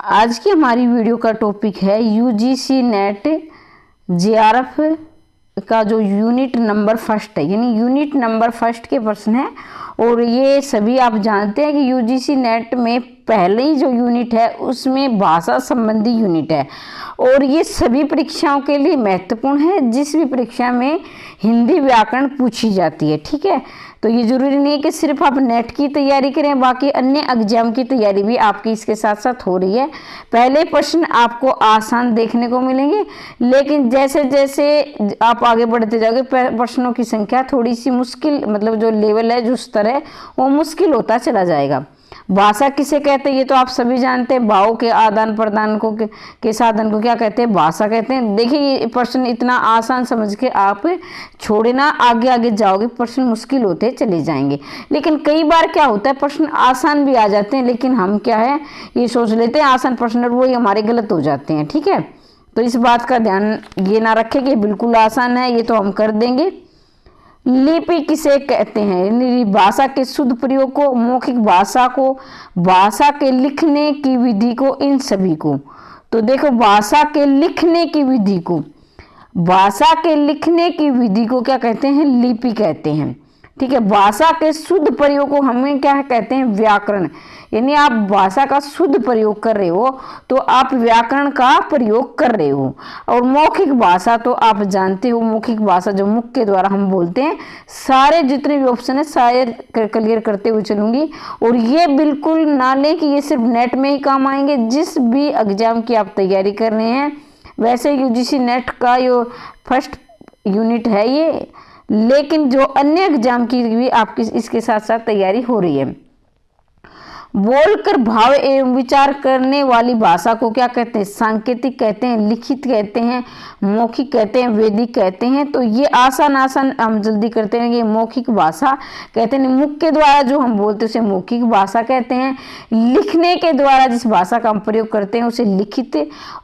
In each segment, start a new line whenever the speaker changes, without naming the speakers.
आज की हमारी वीडियो का टॉपिक है यूजीसी नेट जेआरएफ का जो यूनिट नंबर फर्स्ट है, यानी यूनिट नंबर फर्स्ट के प्रश्न है। और ये सभी आप जानते हैं कि यूजीसी नेट में पहले जो यूनिट है उसमें भाषा संबंधी यूनिट है और ये सभी परीक्षाओं के लिए महत्वपूर्ण है। जिस भी परीक्षा में हिंदी व्याकरण पूछी जाती है, ठीक है, तो ये जरूरी नहीं है कि सिर्फ आप नेट की तैयारी करें, बाकी अन्य एग्जाम की तैयारी भी आपकी इसके साथ साथ हो रही है। पहले प्रश्न आपको आसान देखने को मिलेंगे, लेकिन जैसे जैसे आप आगे बढ़ते जाओगे प्रश्नों की संख्या थोड़ी सी मुश्किल, मतलब जो लेवल है, जो स्तर है, वो मुश्किल होता चला जाएगा। भाषा किसे कहते हैं ये तो आप सभी जानते हैं। भावों के आदान प्रदान को के साधन को क्या कहते हैं? भाषा कहते हैं। देखिए ये प्रश्न इतना आसान समझ के आप छोड़े ना, आगे आगे जाओगे प्रश्न मुश्किल होते चले जाएंगे। लेकिन कई बार क्या होता है, प्रश्न आसान भी आ जाते हैं, लेकिन हम क्या है ये सोच लेते हैं आसान प्रश्न, और वो हमारे गलत हो जाते हैं, ठीक है। तो इस बात का ध्यान ये ना रखें कि बिल्कुल आसान है, ये तो हम कर देंगे। लिपि किसे कहते हैं? भाषा के शुद्ध प्रयोग को, मौखिक भाषा को, भाषा के लिखने की विधि को, इन सभी को। तो देखो भाषा के लिखने की विधि को, भाषा के लिखने की विधि को क्या कहते हैं? लिपि कहते हैं, ठीक है। भाषा के शुद्ध प्रयोग को हमें क्या कहते हैं? व्याकरण। यानी आप भाषा का शुद्ध प्रयोग कर रहे हो तो आप व्याकरण का प्रयोग कर रहे हो। और मौखिक भाषा तो आप जानते हो, मौखिक भाषा जो मुख के द्वारा हम बोलते हैं। सारे जितने भी ऑप्शन है सारे क्लियर करते हुए चलूंगी, और ये बिल्कुल ना लें कि ये सिर्फ नेट में ही काम आएंगे। जिस भी एग्जाम की आप तैयारी कर रहे हैं, वैसे यूजीसी नेट का जो फर्स्ट यूनिट है ये, लेकिन जो अन्य एग्जाम की भी आपकी इसके साथ साथ तैयारी हो रही है। बोलकर भाव एवं विचार करने वाली भाषा को क्या कहते हैं? सांकेतिक कहते हैं, लिखित कहते हैं, मौखिक कहते हैं, वेदिक कहते हैं। तो ये आसान हम जल्दी करते हैं। ये मौखिक भाषा कहते हैं, मुख के द्वारा जो हम बोलते हैं उसे मौखिक भाषा कहते हैं। लिखने के द्वारा जिस भाषा का हम प्रयोग करते हैं उसे लिखित,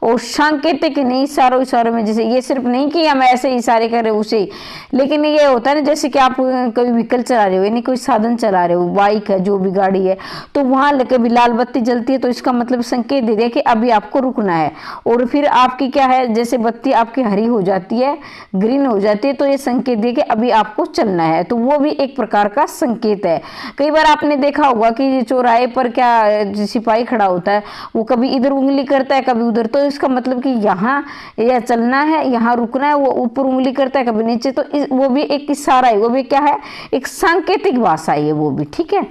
और सांकेतिक नहीं, इशारों में, जैसे ये सिर्फ नहीं कि हम ऐसे इशारे कर रहे हो उसे, लेकिन ये होता है ना जैसे कि आप कोई व्हीकल चला रहे हो, यानी कोई साधन चला रहे हो, बाइक है, जो भी गाड़ी है, तो वहां कभी लाल बत्ती जलती है तो इसका मतलब संकेत दे दिया कि अभी आपको रुकना है। और फिर आपकी क्या है, जैसे बत्ती आपकी हरी हो जाती है, ग्रीन हो जाती है, तो ये संकेत दे कि अभी आपको चलना है। तो वो भी एक प्रकार का संकेत है। कई बार आपने देखा होगा कि चौराहे पर क्या सिपाही खड़ा होता है, वो कभी इधर उंगली करता है कभी उधर, तो इसका मतलब कि यहाँ यह चलना है, यहाँ रुकना है। वो ऊपर उंगली करता है कभी नीचे, तो वो भी एक इशारा है, वो भी क्या है, एक सांकेतिक भाषा है वो भी, ठीक है।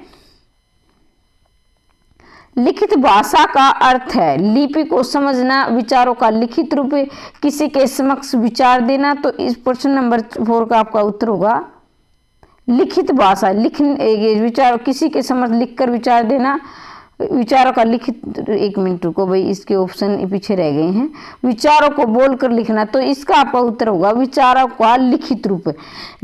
लिखित भाषा का अर्थ है लिपि को समझना, विचारों का लिखित रूप किसी के समक्ष विचार देना। तो इस प्रश्न नंबर 4 का आपका उत्तर होगा लिखित भाषा। विचार किसी के समक्ष लिखकर विचार देना, विचारों का लिखित। एक मिनट रुको भाई, इसके ऑप्शन पीछे रह गए हैं। विचारों को बोलकर लिखना, तो इसका आपका उत्तर होगा विचारों का लिखित रूप।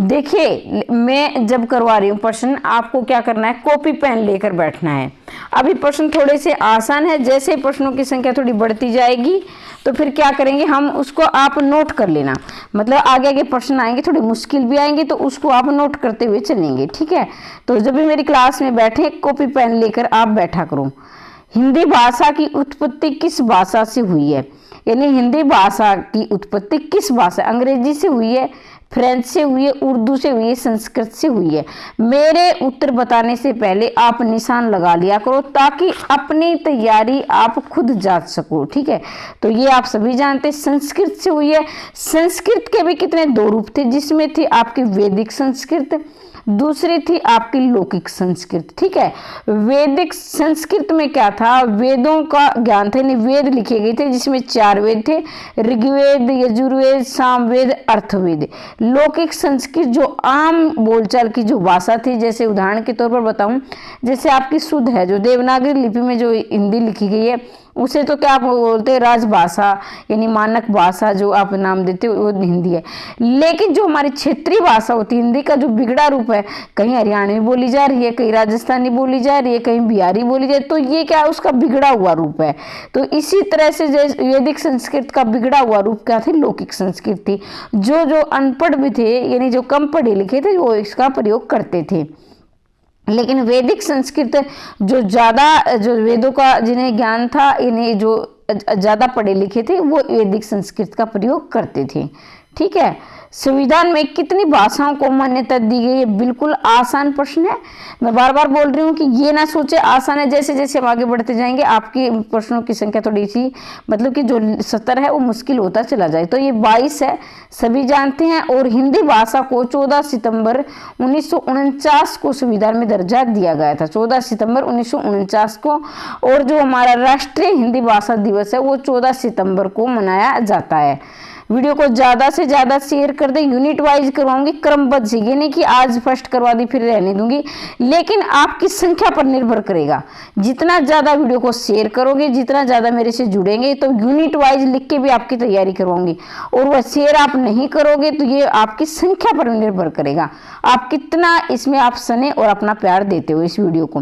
देखिए मैं जब करवा रही हूँ प्रश्न, आपको क्या करना है, कॉपी पेन लेकर बैठना है। अभी प्रश्न थोड़े से आसान है, जैसे प्रश्नों की संख्या थोड़ी बढ़ती जाएगी तो फिर क्या करेंगे हम, उसको आप नोट कर लेना। मतलब आगे आगे प्रश्न आएंगे, थोड़ी मुश्किल भी आएंगे, तो उसको आप नोट करते हुए चलेंगे, ठीक है। तो जब भी मेरी क्लास में बैठे, कॉपी पेन लेकर आप बैठा करो। हिंदी भाषा की उत्पत्ति किस भाषा से हुई है? यानी हिंदी भाषा की उत्पत्ति किस भाषा, अंग्रेजी से हुई है, फ्रेंच से हुई है, उर्दू से हुई है, संस्कृत से हुई है? मेरे उत्तर बताने से पहले आप निशान लगा लिया करो ताकि अपनी तैयारी आप खुद जांच सको, ठीक है। तो ये आप सभी जानते हैं संस्कृत से हुई है। संस्कृत के भी कितने 2 रूप थे, जिसमें थी आपकी वैदिक संस्कृत, दूसरी थी आपकी लौकिक संस्कृत, ठीक है। वैदिक संस्कृत में क्या था, वेदों का ज्ञान था, यानी वेद लिखे गए थे जिसमें 4 वेद थे, ऋग्वेद, यजुर्वेद, सामवेद, अर्थवेद। लौकिक संस्कृत जो आम बोलचाल की जो भाषा थी, जैसे उदाहरण के तौर पर बताऊं, जैसे आपकी शुद्ध है, जो देवनागरी लिपि में जो हिंदी लिखी गई है, उसे तो क्या आप बोलते हैं, राजभाषा, यानी मानक भाषा जो आप नाम देते हो, वो हिंदी है। लेकिन जो हमारी क्षेत्रीय भाषा होती है हिंदी का, जो बिगड़ा रूप है, कहीं हरियाणवी बोली जा रही है, कहीं राजस्थानी बोली जा रही है, कहीं बिहारी बोली जा रही है, तो ये क्या है, उसका बिगड़ा हुआ रूप है। तो इसी तरह से वैदिक संस्कृत का बिगड़ा हुआ रूप क्या थे, लौकिक संस्कृत थी। जो अनपढ़ भी थे, यानी जो कम पढ़े लिखे थे, वो इसका प्रयोग करते थे। लेकिन वैदिक संस्कृत जो वेदों का जिन्हें ज्ञान था, इन्हें जो ज़्यादा पढ़े लिखे थे वो वैदिक संस्कृत का प्रयोग करते थे। ठीक है। संविधान में कितनी भाषाओं को मान्यता दी गई है? बिल्कुल आसान प्रश्न है। मैं बार बार बोल रही हूँ कि ये ना सोचे आसान है, जैसे जैसे हम आगे बढ़ते जाएंगे आपकी प्रश्नों की संख्या थोड़ी सी मतलब कि जो स्तर है वो मुश्किल होता चला जाए। तो ये 22 है, सभी जानते हैं। और हिंदी भाषा को 14 सितंबर 1949 को संविधान में दर्जा दिया गया था, 14 सितंबर 1949 को। और जो हमारा राष्ट्रीय हिंदी भाषा दिवस है वो 14 सितंबर को मनाया जाता है। वीडियो को ज़्यादा से ज़्यादा शेयर कर दें। यूनिट वाइज करवाऊंगी, क्रमबद्ध से, ये नहीं कि आज फर्स्ट करवा दी फिर रहने दूंगी, लेकिन आपकी संख्या पर निर्भर करेगा। जितना ज़्यादा वीडियो को शेयर करोगे, जितना ज़्यादा मेरे से जुड़ेंगे, तो यूनिट वाइज लिख के भी आपकी तैयारी करवाऊंगी। और वह शेयर आप नहीं करोगे तो ये आपकी संख्या पर निर्भर करेगा, आप कितना इसमें आप सने और अपना प्यार देते हो इस वीडियो को।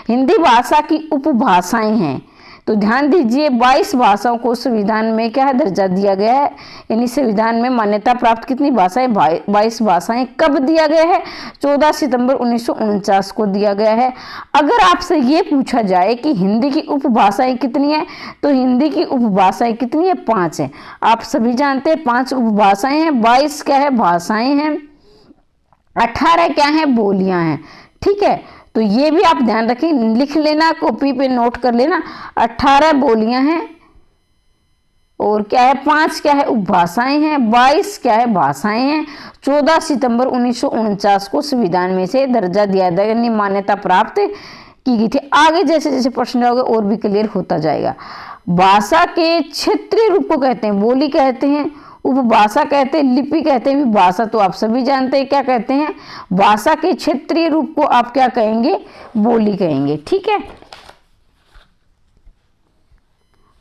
हिंदी भाषा की उपभाषाएं हैं, तो ध्यान दीजिए 22 भाषाओं को संविधान में क्या है दर्जा दिया गया है, यानी संविधान में मान्यता प्राप्त कितनी भाषाएं? 22 भाषाएं। कब दिया गया है? 14 सितंबर 1949 को दिया गया है। अगर आपसे ये पूछा जाए कि हिंदी की उपभाषाएं कितनी है, तो हिंदी की उपभाषाएं कितनी है? 5 है। आप सभी जानते हैं 5 उपभाषाएं हैं, 22 क्या है भाषाएं हैं, 18 क्या है बोलियां हैं। ठीक है, तो ये भी आप ध्यान रखें, लिख लेना, कॉपी पे नोट कर लेना। 18 बोलियां हैं और क्या है 5 क्या है उपभाषाएं हैं, 22 क्या है भाषाएं हैं। 14 सितंबर 1949 को संविधान में से दर्जा दिया गया, यानी मान्यता प्राप्त की गई थी। आगे जैसे जैसे प्रश्न होगा और भी क्लियर होता जाएगा। भाषा के क्षेत्रीय रूप को कहते हैं बोली कहते हैं, उपभाषा कहते हैं, लिपि कहते हैं। भाषा तो आप सभी जानते हैं क्या कहते हैं, भाषा के क्षेत्रीय रूप को आप क्या कहेंगे? बोली कहेंगे। ठीक है,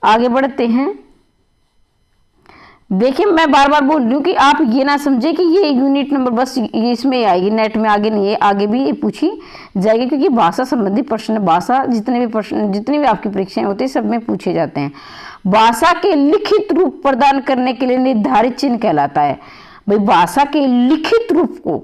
आगे बढ़ते हैं। देखिए मैं बार बार बोल रही हूँ कि आप ये ना समझे कि ये यूनिट नंबर बस ये इसमें आएगी, नेट में आगे नहीं है, आगे भी ये पूछी जाएगी, क्योंकि भाषा संबंधी प्रश्न, भाषा जितने भी प्रश्न, जितनी भी आपकी परीक्षाएं होती है सब में पूछे जाते हैं। भाषा के लिखित रूप प्रदान करने के लिए निर्धारित चिन्ह कहलाता है। भाई भाषा के लिखित रूप को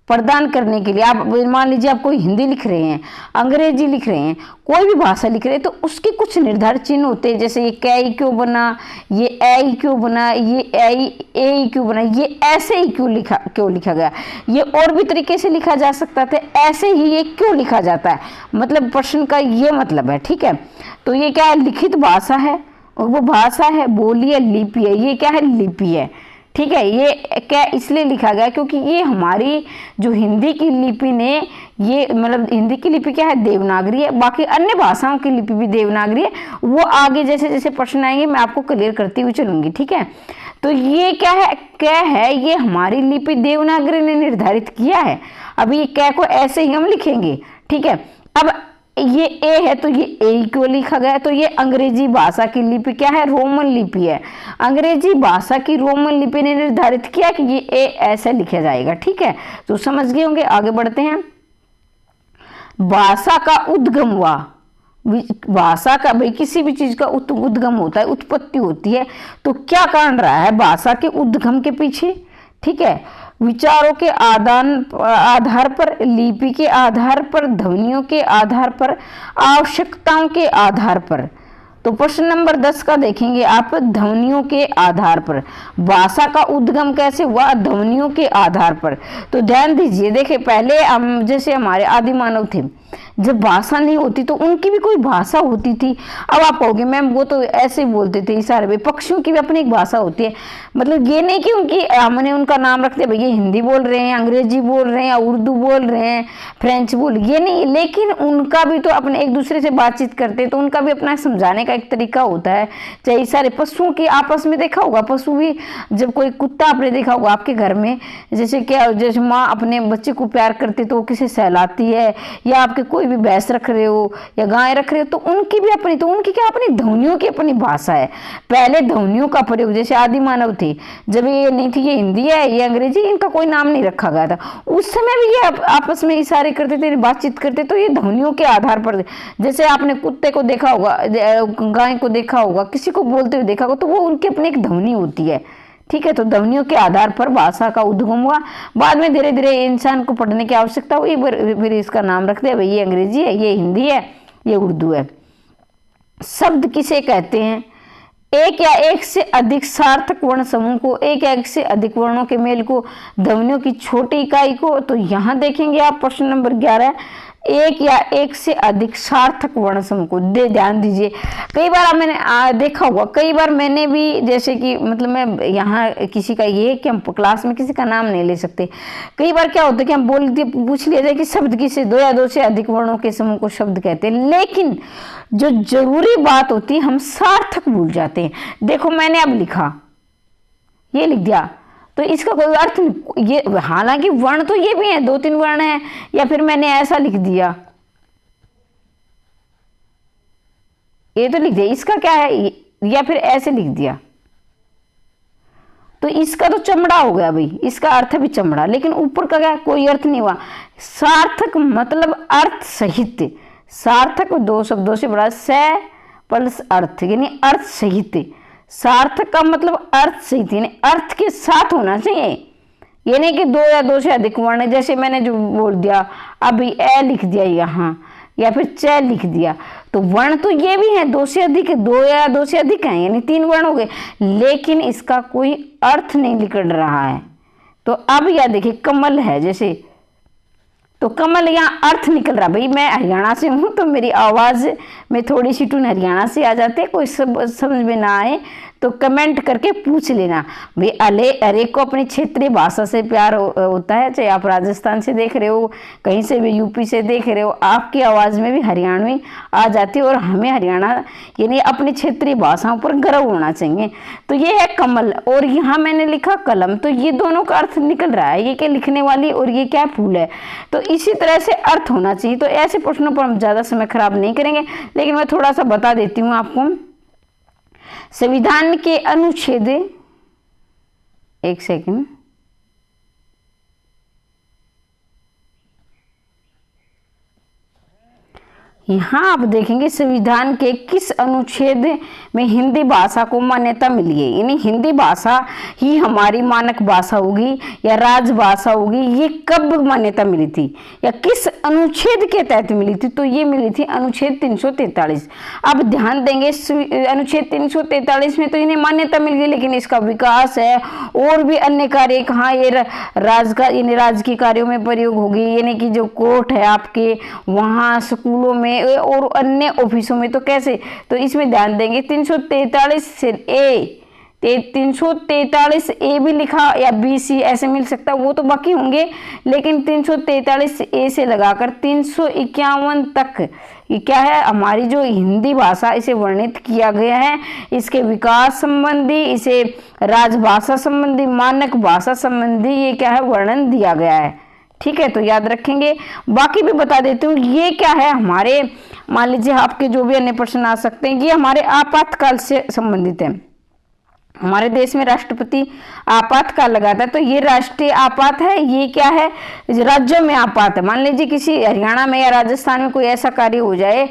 प्रदान करने के लिए, आप मान लीजिए आप कोई हिंदी लिख रहे हैं, अंग्रेजी लिख रहे हैं, कोई भी भाषा लिख रहे हैं, तो उसके कुछ निर्धारित चिन्ह होते हैं। जैसे ये कै क्यों बना, ये ए क्यों बना, ये ए क्यों बना, ये ऐसे ही क्यों लिखा गया, ये और भी तरीके से लिखा जा सकता था, ऐसे ही ये क्यों लिखा जाता है, मतलब प्रश्न का ये मतलब है। ठीक है, तो ये क्या है? लिखित भाषा है, और वो भाषा है, बोली है, लिपि है। ये क्या है? लिपि है। ठीक है, ये क्या इसलिए लिखा गया क्योंकि ये हमारी जो हिंदी की लिपि ने, ये मतलब हिंदी की लिपि क्या है? देवनागरी है। बाकी अन्य भाषाओं की लिपि भी देवनागरी है, वो आगे जैसे जैसे प्रश्न आएंगे मैं आपको क्लियर करती हुई चलूंगी। ठीक है, तो ये क्या है? ये हमारी लिपि देवनागरी ने निर्धारित किया है। अब ये क्या को ऐसे ही हम लिखेंगे। ठीक है, अब ये ए है तो ये ए क्यों लिखा गया? तो ये अंग्रेजी भाषा की लिपि क्या है? रोमन लिपि है। अंग्रेजी भाषा की रोमन लिपि ने निर्धारित किया कि ये ए ऐसे लिखा जाएगा। ठीक है, तो समझ गए होंगे। आगे बढ़ते हैं। भाषा का उद्गम हुआ, भाषा का भाई किसी भी चीज का उद्गम होता है, उत्पत्ति होती है, तो क्या कारण रहा है भाषा के उद्गम के पीछे? ठीक है, विचारों के आधार पर, लिपि के आधार पर, ध्वनियों के आधार पर, आवश्यकताओं के आधार पर। तो प्रश्न नंबर 10 का देखेंगे आप, ध्वनियों के आधार पर। भाषा का उद्गम कैसे हुआ? ध्वनियों के आधार पर। तो ध्यान दीजिए, देखिए पहले हम जैसे हमारे आदि मानव थे, जब भाषा नहीं होती तो उनकी भी कोई भाषा होती थी। अब आप कहोगे मैम वो तो ऐसे ही बोलते थे इशारे में, पक्षियों की भी अपनी एक भाषा होती है। मतलब ये नहीं कि उनकी हमने उनका नाम रखते भैया हिंदी बोल रहे हैं, अंग्रेजी बोल रहे हैं, उर्दू बोल रहे हैं, फ्रेंच बोल, ये नहीं, लेकिन उनका भी तो अपने एक दूसरे से बातचीत करते हैं, तो उनका भी अपना समझाने का एक तरीका होता है। चाहे इशारे, पशुओं की आपस में देखा होगा, पशु भी, जब कोई कुत्ता आपने देखा होगा आपके घर में, जैसे क्या, जैसे माँ अपने बच्चे को प्यार करती तो वो किसे सहलाती है, या आपके कोई भी भैंस रख रहे हो या गाय रख रहे हो, तो उनकी भी अपनी, तो उनकी क्या अपनी ध्वनियों की अपनी भाषा है। पहले ध्वनियों का प्रयोग, जैसे आदि मानव थे, जब ये नहीं थी ये हिंदी है ये अंग्रेजी, इनका कोई नाम नहीं रखा गया था, उस समय भी ये आपस में इशारे करते थे, बातचीत करते, तो ये ध्वनियों के आधार पर। जैसे आपने कुत्ते को देखा होगा, गाय को देखा होगा, किसी को बोलते हुए देखा होगा, तो वो उनकी अपनी एक ध्वनि होती है। ठीक है। तो ध्वनियों के आधार पर भाषा का उद्गम हुआ। बाद में धीरे धीरे इंसान को पढ़ने की आवश्यकता हुई, फिर इसका नाम रख दिया, भाई ये अंग्रेजी है, ये हिंदी है, ये उर्दू है। शब्द किसे कहते हैं? एक या एक से अधिक सार्थक वर्ण समूह को, एक या एक से अधिक वर्णों के मेल को, ध्वनियों की छोटी इकाई को। तो यहाँ देखेंगे आप प्रश्न नंबर 11, एक या एक से अधिक सार्थक वर्ण समूह को। ध्यान दीजिए, कई बार मैंने देखा होगा, कई बार मैंने भी, जैसे कि मतलब मैं यहाँ किसी का ये कि हम क्लास में किसी का नाम नहीं ले सकते, कई बार क्या होता है कि हम पूछ लिया जाए कि शब्द किसे, दो या दो से अधिक वर्णों के समूह को शब्द कहते हैं, लेकिन जो जरूरी बात होती है हम सार्थक भूल जाते हैं। देखो मैंने अब लिखा, ये लिख दिया, तो इसका कोई अर्थ नहीं, ये हालांकि वर्ण तो ये भी है, 2-3 वर्ण है, या फिर मैंने ऐसा लिख दिया, ये तो लिख दिया, इसका क्या है, या फिर ऐसे लिख दिया, तो इसका तो चमड़ा हो गया भाई, इसका अर्थ भी चमड़ा, लेकिन ऊपर का क्या, कोई अर्थ नहीं हुआ। सार्थक मतलब अर्थ सहित, सार्थक 2 शब्दों से बड़ा, स प्लस अर्थ यानी अर्थ सहित। सार्थक का मतलब अर्थ सहित यानी अर्थ के साथ होना चाहिए, ये नहीं कि 2 या 2 से अधिक वर्ण, जैसे मैंने जो बोल दिया अभी ए लिख दिया यहाँ, या फिर च लिख दिया, तो वर्ण तो ये भी है 2 से अधिक, 2 या 2 से अधिक है, यानी 3 वर्ण हो गए, लेकिन इसका कोई अर्थ नहीं निकल रहा है। तो अब यह देखिए कमल है, जैसे तो कमल यहाँ अर्थ निकल रहा। भाई मैं हरियाणा से हूँ तो मेरी आवाज़ में थोड़ी सी टून हरियाणा से आ जाते, कोई समझ में ना आए तो कमेंट करके पूछ लेना। भाई अरे को अपनी क्षेत्रीय भाषा से प्यार होता है, चाहे आप राजस्थान से देख रहे हो, कहीं से भी यूपी से देख रहे हो, आपकी आवाज़ में भी हरियाणवी आ जाती है, और हमें हरियाणा यानी अपनी क्षेत्रीय भाषाओं पर गर्व होना चाहिए। तो ये है कमल, और यहाँ मैंने लिखा कलम, तो ये दोनों का अर्थ निकल रहा है, ये क्या लिखने वाली और ये क्या फूल है, तो इसी तरह से अर्थ होना चाहिए। तो ऐसे प्रश्नों पर हम ज़्यादा समय खराब नहीं करेंगे, लेकिन मैं थोड़ा सा बता देती हूँ आपको। संविधान के अनुच्छेद, एक सेकंड, यहाँ आप देखेंगे संविधान के किस अनुच्छेद में हिंदी भाषा को मान्यता मिली है, यानी हिंदी भाषा ही हमारी मानक भाषा होगी या राजभाषा होगी, ये कब मान्यता मिली थी या किस अनुच्छेद के तहत मिली थी? तो ये मिली थी अनुच्छेद 343। अब ध्यान देंगे अनुच्छेद 343 में तो इन्हें मान्यता मिल गई, लेकिन इसका विकास है और भी अन्य कार्य कहाँ, ये राजकीय कार्यों में प्रयोग होगी, यानी कि जो कोर्ट है आपके वहाँ, स्कूलों में और अन्य ऑफिसों में। तो कैसे, तो इसमें ध्यान देंगे 343 से ए, 343 ए भी लिखा या बी सी ऐसे मिल सकता है, वो तो बाकी होंगे, लेकिन 343 ए से लगाकर 351 तक ये क्या है, हमारी जो हिंदी भाषा, इसे वर्णित किया गया है, इसके विकास संबंधी, इसे राजभाषा संबंधी, मानक भाषा संबंधी ये क्या है, वर्णन दिया गया है। ठीक है, तो याद रखेंगे। बाकी भी बता देती हूँ, ये क्या है हमारे, मान लीजिए आपके जो भी अन्य प्रश्न आ सकते हैं, ये हमारे आपातकाल से संबंधित है। हमारे देश में राष्ट्रपति आपातकाल लगाता है, तो ये राष्ट्रीय आपात है, ये क्या है, राज्यों में आपात है। मान लीजिए किसी हरियाणा में या राजस्थान में कोई ऐसा कार्य हो जाए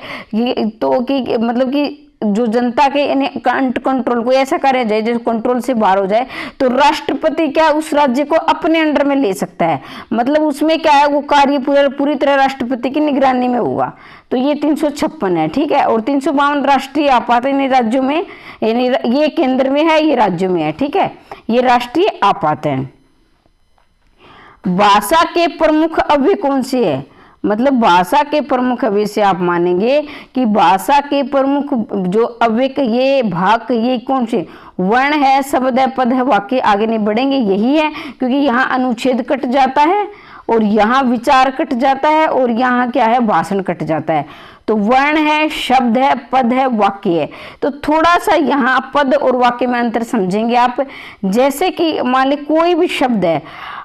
तो कि मतलब कि जो जनता के कंट्रोल, कोई ऐसा कार्य जाए जो कंट्रोल से बाहर हो जाए, तो राष्ट्रपति क्या उस राज्य को अपने अंडर में ले सकता है, मतलब उसमें क्या है, वो कार्य पूरी तरह राष्ट्रपति की निगरानी में होगा। तो ये 356 है। ठीक है, और 352 राष्ट्रीय आपात है, राज्यों में, यानी ये केंद्र में है, ये राज्यों में है। ठीक है, ये राष्ट्रीय आपात है। भाषा के प्रमुख अवयव कौन से है, मतलब भाषा के प्रमुख अवयव से आप मानेंगे कि भाषा के प्रमुख जो अवयव, ये भाग, ये कौन से, वर्ण है, शब्द है, पद है, वाक्य, आगे नहीं बढ़ेंगे, यही है, क्योंकि यहाँ अनुच्छेद कट जाता है और यहाँ विचार कट जाता है और यहाँ क्या है, भाषण कट जाता है। तो वर्ण है, शब्द है, पद है, वाक्य है। तो थोड़ा सा यहाँ पद और वाक्य में अंतर समझेंगे आप। जैसे कि मान ली कोई भी शब्द है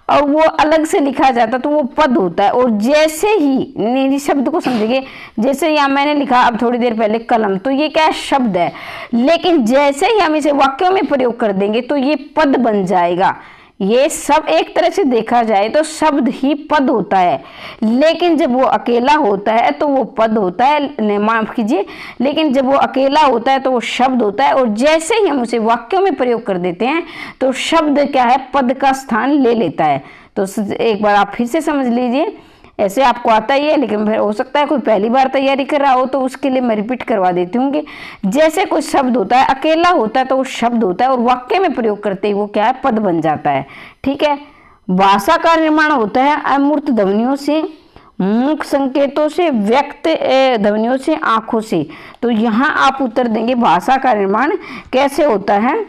और वो अलग से लिखा जाता तो वो पद होता है, और जैसे ही नहीं शब्द को समझेंगे, जैसे यहाँ मैंने लिखा अब थोड़ी देर पहले कलम, तो ये क्या है, शब्द है, लेकिन जैसे ही हम इसे वाक्यों में प्रयोग कर देंगे तो ये पद बन जाएगा। ये सब एक तरह से देखा जाए तो शब्द ही पद होता है, लेकिन जब वो अकेला होता है तो वो पद होता है, माफ कीजिए, लेकिन जब वो अकेला होता है तो वो शब्द होता है। और जैसे ही हम उसे वाक्यों में प्रयोग कर देते हैं तो शब्द क्या है, पद का स्थान ले लेता है। तो एक बार आप फिर से समझ लीजिए, ऐसे आपको आता ही है, लेकिन फिर हो सकता है कोई पहली बार तैयारी कर रहा हो, तो उसके लिए मैं रिपीट करवा देती हूँ। जैसे कोई शब्द होता है, अकेला होता है तो वो शब्द होता है, और वाक्य में प्रयोग करते ही वो क्या है, पद बन जाता है। ठीक है। भाषा का निर्माण होता है अमूर्त ध्वनियों से, मुख संकेतों से, व्यक्त ध्वनियों से, आंखों से। तो यहाँ आप उत्तर देंगे भाषा का निर्माण कैसे होता है,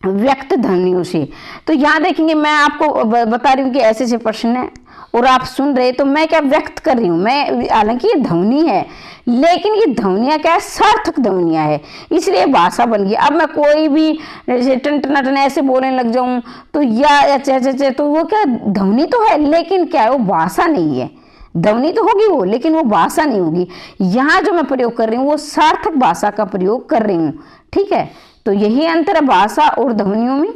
व्यक्त ध्वनियों से। तो यहाँ देखेंगे, मैं आपको बता रही हूँ कि ऐसे ऐसे प्रश्न है और आप सुन रहे, तो मैं क्या व्यक्त कर रही हूँ, मैं हालांकि ये ध्वनि है, लेकिन ये ध्वनियाँ क्या है, सार्थक ध्वनियाँ है, इसलिए भाषा बन गई। अब मैं कोई भी जैसे टन ऐसे बोलने लग जाऊँ तो या चे तो वो क्या ध्वनि तो है, लेकिन क्या है, वो भाषा नहीं है। ध्वनि तो होगी वो, लेकिन वो भाषा नहीं होगी। यहाँ जो मैं प्रयोग कर रही हूँ वो सार्थक भाषा का प्रयोग कर रही हूँ। ठीक है। तो यही अंतर है भाषा और ध्वनियों में।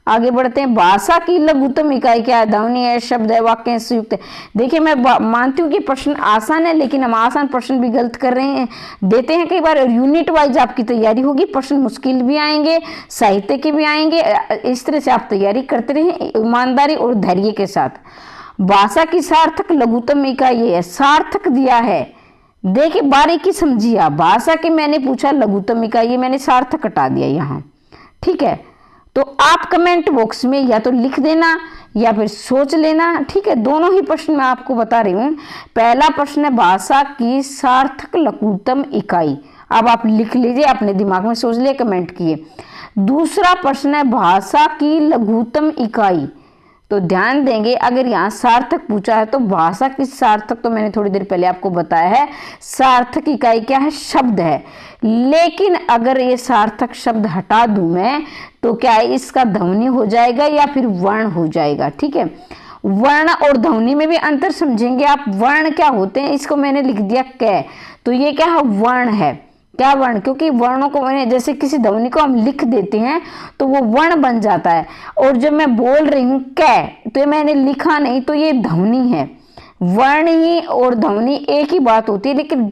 आगे बढ़ते हैं। भाषा की लघुत्तम इकाई क्या है, ध्वनि है, शब्द है, वाक्य है, संयुक्त है। देखिए, मैं मानती हूँ कि प्रश्न आसान है, लेकिन हम आसान प्रश्न भी गलत कर रहे हैं, देते हैं कई बार। और यूनिट वाइज आपकी तैयारी होगी, प्रश्न मुश्किल भी आएंगे, साहित्य के भी आएंगे। इस तरह से आप तैयारी करते रहें ईमानदारी और धैर्य के साथ। भाषा की सार्थक लघुत्तम इकाई है, सार्थक दिया है। देखिए बारीकी समझिए आप, भाषा की मैंने पूछा लघुत्तम इकाई, मैंने सार्थक हटा दिया यहाँ। ठीक है। तो आप कमेंट बॉक्स में या तो लिख देना या फिर सोच लेना। ठीक है। दोनों ही प्रश्न मैं आपको बता रही हूँ। पहला प्रश्न है भाषा की सार्थक लघुत्तम इकाई, अब आप लिख लीजिए, अपने दिमाग में सोच लिए, कमेंट किए। दूसरा प्रश्न है भाषा की लघुत्तम इकाई। तो ध्यान देंगे, अगर यहाँ सार्थक पूछा है तो भाषा की सार्थक, तो मैंने थोड़ी देर पहले आपको बताया है, सार्थक इकाई क्या है, शब्द है। लेकिन अगर ये सार्थक शब्द हटा दूं मैं, तो क्या है, इसका ध्वनि हो जाएगा या फिर वर्ण हो जाएगा। ठीक है। वर्ण और ध्वनि में भी अंतर समझेंगे आप। वर्ण क्या होते हैं, इसको मैंने लिख दिया क, तो ये क्या है, वर्ण है। क्या वर्ण, क्योंकि वर्णों को मैंने, जैसे किसी ध्वनि को हम लिख देते हैं तो वो वर्ण बन जाता है। और जब मैं बोल रही हूँ कै, तो ये मैंने लिखा नहीं, तो ये ध्वनि है। वर्ण ही और ध्वनि एक ही बात होती है, लेकिन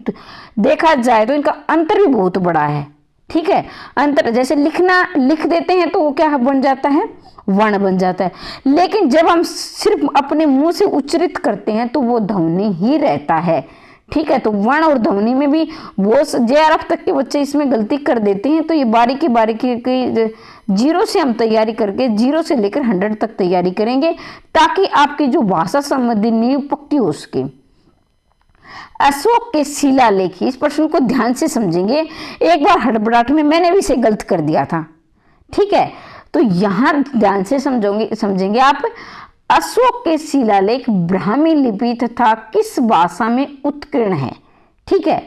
देखा जाए तो इनका अंतर भी बहुत बड़ा है। ठीक है। अंतर, जैसे लिखना लिख देते हैं तो वो क्या बन जाता है, वर्ण बन जाता है। लेकिन जब हम सिर्फ अपने मुंह से उच्चारित करते हैं तो वो ध्वनि ही रहता है। ठीक है। तो वर्ण और ध्वनि में भी वो JRF तक के बच्चे इसमें गलती कर देते हैं। तो ये बारीकी की जीरो से हम तैयारी करके 0 से लेकर 100 तक तैयारी करेंगे, ताकि आपकी जो भाषा संबंधी नींव पक्की हो सके। अशोक के शिलालेख, इस प्रश्न को ध्यान से समझेंगे। एक बार हड़बड़ाहट में मैंने भी इसे गलत कर दिया था। ठीक है। तो यहाँ ध्यान से समझेंगे आप। अशोक के शिलालेख ब्राह्मी लिपि तथा किस भाषा में उत्कीर्ण है। ठीक है।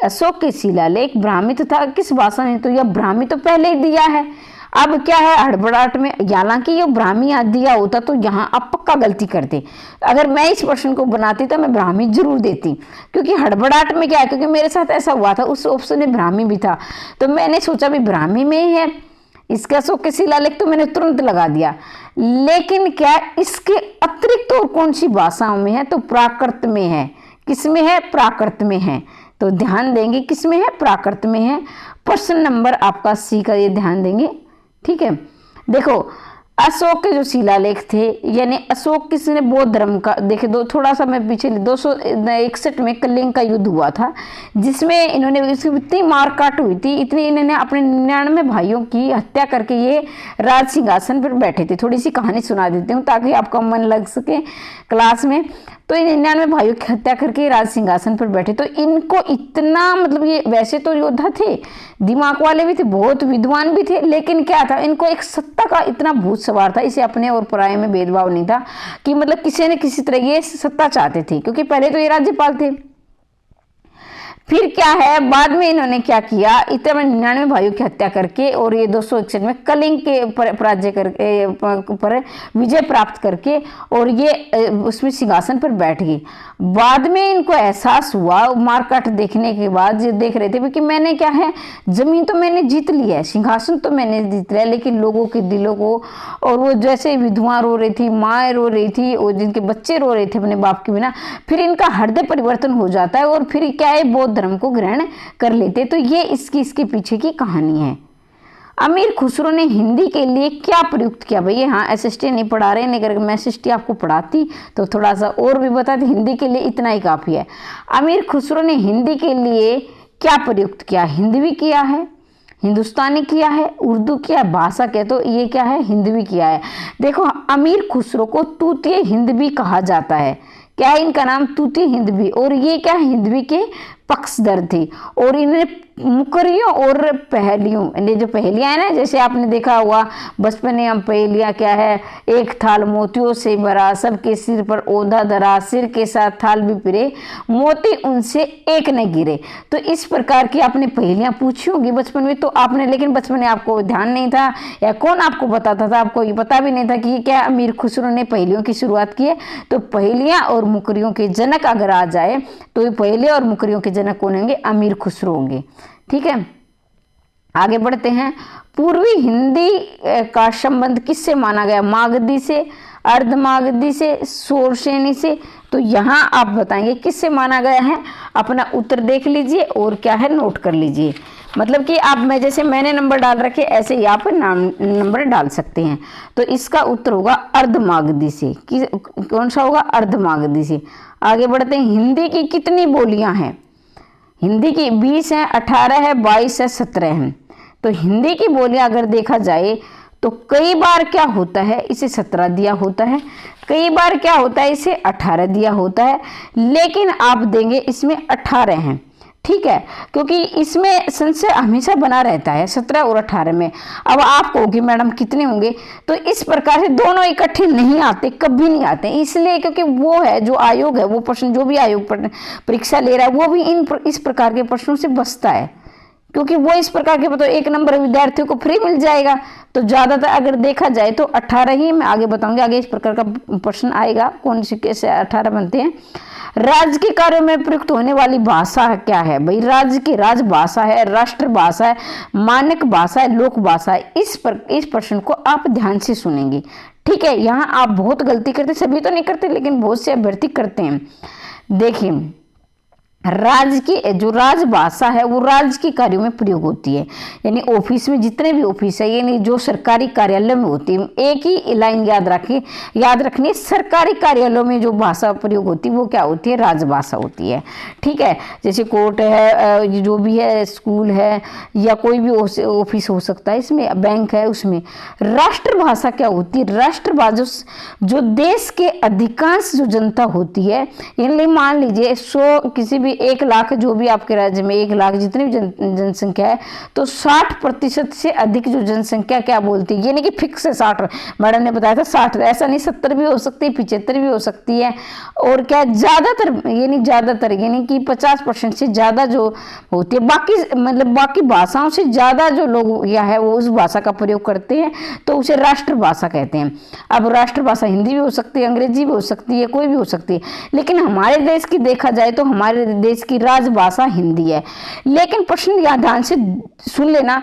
अशोक के शिलालेख ब्राह्मी तथा किस भाषा में, तो यह ब्राह्मी तो पहले ही दिया है। अब क्या है, हड़बड़ाहट में, हालांकि ये ब्राह्मी आज दिया होता तो यहाँ आप पक्का गलती करते। अगर मैं इस प्रश्न को बनाती तो मैं ब्राह्मी जरूर देती, क्योंकि हड़बड़ाहट में क्या है, क्योंकि मेरे साथ ऐसा हुआ था, उस ऑप्शन में ब्राह्मी भी था, तो मैंने सोचा भी ब्राह्मी में ही है, इसका अशोक के शिलालेख तो मैंने तुरंत लगा दिया। लेकिन क्या इसके अतिरिक्त और कौन सी भाषाओं में है, तो प्राकृत में है। किस में है, प्राकृत में है। तो ध्यान देंगे किस में है, प्राकृत में है। प्रश्न नंबर आपका C का ये ध्यान देंगे। ठीक है। देखो, अशोक के जो शिलालेख थे, यानी अशोक किसने बौद्ध धर्म का, देखे दो थोड़ा सा मैं पीछे, 261 में कलिंग का युद्ध हुआ था, जिसमें इन्होंने, इसकी इतनी मारकाट हुई थी, इतनी इन्होंने अपने 99 भाइयों की हत्या करके ये राज सिंहासन पर बैठे थे। थोड़ी सी कहानी सुना देती हूँ ताकि आपका मन लग सके क्लास में। तो इन 99 भाइयों की हत्या करके राज सिंहासन पर बैठे। तो इनको इतना, मतलब ये वैसे तो योद्धा थे, दिमाग वाले भी थे, बहुत विद्वान भी थे, लेकिन क्या था, इनको एक सत्ता का इतना भूत सवार था। इसे अपने और पराये में भेदभाव नहीं था, कि मतलब किसी न किसी तरह ये सत्ता चाहते थे, क्योंकि पहले तो ये राज्यपाल थे। फिर क्या है, बाद में इन्होंने क्या किया, इतने 99 भाइयों की हत्या करके और ये 261 में कलिंग के पराजय करके पर विजय प्राप्त करके और ये उसमें सिंहासन पर बैठ गई। बाद में इनको एहसास हुआ, मारकाट देखने के बाद ये देख रहे थे कि मैंने क्या है, जमीन तो मैंने जीत ली है, सिंहासन तो मैंने जीत लिया, लेकिन लोगों के दिलों को, और वो जैसे विधवा रो रही थी, माँ रो रही थी और जिनके बच्चे रो रहे थे अपने बाप के बिना, फिर इनका हृदय परिवर्तन हो जाता है और फिर क्या है, बौद्ध धर्म को ग्रहण कर लेते। तो ये इसके पीछे की कहानी है। अमीर खुसरो ने हिंदी के लिए क्या प्रयुक्त किया? भैया हाँ, एसएसटी नहीं पढ़ा रहे, नहीं करके मैं एसएसटी आपको पढ़ाती तो थोड़ा सा और भी बताती, हिंदी के लिए इतना ही काफ़ी है। अमीर खुसरो ने हिंदी के लिए क्या प्रयुक्त किया? हिंदवी किया है, हिंदुस्तानी किया है, उर्दू किया है, भाषा के तो ये क्या है, हिंदवी किया है। देखो, अमीर खुसरो को तूतीय हिंदवी कहा जाता है। क्या है इनका नाम? तूतीय हिंदवी। और ये क्या है, हिंदवी के पक्षधर थी और इन्हें मुकरियों और पहेलियों, ये जो पहेलियां है ना, जैसे आपने देखा हुआ बचपन में, हम पहेलियां क्या है, एक थाल मोतियों से भरा, सबके सिर पर ओंधा धरा, सिर के साथ थाल भी फिरे, मोती उनसे एक न गिरे। तो इस प्रकार की आपने पहेलियां पूछी होगी बचपन में, तो आपने, लेकिन बचपन में आपको ध्यान नहीं था या कौन आपको बताता था, आपको ये पता भी नहीं था कि क्या अमीर खुसरो ने पहेलियों की शुरुआत की है। तो पहेलियां और मुकरियों के जनक अगर आ जाए तो ये पहेलियां और मुकरियों के जनक कौन होंगे? अमीर खुसरो होंगे। ठीक है, आगे बढ़ते हैं। पूर्वी हिंदी का संबंध किससे माना गया? मागधी से, अर्धमागधी से, शोरसेनी से। तो यहाँ आप बताएंगे किससे माना गया है। अपना उत्तर देख लीजिए और क्या है, नोट कर लीजिए। मतलब कि आप, मैं जैसे मैंने नंबर डाल रखे ऐसे ही आप नंबर डाल सकते हैं। तो इसका उत्तर होगा अर्धमागधी से। कौन सा होगा? अर्धमागधी से। आगे बढ़ते हैं। हिंदी की कितनी बोलियां हैं? हिंदी की 20 है, 18 है, 22 है, 17 है। तो हिंदी की बोलियां अगर देखा जाए तो कई बार क्या होता है, इसे 17 दिया होता है, कई बार क्या होता है, इसे 18 दिया होता है, लेकिन आप देंगे इसमें 18 हैं। ठीक है, क्योंकि इसमें संशय हमेशा बना रहता है 17 और 18 में। अब आप कहोगे मैडम कितने होंगे, तो इस प्रकार से दोनों इकट्ठे नहीं आते, कभी नहीं आते, इसलिए क्योंकि वो है जो आयोग है, वो प्रश्न जो भी आयोग परीक्षा ले रहा है वो भी इस प्रकार के प्रश्नों से बचता है, क्योंकि वो इस प्रकार के, मतलब 1 नंबर विद्यार्थियों को फ्री मिल जाएगा। तो ज्यादातर अगर देखा जाए तो 18 ही, मैं आगे बताऊंगी, आगे इस प्रकार का प्रश्न आएगा कौन से कैसे 18 बनते हैं। राज्य के कार्यों में प्रयुक्त होने वाली भाषा क्या है? भाई राज्य की राजभाषा है, राष्ट्र भाषा है, मानक भाषा है, लोक भाषा है। इस प्रश्न को आप ध्यान से सुनेंगे। ठीक है, यहाँ आप बहुत गलती करते, सभी तो नहीं करते लेकिन बहुत से अभ्यर्थी करते हैं। देखिए, राज्य की जो राजभाषा है वो राज्य के कार्यों में प्रयोग होती है, यानी ऑफिस में जितने भी ऑफिस है, यानी जो सरकारी कार्यालय में होती है। एक ही लाइन याद रखनी, सरकारी कार्यालयों में जो भाषा प्रयोग होती है वो क्या होती है? राजभाषा होती है। ठीक है, जैसे कोर्ट है, जो भी है, स्कूल है, या कोई भी ऑफिस हो सकता है, इसमें बैंक है, उसमें राष्ट्रभाषा क्या होती है? राष्ट्रभाषा जो देश के अधिकांश जो जनता होती है, यानी मान लीजिए 100 किसी भी 1 लाख, जो भी आपके राज्य में 1 लाख जितनी भी जनसंख्या है, तो 60% से अधिक जो जनसंख्या क्या बोलती है, यानी कि फिक्स है 60। मैडम ने बताया था 60, ऐसा नहीं, 70 भी हो सकती है, 75 भी हो सकती है। और क्या ज्यादातर यानी कि 50% से ज्यादा जो होती है, बाकी भाषाओं से ज्यादा जो लोग या है वो उस भाषा का प्रयोग करते हैं, तो उसे राष्ट्रभाषा कहते हैं। अब राष्ट्रभाषा हिंदी भी हो सकती है, अंग्रेजी भी हो सकती है, कोई भी हो सकती है, लेकिन हमारे देश की देखा जाए तो हमारे देश की राजभाषा हिंदी है। लेकिन प्रश्न यहाँ ध्यान से सुन लेना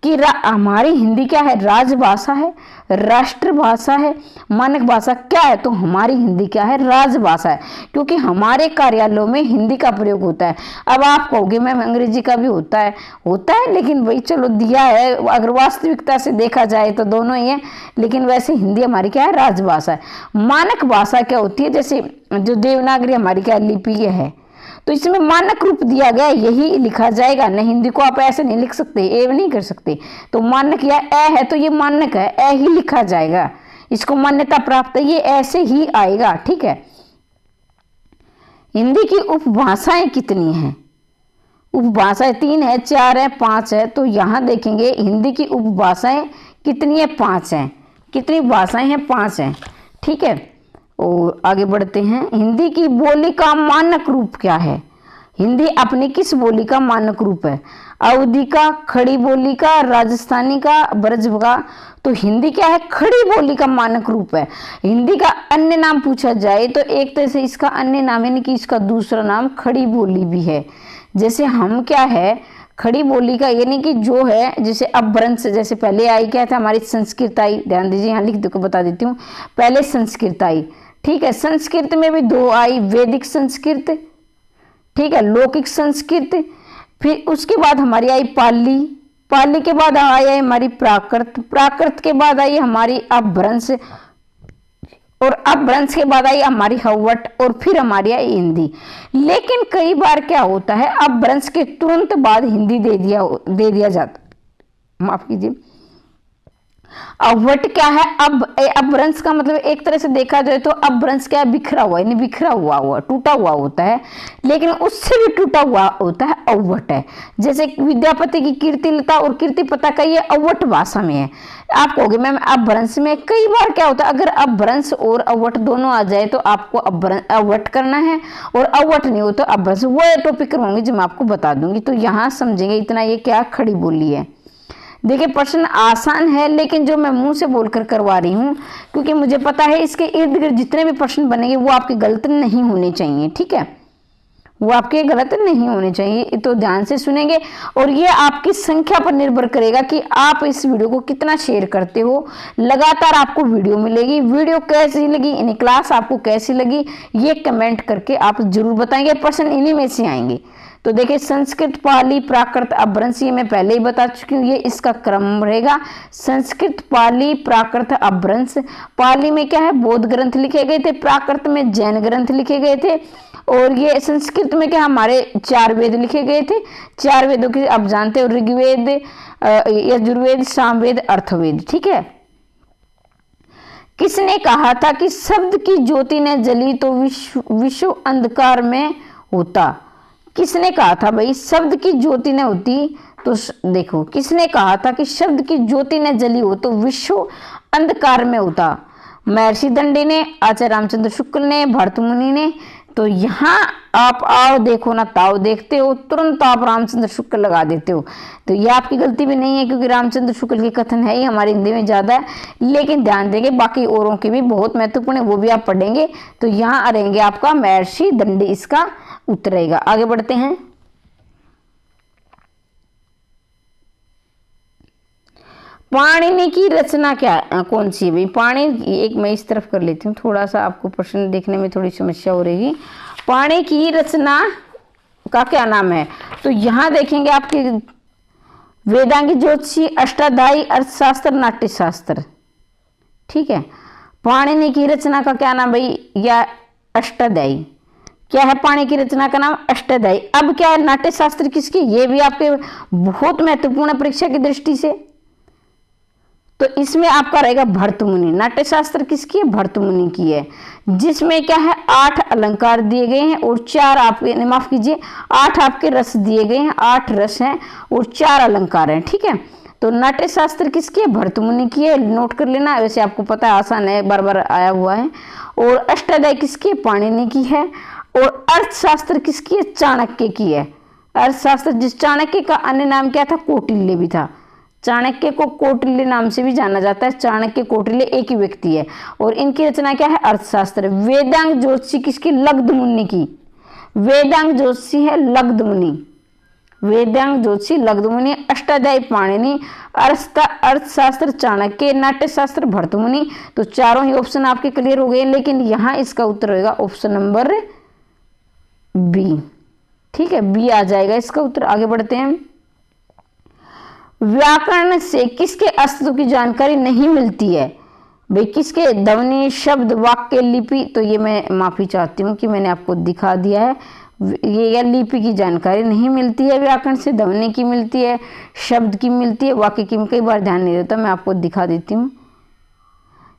कि हमारी हिंदी क्या है? राजभाषा है, राष्ट्रभाषा है, मानक भाषा क्या है? तो हमारी हिंदी क्या है? राजभाषा है, क्योंकि हमारे कार्यालयों में हिंदी का प्रयोग होता है। अब आप कहोगे मैम अंग्रेजी का भी होता है, लेकिन वही चलो दिया है, अगर वास्तविकता से देखा जाए तो दोनों ही है, लेकिन वैसे हिंदी हमारी क्या है? राजभाषा है। मानक भाषा क्या होती है? जैसे जो देवनागरी हमारी क्या लिपि है, तो इसमें मानक रूप दिया गया, यही लिखा जाएगा ना। हिंदी को आप ऐसे नहीं लिख सकते, ए नहीं कर सकते, तो मानक या ए है तो ये मानक है, ए ही लिखा जाएगा, इसको मान्यता प्राप्त है, ये ऐसे ही आएगा। ठीक है, हिंदी की उपभाषाएं कितनी हैं? उपभाषाएं 3 है, 4 है, 5 है। तो यहाँ देखेंगे हिंदी की उपभाषाएं कितनी है? 5 है। कितनी भाषाएं हैं? 5 है। ठीक है, और आगे बढ़ते हैं। हिंदी की बोली का मानक रूप क्या है? हिंदी अपनी किस बोली का मानक रूप है? अवधी का, खड़ी बोली का, राजस्थानी का, ब्रज का? तो हिंदी क्या है? खड़ी बोली का मानक रूप है। हिंदी का अन्य नाम पूछा जाए तो एक तरह से इसका अन्य नाम यानी कि इसका दूसरा नाम खड़ी बोली भी है। जैसे हम क्या है, खड़ी बोली का यानी कि जो है, जैसे अपभ्रंश, जैसे पहले आई क्या था हमारी संस्कृत आई, ध्यान दीजिए यहाँ लिख दो बता देती हूँ। पहले संस्कृत आई, ठीक है, संस्कृत में भी दो आई, वैदिक संस्कृत, ठीक है, लौकिक संस्कृत, फिर उसके बाद हमारी आई पाली, पाली के बाद आई हमारी प्राकृत, प्राकृत के बाद आई हमारी अपभ्रंश, और अपभ्रंश के बाद आई हमारी हव्वट, और फिर हमारी आई हिंदी। लेकिन कई बार क्या होता है, अपभ्रंश के तुरंत बाद हिंदी दे दिया जाता, माफ कीजिए। अवट क्या है? अपभ्रंश का मतलब एक तरह से देखा जाए तो अपभ्रंश क्या है? बिखरा हुआ, यानी बिखरा हुआ टूटा हुआ होता है, लेकिन उससे भी टूटा हुआ होता है अवट है। जैसे विद्यापति की कीर्तिलता और कीर्तिपता का ये अवट भाषा में है। आप कहोगे मैम अपभ्रंश में कई बार क्या होता है, अगर अपभ्रंश और अवट दोनों आ जाए तो आपको अवट करना है, और अवट नहीं हो तो अपभ्रंश, वो टॉपिक होंगे जो मैं आपको बता दूंगी। तो यहाँ समझेंगे इतना, ये क्या खड़ी बोली है। देखिए प्रश्न आसान है, लेकिन जो मैं मुंह से बोलकर करवा रही हूँ, क्योंकि मुझे पता है इसके इर्द गिर्द जितने भी प्रश्न बनेंगे वो आपके गलत नहीं होने चाहिए, ठीक है, वो आपके गलत नहीं होने चाहिए। तो ध्यान से सुनेंगे, और ये आपकी संख्या पर निर्भर करेगा कि आप इस वीडियो को कितना शेयर करते हो। लगातार आपको वीडियो मिलेगी, वीडियो कैसी लगी, यानी क्लास आपको कैसी लगी, ये कमेंट करके आप जरूर बताएंगे। प्रश्न इन्हीं में से आएंगे। तो देखिए संस्कृत, पाली, प्राकृत, अपभ्रंश, ये मैं पहले ही बता चुकी हूँ, ये इसका क्रम रहेगा। संस्कृत, पाली, प्राकृत, अपभ्रंश। पाली में क्या है? बौद्ध ग्रंथ लिखे गए थे, प्राकृत में जैन ग्रंथ लिखे गए थे, और ये संस्कृत में क्या हमारे 4 वेद लिखे गए थे। 4 वेदों की आप जानते हो, ऋग्वेद, यजुर्वेद, सामवेद, अर्थवेद, ठीक है। किसने कहा था कि शब्द की ज्योति ने जली तो विश्व अंधकार में होता? किसने कहा था भाई शब्द की ज्योति न होती तो, देखो किसने कहा था कि शब्द की ज्योति न जली हो तो विश्व अंधकार में होता? महर्षि दंडी ने, आचार्य रामचंद्र शुक्ल ने, भरत मुनि ने। तो यहाँ आप आओ देखो ना ताओ देखते हो, तुरंत आप रामचंद्र शुक्ल लगा देते हो। तो ये आपकी गलती भी नहीं है, क्योंकि रामचंद्र शुक्ल के कथन है ही हमारी हिंदी में ज्यादा है, लेकिन ध्यान देंगे बाकी औरों के भी बहुत महत्वपूर्ण है, वो भी आप पढ़ेंगे। तो यहाँ रहेंगे आपका महर्षि दंडी, इसका उत्तर रहेगा। आगे बढ़ते हैं। पाणिनि की रचना क्या कौन सी है भाई? पाणिनि, एक मैं इस तरफ कर लेती हूँ, थोड़ा सा आपको प्रश्न देखने में थोड़ी समस्या हो रही। पाणिनि की रचना का क्या नाम है? तो यहाँ देखेंगे आपके वेदांगी ज्योतिषी, अष्टाध्यायी, अर्थशास्त्र, नाट्यशास्त्र, ठीक है। पाणिनि की रचना का क्या नाम भाई? या अष्टाध्यायी। क्या है पाणिनि की रचना का नाम? अष्टाध्यायी। अब क्या है नाट्यशास्त्र किसकी? ये भी आपके बहुत महत्वपूर्ण परीक्षा की दृष्टि से। तो इसमें आपका रहेगा भरत मुनि। नाट्यशास्त्र किसकी है? भरत मुनि की है, जिसमें क्या है 8 अलंकार दिए गए हैं और 4 आपके, माफ कीजिए 8 आपके रस दिए गए हैं, 8 रस हैं और 4 अलंकार हैं, ठीक है। तो नाट्यशास्त्र किसकी है? भरत मुनि की है, नोट कर लेना, वैसे आपको पता है आसान है, बार बार आया हुआ है। और अष्टाध्यायी किसकी है? पाणिनि की है। और अर्थशास्त्र किसकी है? चाणक्य की है। अर्थशास्त्र, जिस चाणक्य का अन्य नाम क्या था? कौटिल्य भी था। चाणक्य को कौटिल्य नाम से भी जाना जाता है, चाणक्य कौटिल्य एक ही व्यक्ति है। और इनकी रचना क्या है? अर्थशास्त्र। वेदांग ज्योतिषी किसकी? लब्ध मुनि की। वेदांग ज्योतिषी है लब्ध मुनि, वेदांग ज्योतिषी लब्ध मुनि। अष्टाध्यायी पाणिनि, अर्थशास्त्र चाणक्य, नाट्यशास्त्र भरत मुनि। तो चारों ही ऑप्शन आपके क्लियर हो गए, लेकिन यहाँ इसका उत्तर होगा ऑप्शन नंबर बी, ठीक है, बी आ जाएगा इसका उत्तर। आगे बढ़ते हैं। व्याकरण से किसके अस्तित्व की जानकारी नहीं मिलती है भाई? किसके? ध्वनि, शब्द, वाक्य, लिपि। तो ये मैं माफी चाहती हूँ कि मैंने आपको दिखा दिया है, ये या लिपि की जानकारी नहीं मिलती है व्याकरण से। ध्वनि की मिलती है, शब्द की मिलती है, वाक्य की कई बार ध्यान नहीं रहता, मैं आपको दिखा देती हूँ।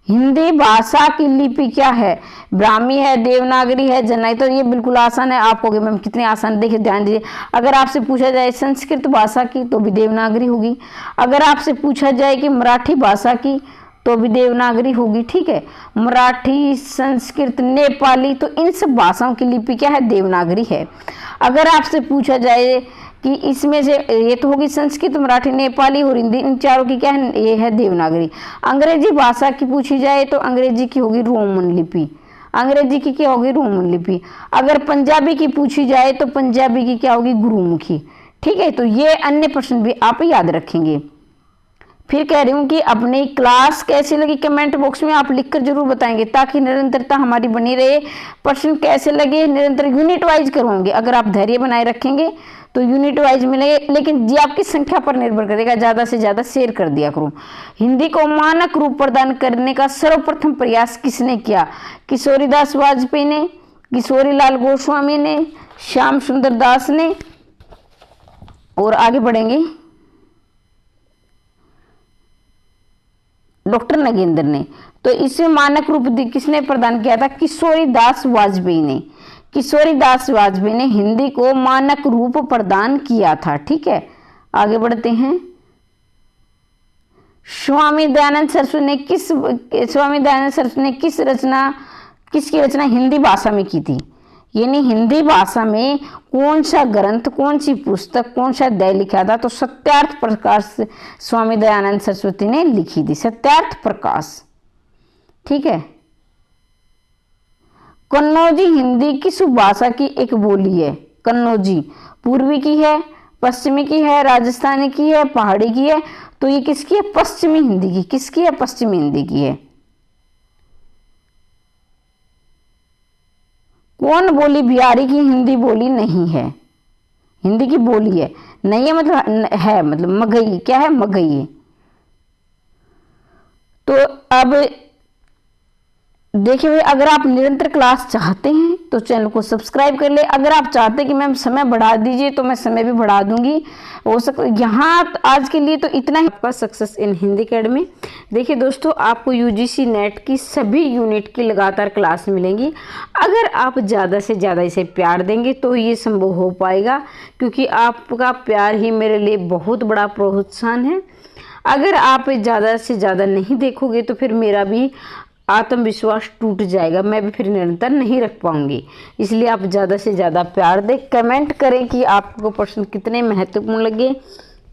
हिंदी भाषा की लिपि क्या है? ब्राह्मी है, देवनागरी है, जनाई। तो ये बिल्कुल आसान है। आप कहोगे मैम कितनी आसान, देखिए ध्यान दीजिए। अगर आपसे पूछा जाए संस्कृत भाषा की तो भी देवनागरी होगी। अगर आपसे पूछा जाए कि मराठी भाषा की तो भी देवनागरी होगी, ठीक है। मराठी, संस्कृत, नेपाली, तो इन सब भाषाओं की लिपि क्या है, देवनागरी है। अगर आपसे पूछा जाए कि इसमें से ये तो होगी संस्कृत, मराठी, नेपाली और हिंदी, इन चारों की क्या है, ये है देवनागरी। अंग्रेजी भाषा की पूछी जाए तो अंग्रेजी की होगी रोमन लिपि, अंग्रेजी की क्या होगी, रोमन लिपि। अगर पंजाबी की पूछी जाए तो पंजाबी की क्या होगी, गुरुमुखी, ठीक है। तो ये अन्य प्रश्न भी आप याद रखेंगे। फिर कह रही हूँ कि अपनी क्लास कैसी लगी कमेंट बॉक्स में आप लिखकर जरूर बताएंगे, ताकि निरंतरता हमारी बनी रहे। प्रश्न कैसे लगे, निरंतर यूनिट वाइज करवाऊंगे। अगर आप धैर्य बनाए रखेंगे तो यूनिट वाइज मिलेंगे, लेकिन जी आपकी संख्या पर निर्भर करेगा। ज़्यादा से ज़्यादा शेयर कर दिया करूँ। हिंदी को मानक रूप प्रदान करने का सर्वप्रथम प्रयास किसने किया, किशोरीदास वाजपेयी ने, किशोरीलाल गोस्वामी ने, श्याम सुंदर दास ने, और आगे बढ़ेंगे डॉक्टर नगेंद्र ने। तो इसमें मानक रूप किसने प्रदान किया था, किशोरीदास वाजपेयी ने। किशोरीदास वाजपेयी ने हिंदी को मानक रूप प्रदान किया था, ठीक है। आगे बढ़ते हैं। स्वामी दयानंद सरस्वती ने किसकी रचना हिंदी भाषा में की थी, यानी हिंदी भाषा में कौन सा ग्रंथ, कौन सी पुस्तक, कौन सा अध्याय लिखा था, तो सत्यार्थ प्रकाश स्वामी दयानंद सरस्वती ने लिखी थी, सत्यार्थ प्रकाश, ठीक है। कन्नौजी हिंदी किस भाषा की एक बोली है, कन्नौजी पूर्वी की है, पश्चिमी की है, राजस्थानी की है, पहाड़ी की है, तो ये किसकी है, पश्चिमी हिंदी की, किसकी है, पश्चिमी हिंदी की है। कौन बोली बिहारी की हिंदी बोली नहीं है, हिंदी की बोली है, नहीं है मतलब है, मतलब मगही, क्या है, मगही। तो अब देखिए भाई, अगर आप निरंतर क्लास चाहते हैं तो चैनल को सब्सक्राइब कर ले। अगर आप चाहते हैं कि मैम समय बढ़ा दीजिए तो मैं समय भी बढ़ा दूंगी, हो सकता यहाँ आज के लिए तो इतना ही। आपका सक्सेस इन हिंदी अकेडमी। देखिए दोस्तों, आपको यूजीसी नेट की सभी यूनिट की लगातार क्लास मिलेंगी। अगर आप ज़्यादा से ज़्यादा इसे प्यार देंगे तो ये संभव हो पाएगा, क्योंकि आपका प्यार ही मेरे लिए बहुत बड़ा प्रोत्साहन है। अगर आप ज़्यादा से ज़्यादा नहीं देखोगे तो फिर मेरा भी आत्मविश्वास टूट जाएगा, मैं भी फिर निरंतर नहीं रख पाऊंगी। इसलिए आप ज़्यादा से ज़्यादा प्यार दें, कमेंट करें कि आपको प्रश्न कितने महत्वपूर्ण लगे,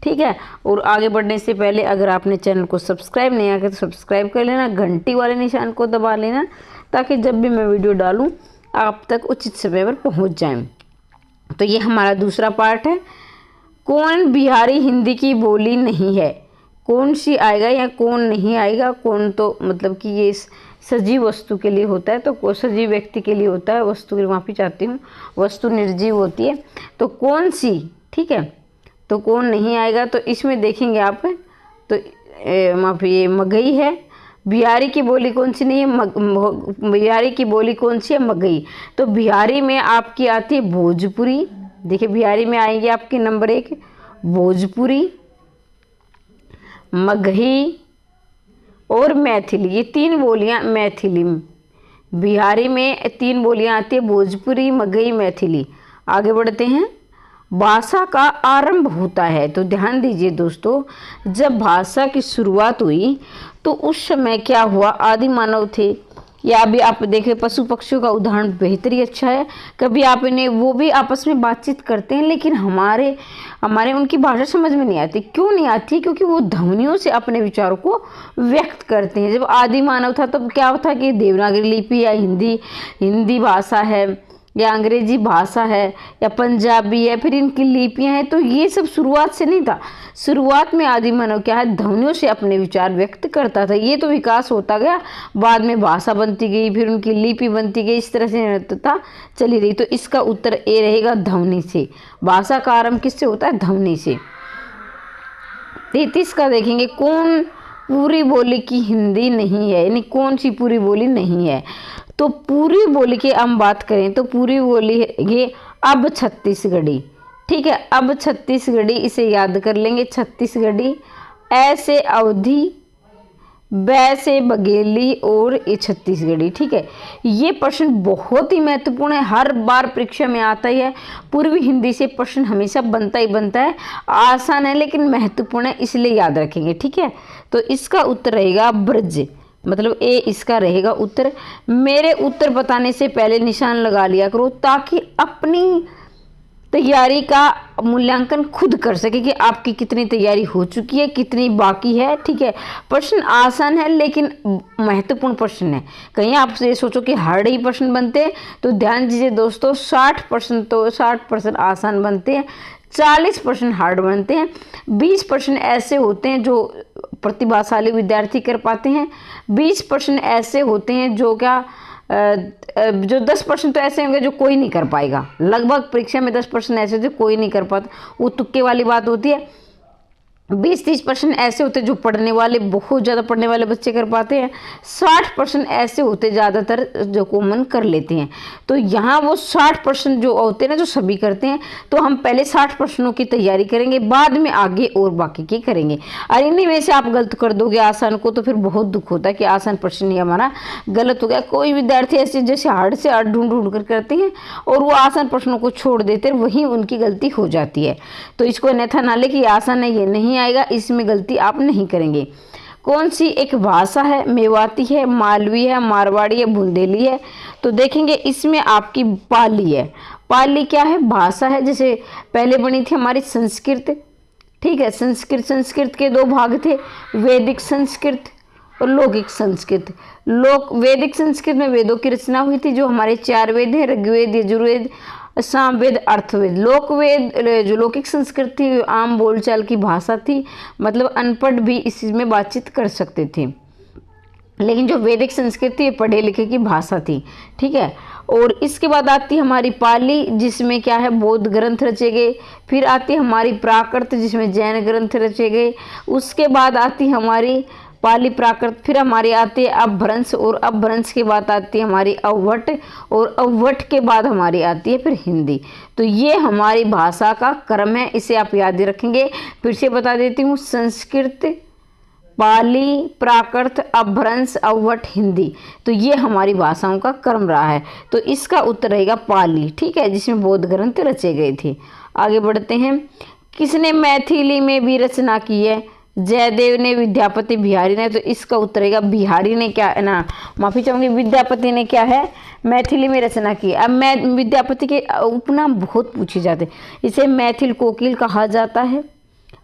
ठीक है। और आगे बढ़ने से पहले अगर आपने चैनल को सब्सक्राइब नहीं किया तो सब्सक्राइब कर लेना, घंटी वाले निशान को दबा लेना, ताकि जब भी मैं वीडियो डालूँ आप तक उचित समय पर पहुँच जाएँ। तो ये हमारा दूसरा पार्ट है। कौन बिहारी हिंदी की बोली नहीं है, कौन सी आएगा या कौन नहीं आएगा। कौन तो मतलब कि ये सजीव वस्तु के लिए होता है, तो सजीव व्यक्ति के लिए होता है, वस्तु की माफ़ी चाहती हूँ, वस्तु निर्जीव होती है। तो कौन सी, ठीक है, तो कौन नहीं आएगा। तो इसमें देखेंगे आप, तो माफ़ी ये मगही है। बिहारी की बोली कौन सी नहीं है, बिहारी की बोली कौन सी है, मगही। तो बिहारी में आपकी आती है भोजपुरी। देखिए बिहारी में आएंगे आपकी नंबर 1 भोजपुरी, मगही और मैथिली। ये 3 बोलियां मैथिली में, बिहारी में 3 बोलियां आती है, भोजपुरी, मगही, मैथिली। आगे बढ़ते हैं। भाषा का आरंभ होता है, तो ध्यान दीजिए दोस्तों, जब भाषा की शुरुआत हुई तो उस समय क्या हुआ, आदि मानव थे, या अभी आप देखें पशु पक्षियों का उदाहरण बेहतर ही अच्छा है। कभी आप इन्हें, वो भी आपस में बातचीत करते हैं, लेकिन हमारे उनकी भाषा समझ में नहीं आती। क्यों नहीं आती, क्योंकि वो ध्वनियों से अपने विचारों को व्यक्त करते हैं। जब आदि मानव था तब क्या था कि देवनागरी लिपि या हिंदी भाषा है, या अंग्रेजी भाषा है, या पंजाबी है, फिर इनकी लिपियाँ हैं, तो ये सब शुरुआत से नहीं था। शुरुआत में आदि मानव क्या है, ध्वनियों से अपने विचार व्यक्त करता था। ये तो विकास होता गया, बाद में भाषा बनती गई, फिर उनकी लिपि बनती गई, इस तरह से निरंतरता चली रही। तो इसका उत्तर ए रहेगा, ध्वनि से। भाषा का आरंभ किससे होता है, ध्वनि से। 33 का देखेंगे, कौन पूरी बोली की हिंदी नहीं है, यानी कौन सी पूरी बोली नहीं है। तो पूरी बोली की हम बात करें तो पूरी बोली है ये अब छत्तीसगढ़ी, ठीक है। अब छत्तीसगढ़ी, इसे याद कर लेंगे, छत्तीसगढ़ी। ऐसे अवधि, बै से बघेली और ये छत्तीसगढ़ी। ठीक है, ये प्रश्न बहुत ही महत्वपूर्ण है, हर बार परीक्षा में आता ही है। पूर्वी हिंदी से प्रश्न हमेशा बनता ही बनता है, आसान है लेकिन महत्वपूर्ण है, इसलिए याद रखेंगे। ठीक है, तो इसका उत्तर रहेगा ब्रज, मतलब ए इसका रहेगा उत्तर। मेरे उत्तर बताने से पहले निशान लगा लिया करो ताकि अपनी तैयारी का मूल्यांकन खुद कर सके कि आपकी कितनी तैयारी हो चुकी है, कितनी बाकी है। ठीक है, प्रश्न आसान है लेकिन महत्वपूर्ण प्रश्न है। कहीं आप ये सोचो कि हार्ड ही प्रश्न बनते हैं, तो ध्यान दीजिए दोस्तों, 60% आसान बनते हैं, 40% हार्ड बनते हैं, 20% ऐसे होते हैं जो प्रतिभाशाली विद्यार्थी कर पाते हैं, 20% ऐसे होते हैं जो 10% तो ऐसे होंगे जो कोई नहीं कर पाएगा। लगभग परीक्षा में 10% ऐसे जो कोई नहीं कर पाता, वो तुक्के वाली बात होती है। 20-30% ऐसे होते हैं जो पढ़ने वाले, बहुत ज़्यादा पढ़ने वाले बच्चे कर पाते हैं। 60% ऐसे होते ज़्यादातर जो कॉमन कर लेते हैं। तो यहाँ वो 60% जो होते हैं ना, जो सभी करते हैं, तो हम पहले 60 प्रश्नों की तैयारी करेंगे, बाद में आगे और बाकी की करेंगे। और इन्हीं में से आप गलत कर दोगे आसान को, तो फिर बहुत दुख होता है कि आसान प्रश्न ही हमारा गलत हो गया। कोई विद्यार्थी ऐसे जैसे हार्ड से हार्ड ढूंढ कर करते हैं और वो आसान प्रश्नों को छोड़ देते हैं, वहीं उनकी गलती हो जाती है। तो इसको अन्यथा ना ले कि आसान है, ये नहीं आएगा, इसमें गलती आप नहीं करेंगे। कौन सी एक भाषा है? मेवाती है, मालवी है, मारवाड़ी है, बुंदेली है। तो देखेंगे इसमें आपकी पाली है। पाली क्या है? भाषा है। जैसे पहले बनी थी हमारी संस्कृत। ठीक है, संस्कृत के 2 भाग थे, वैदिक संस्कृत और लौकिक संस्कृत। वैदिक संस्कृत में वेदों की रचना हुई थी, जो हमारे 4 वेद हैं, ऋग्वेद, यजुर्वेद, सामवेद, अर्थवेद। जो लौकिक संस्कृति आम बोलचाल की भाषा थी, मतलब अनपढ़ भी इसमें बातचीत कर सकते थे। लेकिन जो वैदिक संस्कृति ये पढ़े लिखे की भाषा थी। ठीक है, और इसके बाद आती हमारी पाली, जिसमें क्या है, बौद्ध ग्रंथ रचे गए। फिर आती हमारी प्राकृत, जिसमें जैन ग्रंथ रचे गए। उसके बाद आती हमारी पाली प्राकृत, फिर हमारी आती है अपभ्रंश, और अपभ्रंश के बाद आती है हमारी अवभट, और अवभट के बाद हमारी आती है फिर हिंदी। तो ये हमारी भाषा का क्रम है, इसे आप याद रखेंगे। फिर से बता देती हूँ, संस्कृत, पाली, प्राकृत, अपभ्रंश, अवभट, हिंदी। तो ये हमारी भाषाओं का क्रम रहा है। तो इसका उत्तर रहेगा पाली। ठीक है, जिसमें बौद्ध ग्रंथ रचे गए थे। आगे बढ़ते हैं। किसने मैथिली में भी रचना की है? जयदेव ने, विद्यापति, बिहारी ने। तो इसका उत्तर रहेगा बिहारी ने, क्या है ना, माफी चाहूंगी, विद्यापति ने क्या है, मैथिली में रचना की। अब मैं विद्यापति के उपनाम बहुत पूछे जाते हैं। इसे मैथिल कोकिल कहा जाता है,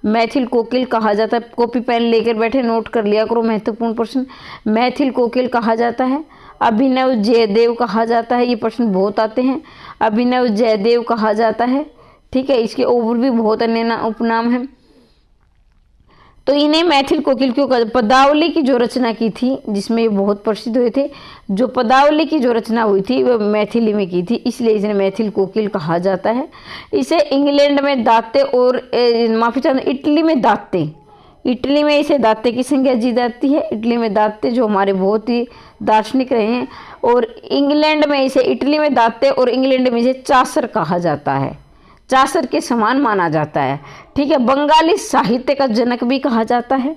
मैथिल कोकिल कहा जाता है। कॉपी पेन लेकर बैठे, नोट कर लिया करो, महत्वपूर्ण प्रश्न। मैथिल कोकिल कहा जाता है। अभिनव जयदेव कहा जाता है, ये प्रश्न बहुत आते हैं। अभिनव जयदेव कहा जाता है। ठीक है, इसके और भी बहुत अन्य उपनाम हैं। तो इन्हें मैथिल कोकिल क्यों कहते? पदावली की जो रचना की थी, जिसमें ये बहुत प्रसिद्ध हुए थे, जो पदावली की जो रचना हुई थी वो मैथिली में की थी, इसलिए इसे मैथिल कोकिल कहा जाता है। इसे इंग्लैंड में दाते और माफी चाहूँ इटली में दाते, इटली में इसे दाते की संज्ञा दी जाती है। इटली में दाते जो हमारे बहुत ही दार्शनिक रहे हैं, और इंग्लैंड में इसे, इटली में दाते और इंग्लैंड में इसे चासर कहा जाता है, चासर के समान माना जाता है। ठीक है, बंगाली साहित्य का जनक भी कहा जाता है,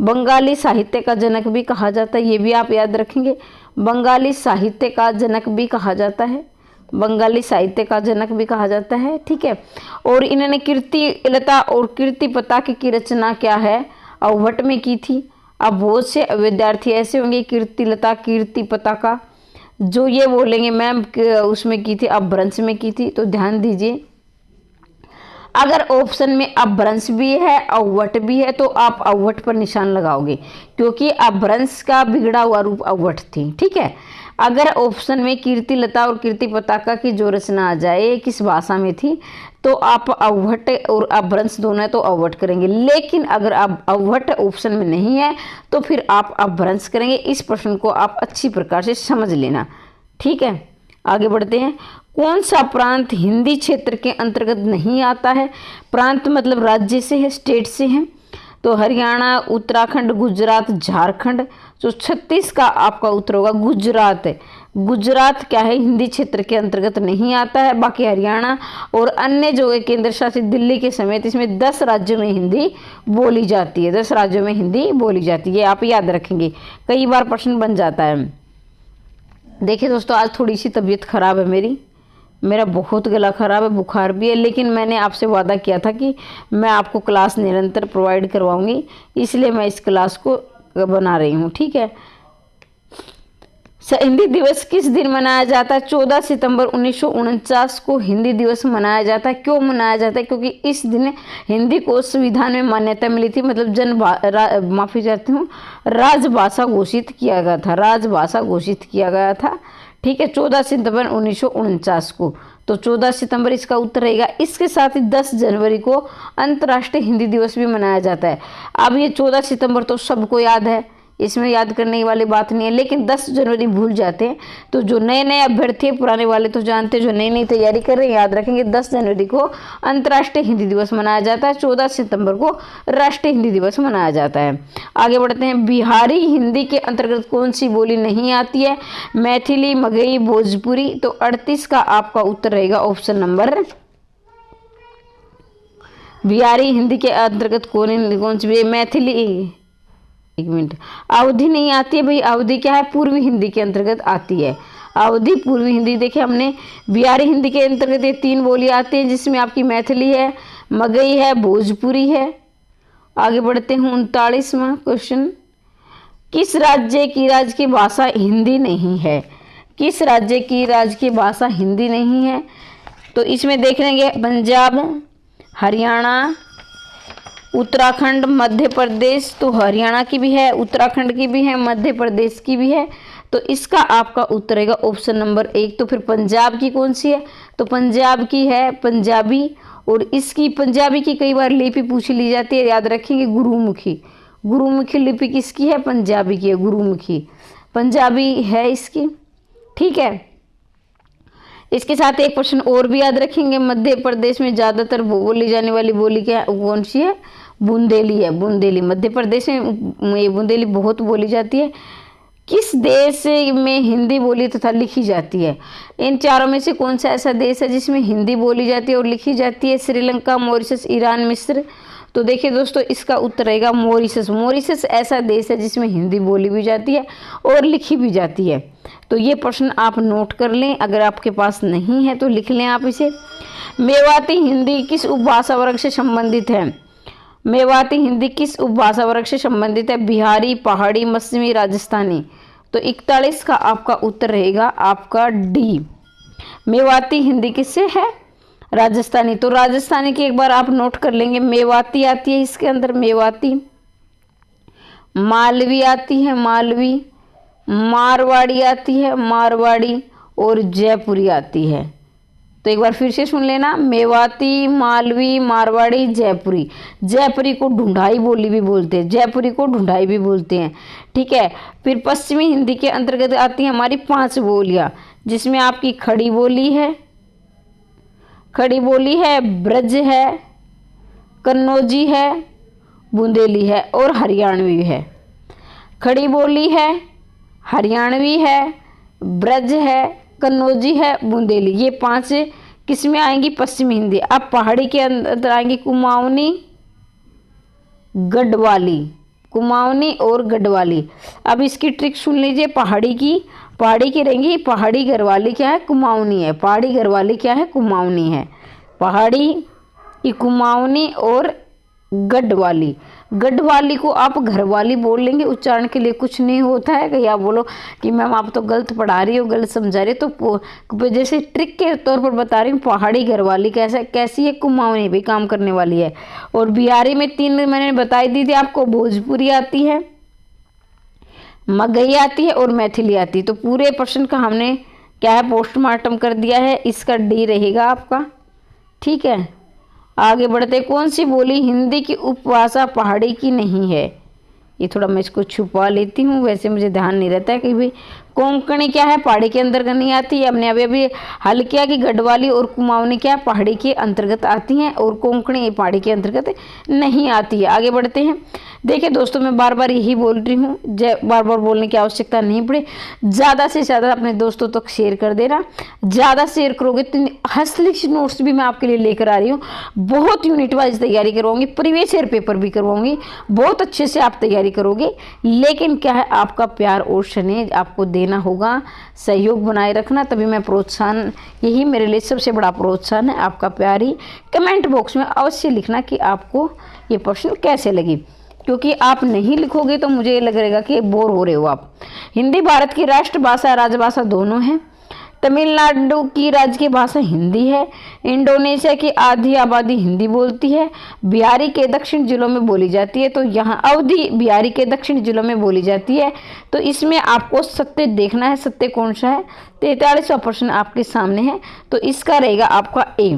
बंगाली साहित्य का जनक भी कहा जाता है, ये भी आप याद रखेंगे। बंगाली साहित्य का जनक भी कहा जाता है, बंगाली साहित्य का जनक भी कहा जाता है। ठीक है, और इन्होंने कीर्तिलता और कीर्ति पताके की रचना क्या है, अवभट में की थी। अब बहुत से विद्यार्थी ऐसे होंगे, कीर्तिलता, कीर्ति पताका, जो ये बोलेंगे मैम उसमें की थी, अपभ्रंश में की थी। तो ध्यान दीजिए, अगर ऑप्शन में अपभ्रंश भी है, अवभट भी है, तो आप अवभट पर निशान लगाओगे, क्योंकि अपभ्रंश का बिगड़ा हुआ रूप अवभट थी। ठीक है, अगर ऑप्शन में कीर्तिलता और कीर्ति पताका की जो रचना आ जाए, किस भाषा में थी, तो आप अवभट और अपभ्रंश दोनों है तो अवभट करेंगे। लेकिन अगर आप अवभट ऑप्शन में नहीं है, तो फिर आप अपभ्रंश करेंगे। इस प्रश्न को आप अच्छी प्रकार से समझ लेना। ठीक है, आगे बढ़ते हैं। कौन सा प्रांत हिंदी क्षेत्र के अंतर्गत नहीं आता है? प्रांत मतलब राज्य से है, स्टेट से है। तो हरियाणा, उत्तराखंड, गुजरात, झारखंड। जो 36 का आपका उत्तर होगा गुजरात है। गुजरात क्या है, हिंदी क्षेत्र के अंतर्गत नहीं आता है। बाकी हरियाणा और अन्य जो है केंद्र शासित दिल्ली के समेत इसमें 10 राज्यों में हिंदी बोली जाती है। 10 राज्यों में हिंदी बोली जाती है, आप याद रखेंगे, कई बार प्रश्न बन जाता है। देखिए दोस्तों, आज थोड़ी सी तबीयत खराब है मेरा बहुत गला खराब है, बुखार भी है, लेकिन मैंने आपसे वादा किया था कि मैं आपको क्लास निरंतर प्रोवाइड करवाऊंगी, इसलिए मैं इस क्लास को बना रही हूँ। ठीक है, हिंदी दिवस किस दिन मनाया जाता है? 14 सितंबर 1949 को हिंदी दिवस मनाया जाता है। क्यों मनाया जाता है? क्योंकि इस दिन हिंदी को संविधान में मान्यता मिली थी, मतलब माफी चाहती हूँ, राजभाषा घोषित किया गया था। राजभाषा घोषित किया गया था। ठीक है, 14 सितंबर 1949 को। तो 14 सितंबर इसका उत्तर रहेगा। इसके साथ ही 10 जनवरी को अंतर्राष्ट्रीय हिंदी दिवस भी मनाया जाता है। अब ये 14 सितंबर तो सबको याद है, इसमें याद करने वाली बात नहीं है, लेकिन 10 जनवरी भूल जाते हैं। तो जो नए नए अभ्यर्थी हैं, पुराने वाले तो जानते हैं, जो नई नई तैयारी कर रहे हैं याद रखेंगे 10 जनवरी को अंतर्राष्ट्रीय हिंदी दिवस मनाया जाता है। 14 सितंबर को राष्ट्रीय हिंदी दिवस मनाया जाता है। आगे बढ़ते हैं। बिहारी हिंदी के अंतर्गत कौन सी बोली नहीं आती है? मैथिली, मगही, भोजपुरी। तो 38 का आपका उत्तर रहेगा ऑप्शन नंबर। बिहारी हिंदी के अंतर्गत कौन सी? मैथिली, एक मिनट, अवधि नहीं आती है भाई। अवधि क्या है? पूर्वी हिंदी के अंतर्गत आती है। अवधि पूर्वी हिंदी। देखिए हमने बिहारी हिंदी के अंतर्गत ये 3 बोली आती हैं, जिसमें आपकी मैथिली है, मगही है, भोजपुरी है। आगे बढ़ते हैं। 39वां क्वेश्चन, किस राज्य की भाषा हिंदी नहीं है? किस राज्य की भाषा हिंदी नहीं है? तो इसमें देख लेंगे पंजाब, हरियाणा, उत्तराखंड, मध्य प्रदेश। तो हरियाणा की भी है, उत्तराखंड की भी है, मध्य प्रदेश की भी है। तो इसका आपका उत्तर रहेगा ऑप्शन नंबर 1। तो फिर पंजाब की कौन सी है? तो पंजाब की है पंजाबी। और इसकी पंजाबी की कई बार लिपि पूछ ली जाती है, याद रखेंगे गुरुमुखी। गुरुमुखी लिपि किसकी है? पंजाबी की है, गुरुमुखी पंजाबी है इसकी। ठीक है, इसके साथ एक प्रश्न और भी याद रखेंगे। मध्य प्रदेश में ज़्यादातर बोली जाने वाली बोली क्या कौन सी है? बुंदेली है। बुंदेली मध्य प्रदेश में ये बुंदेली बहुत बोली जाती है। किस देश में हिंदी बोली तथा लिखी जाती है? इन चारों में से कौन सा ऐसा देश है जिसमें हिंदी बोली जाती है और लिखी जाती है? श्रीलंका, मॉरिशस, ईरान, मिस्र। तो देखिए दोस्तों, इसका उत्तर रहेगा मॉरिशस। मॉरिशस ऐसा देश है जिसमें हिंदी बोली भी जाती है और लिखी भी जाती है। तो ये प्रश्न आप नोट कर लें, अगर आपके पास नहीं है तो लिख लें आप इसे। मेवाती हिंदी किस उपभाषा वर्ग से संबंधित है? मेवाती हिंदी किस उपभाषा वर्ग से संबंधित है? बिहारी, पहाड़ी, मौसमी, राजस्थानी। तो 41 का आपका उत्तर रहेगा आपका डी। मेवाती हिंदी किससे है? राजस्थानी। तो राजस्थानी की एक बार आप नोट कर लेंगे। मेवाती आती है इसके अंदर, मेवाती। मालवी आती है, मालवी। मारवाड़ी आती है, मारवाड़ी। और जयपुरी आती है। तो एक बार फिर से सुन लेना, मेवाती, मालवी, मारवाड़ी, जयपुरी। जयपुरी को ढूंढाई बोली भी बोलते हैं, जयपुरी को ढूंढाई भी बोलते हैं। ठीक है, फिर पश्चिमी हिंदी के अंतर्गत आती हैं हमारी 5 बोलियां, जिसमें आपकी खड़ी बोली है, खड़ी बोली है, ब्रज है, कन्नौजी है, बुंदेली है और हरियाणवी है। खड़ी बोली है, हरियाणवी है, ब्रज है, कन्नौजी है, बुंदेली। ये 5 किस में आएंगी? पश्चिमी हिंदी। अब पहाड़ी के अंदर आएंगी कुमाऊनी, गढ़वाली। कुमाऊनी और गढ़वाली। अब इसकी ट्रिक सुन लीजिए। पहाड़ी की रहेंगी पहाड़ी, गढ़वाली क्या है? कुमाऊनी है। पहाड़ी गढ़वाली क्या है? कुमाऊनी है। पहाड़ी की कुमाऊनी और गढ़वाली। गढ़वाली को आप घरवाली बोल लेंगे, उच्चारण के लिए कुछ नहीं होता है। कहीं आप बोलो कि मैम आप तो गलत पढ़ा रही हो, गलत समझा रही हो, तो जैसे ट्रिक के तौर पर बता रही हूँ। पहाड़ी घरवाली कैसी है? कुमाऊनी भी काम करने वाली है। और बिहारी में 3 मैंने बताई दी थी आपको। भोजपुरी आती है, मगही आती है और मैथिली आती है। तो पूरे प्रश्न का हमने क्या है? पोस्टमार्टम कर दिया है। इसका डी रहेगा आपका। ठीक है, आगे बढ़ते। कौन सी बोली हिंदी की उपभाषा पहाड़ी की नहीं है? ये थोड़ा मैं इसको छुपा लेती हूँ, वैसे मुझे ध्यान नहीं रहता है कि भाई कोंकणी क्या है पहाड़ी के अंतर्गत नहीं आती। हमने अभी हल किया कि गढ़वाली और कुमाऊनी क्या पहाड़ी के अंतर्गत आती हैं और कोंकणी पहाड़ी के अंतर्गत नहीं आती है। आगे बढ़ते हैं। देखिए दोस्तों, मैं बार बार यही बोल रही हूँ, बार बार बोलने की आवश्यकता नहीं पड़े। ज़्यादा से ज़्यादा अपने दोस्तों तक शेयर कर देना। ज़्यादा शेयर करोगे तो हस्तलिखित नोट्स भी मैं आपके लिए लेकर आ रही हूँ। बहुत यूनिट वाइज तैयारी करवाऊंगी, प्रीवियस ईयर पेपर भी करवाऊंगी, बहुत अच्छे से आप तैयारी करोगे। लेकिन क्या है, आपका प्यार और स्नेह आपको देना होगा, सहयोग बनाए रखना, तभी मैं प्रोत्साहन, यही मेरे लिए सबसे बड़ा प्रोत्साहन है, आपका प्यार ही। कमेंट बॉक्स में अवश्य लिखना कि आपको ये प्रश्न कैसे लगी, क्योंकि आप नहीं लिखोगे तो मुझे ये लगेगा कि बोर हो रहे हो आप। हिंदी भारत की राष्ट्रभाषा राजभाषा दोनों है। तमिलनाडु की राज्य भाषा हिंदी है। इंडोनेशिया की आधी आबादी हिंदी बोलती है। बिहारी के दक्षिण जिलों में बोली जाती है, तो यहाँ अवधि बिहारी के दक्षिण जिलों में बोली जाती है। तो इसमें आपको सत्य देखना है, सत्य कौन सा है। 43वां प्रश्न आपके सामने है, तो इसका रहेगा आपका ए।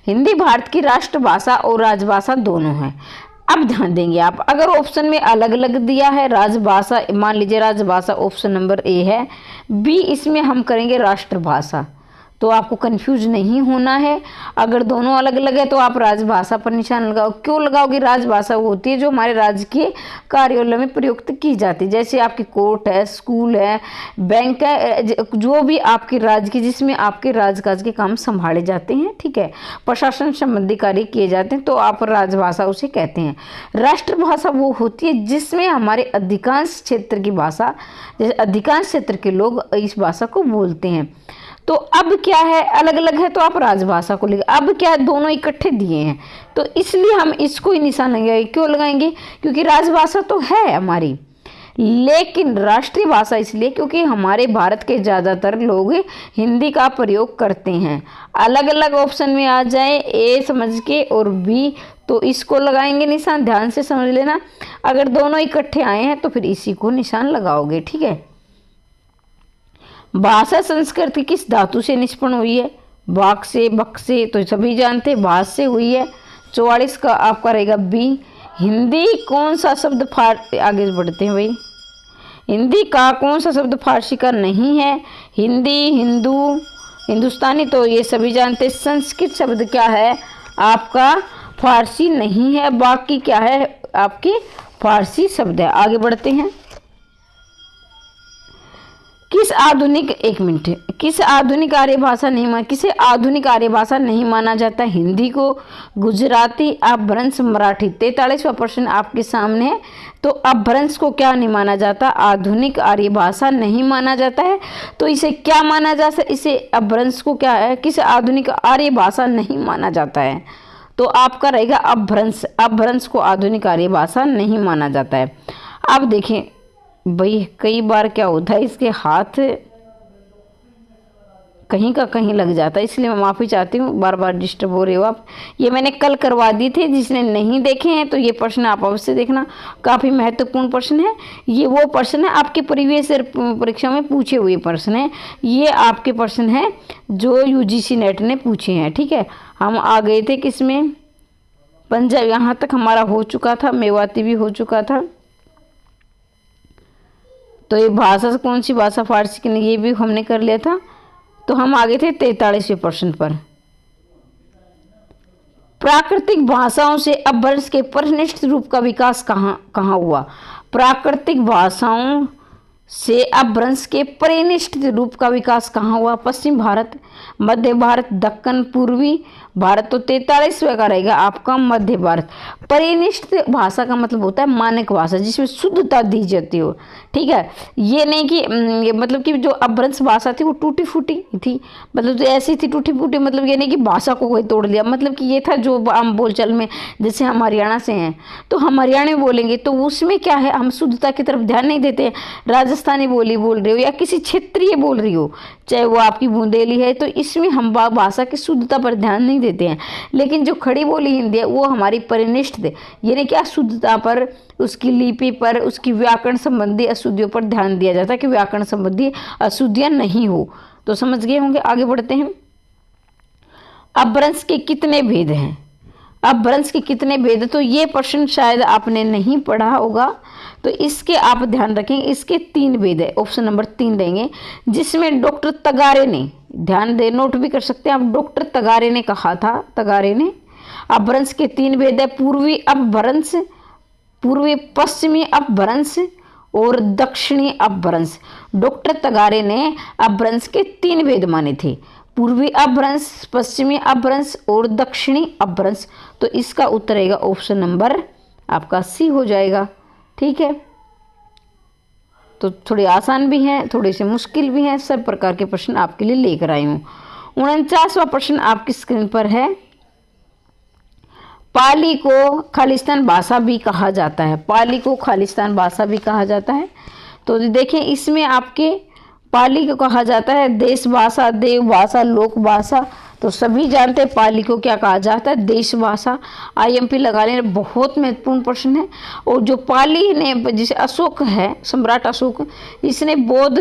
हिंदी भारत की राष्ट्रभाषा और राजभाषा दोनों है। अब ध्यान देंगे आप, अगर ऑप्शन में अलग अलग दिया है राजभाषा, मान लीजिए राजभाषा ऑप्शन नंबर ए है, बी इसमें हम करेंगे राष्ट्रभाषा, तो आपको कंफ्यूज नहीं होना है। अगर दोनों अलग अलग है तो आप राजभाषा पर निशान लगाओ। क्यों लगाओगे? राजभाषा वो होती है जो हमारे राज्य के कार्यालय में प्रयुक्त की जाती है, जैसे आपकी कोर्ट है, स्कूल है, बैंक है, जो भी आपके राज्य की, जिसमें आपके राजकाज के काम संभाले जाते हैं, ठीक है, प्रशासन संबंधी कार्य किए जाते हैं, तो आप राजभाषा उसे कहते हैं। राष्ट्रभाषा वो होती है जिसमें हमारे अधिकांश क्षेत्र की भाषा, जैसे अधिकांश क्षेत्र के लोग इस भाषा को बोलते हैं। तो अब क्या है, अलग अलग है तो आप राजभाषा को लिख, अब क्या है, दोनों इकट्ठे दिए हैं तो इसलिए हम इसको ही निशान लगाएंगे। क्यों लगाएंगे? क्योंकि राजभाषा तो है हमारी, लेकिन राष्ट्रीय भाषा इसलिए क्योंकि हमारे भारत के ज़्यादातर लोग हिंदी का प्रयोग करते हैं। अलग अलग ऑप्शन में आ जाए ए समझ के और बी, तो इसको लगाएंगे निशान, ध्यान से समझ लेना। अगर दोनों इकट्ठे आए हैं तो फिर इसी को निशान लगाओगे, ठीक है। भाषा संस्कृति किस धातु से निष्पन्न हुई है? वाक से, बक से, तो सभी जानते हैं भाष से हुई है। 44 का आपका रहेगा बी। हिंदी कौन सा शब्द आगे बढ़ते हैं भाई, हिंदी का कौन सा शब्द फारसी का नहीं है? हिंदी, हिंदू, हिंदुस्तानी, तो ये सभी जानते हैं। संस्कृत शब्द क्या है आपका? फारसी नहीं है। बाकी क्या है आपके? फारसी शब्द है। आगे बढ़ते हैं। किसे आधुनिक आर्य भाषा नहीं माना जाता? हिंदी को, गुजराती, अपभ्रंश, मराठी। 43वां प्रश्न आपके सामने है। तो अपभ्रंश को क्या नहीं माना जाता? आधुनिक आर्य भाषा नहीं माना जाता है। तो इसे क्या माना जा सकता? इसे अपभ्रंश को क्या है, किसे आधुनिक आर्य भाषा नहीं माना जाता है? तो आपका रहेगा अपभ्रंश। अपभ्रंश को आधुनिक आर्य भाषा नहीं माना जाता है। अब देखें भाई, कई बार क्या होता है, इसके हाथ कहीं का कहीं लग जाता है, इसलिए मैं माफ़ी चाहती हूँ, बार बार डिस्टर्ब हो रहे हो आप। ये मैंने कल करवा दी थे, जिसने नहीं देखे हैं तो ये प्रश्न आप अवश्य देखना, काफ़ी महत्वपूर्ण प्रश्न है। ये वो प्रश्न है आपके प्रीवियस ईयर परीक्षा में पूछे हुए प्रश्न है। ये आपके प्रश्न है जो यूजीसी नेट ने पूछे हैं, ठीक है। हम आ गए थे किसमें? पंजाब, यहाँ तक हमारा हो चुका था, मेवाती भी हो चुका था। तो ये भाषा कौन सी भाषा? फारसी की नहीं, ये भी हमने कर लिया था। तो हम आगे थे 43वें प्रश्न पर। प्राकृतिक भाषाओं से अपभ्रंश के परिनिष्ठ रूप का विकास कहाँ हुआ? प्राकृतिक भाषाओं से अपभ्रंश के परिनिष्ठ रूप का विकास कहाँ हुआ? पश्चिम भारत, मध्य भारत, दक्कन, पूर्वी भारत। तो 43वां का रहेगा आपका मध्य भारत। परिनिष्ठ भाषा का मतलब होता है मानक भाषा, जिसमें शुद्धता दी जाती हो, ठीक है। ये नहीं कि मतलब कि जो अपभ्रंश भाषा थी वो टूटी फूटी थी, मतलब तो ऐसी थी टूटी फूटी, मतलब ये नहीं कि भाषा को कोई तोड़ लिया, मतलब कि ये था जो आम बोलचाल में, जैसे हम हरियाणा से हैं तो हम हरियाणा में बोलेंगे तो उसमें क्या है, हम शुद्धता की तरफ ध्यान नहीं देते हैं। राजस्थानी बोली बोल रही हो या किसी क्षेत्रीय बोल रही हो, चाहे वो आपकी बुंदेली है, तो इसमें हम भाषा की शुद्धता पर ध्यान नहीं देते हैं। लेकिन जो खड़ी बोली हिंदी है वो हमारी परिनिष्ठ है, यानी क्या शुद्धता पर, उसकी लिपि पर, उसकी व्याकरण संबंधी अशुद्धियों पर ध्यान दिया जाता है कि व्याकरण संबंधी अशुद्धियां नहीं हो। तो समझ गए होंगे। आगे बढ़ते हैं। अपभ्रंश के कितने भेद हैं? अपभ्रंश के कितने भेद, तो ये प्रश्न शायद आपने नहीं पढ़ा होगा, तो इसके आप ध्यान रखेंगे। इसके 3 भेद है, ऑप्शन नंबर 3 देंगे, जिसमें डॉक्टर तगारे ने, ध्यान दे, नोट भी कर सकते हैं आप, डॉक्टर तगारे ने कहा था, तगारे ने, अपभ्रंश के 3 भेद है, पूर्वी अपभ्रंश, पूर्वी पश्चिमी अपभ्रंश और दक्षिणी अपभ्रंश। डॉक्टर तगारे ने अपभ्रंश के 3 भेद माने थे, पूर्वी अपभ्रंश, पश्चिमी अपभ्रंश और दक्षिणी अपभ्रंश। तो इसका उत्तर रहेगा ऑप्शन नंबर आपका सी हो जाएगा। ठीक है, तो थोड़े आसान भी हैं, थोड़े से मुश्किल भी हैं, सब प्रकार के प्रश्न आपके लिए लेकर आई हूँ। 49वां प्रश्न आपकी स्क्रीन पर है, पाली को खालिस्तान भाषा भी कहा जाता है, पाली को खालिस्तान भाषा भी कहा जाता है। तो देखें, इसमें आपके पाली को कहा जाता है देश भाषा, देव भाषा, लोक भाषा। तो सभी जानते हैं पाली को क्या कहा जाता है, देश भाषा। आईएमपी लगा लेना, बहुत महत्वपूर्ण प्रश्न है। और जो पाली ने, जिसे अशोक है, सम्राट अशोक, इसने बौद्ध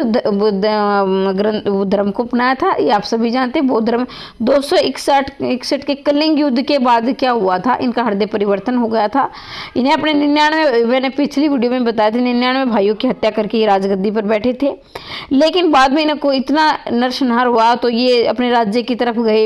धर्म को अपनाया था, ये आप सभी जानते हैं। बौद्ध धर्म 261 के कलिंग युद्ध के बाद क्या हुआ था, इनका हृदय परिवर्तन हो गया था। इन्हें अपने 99, मैंने पिछली वीडियो में बताया था, 99 भाइयों की हत्या करके ये राजगद्दी पर बैठे थे, लेकिन बाद में इनको इतना नरसंहार हुआ तो ये अपने राज्य की तरफ गए,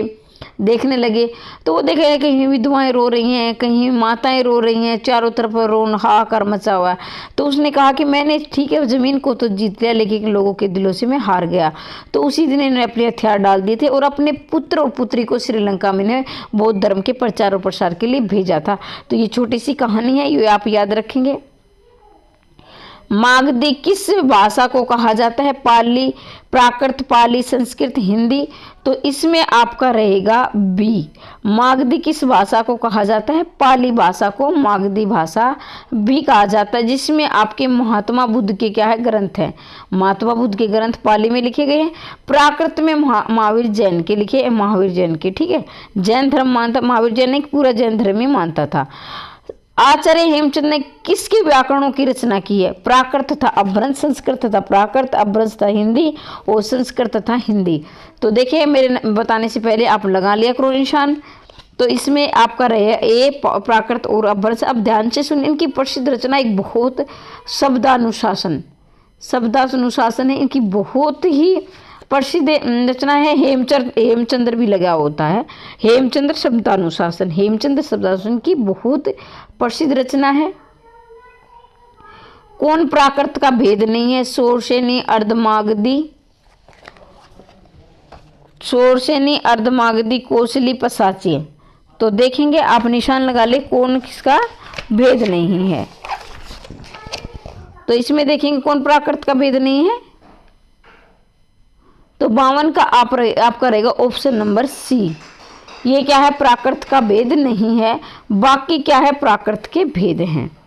देखने लगे। तो वो देखे कहीं विधवाएं रो रही हैं, कहीं माताएं रो रही हैं, चारों तरफ रोन हाहाकार मचा हुआ है। तो उसने कहा कि मैंने ठीक है ज़मीन को तो जीत लिया, लेकिन लोगों के दिलों से मैं हार गया। तो उसी दिन इन्होंने अपने हथियार डाल दिए थे और अपने पुत्र और पुत्री को श्रीलंका में इन्हें बौद्ध धर्म के प्रचार और प्रसार के लिए भेजा था। तो ये छोटी सी कहानी है, ये आप याद रखेंगे। मागधी किस भाषा को कहा जाता है, पाली, प्राकृत, पाली, संस्कृत, हिंदी। तो इसमें आपका रहेगा बी, मागधी किस भाषा को कहा जाता है, पाली भाषा को मागधी भाषा भी कहा जाता है, जिसमें आपके महात्मा बुद्ध के क्या है, ग्रंथ हैं। महात्मा बुद्ध के ग्रंथ पाली में लिखे गए हैं। प्राकृत में महावीर जैन के लिखे, महावीर जैन के, ठीक है, जैन धर्म मानता, महावीर जैन एक पूरा जैन धर्म ही मानता था। आचार्य हेमचंद ने किसके व्याकरणों की रचना की है, प्राकृत तथा अपभ्रंश, संस्कृत तथा प्राकृत, अपभ्रंश तथा हिंदी और संस्कृत तथा हिंदी। तो देखिए, मेरे बताने से पहले आप लगा लिया करो निशान। तो इसमें आपका रहे ए प्राकृत और अपभ्रंश। अब ध्यान से सुन, इनकी प्रसिद्ध रचना एक बहुत शब्दानुशासन है, इनकी बहुत ही प्रसिद्ध रचना है। हेमचंद्र भी लगा होता है, हेमचंद्र शब्दानुशासन की बहुत प्रसिद्ध रचना है। कौन प्राकृत का भेद नहीं है, शोरसेनी, अर्धमागधी, कौशली, पसाची। तो देखेंगे आप निशान लगा ले, कौन किसका भेद नहीं है। तो इसमें देखेंगे कौन प्राकृत का भेद नहीं है। तो 52 का आपका रहेगा ऑप्शन नंबर सी। ये क्या है, प्राकृत का भेद नहीं है, बाकी क्या है, प्राकृत के भेद हैं।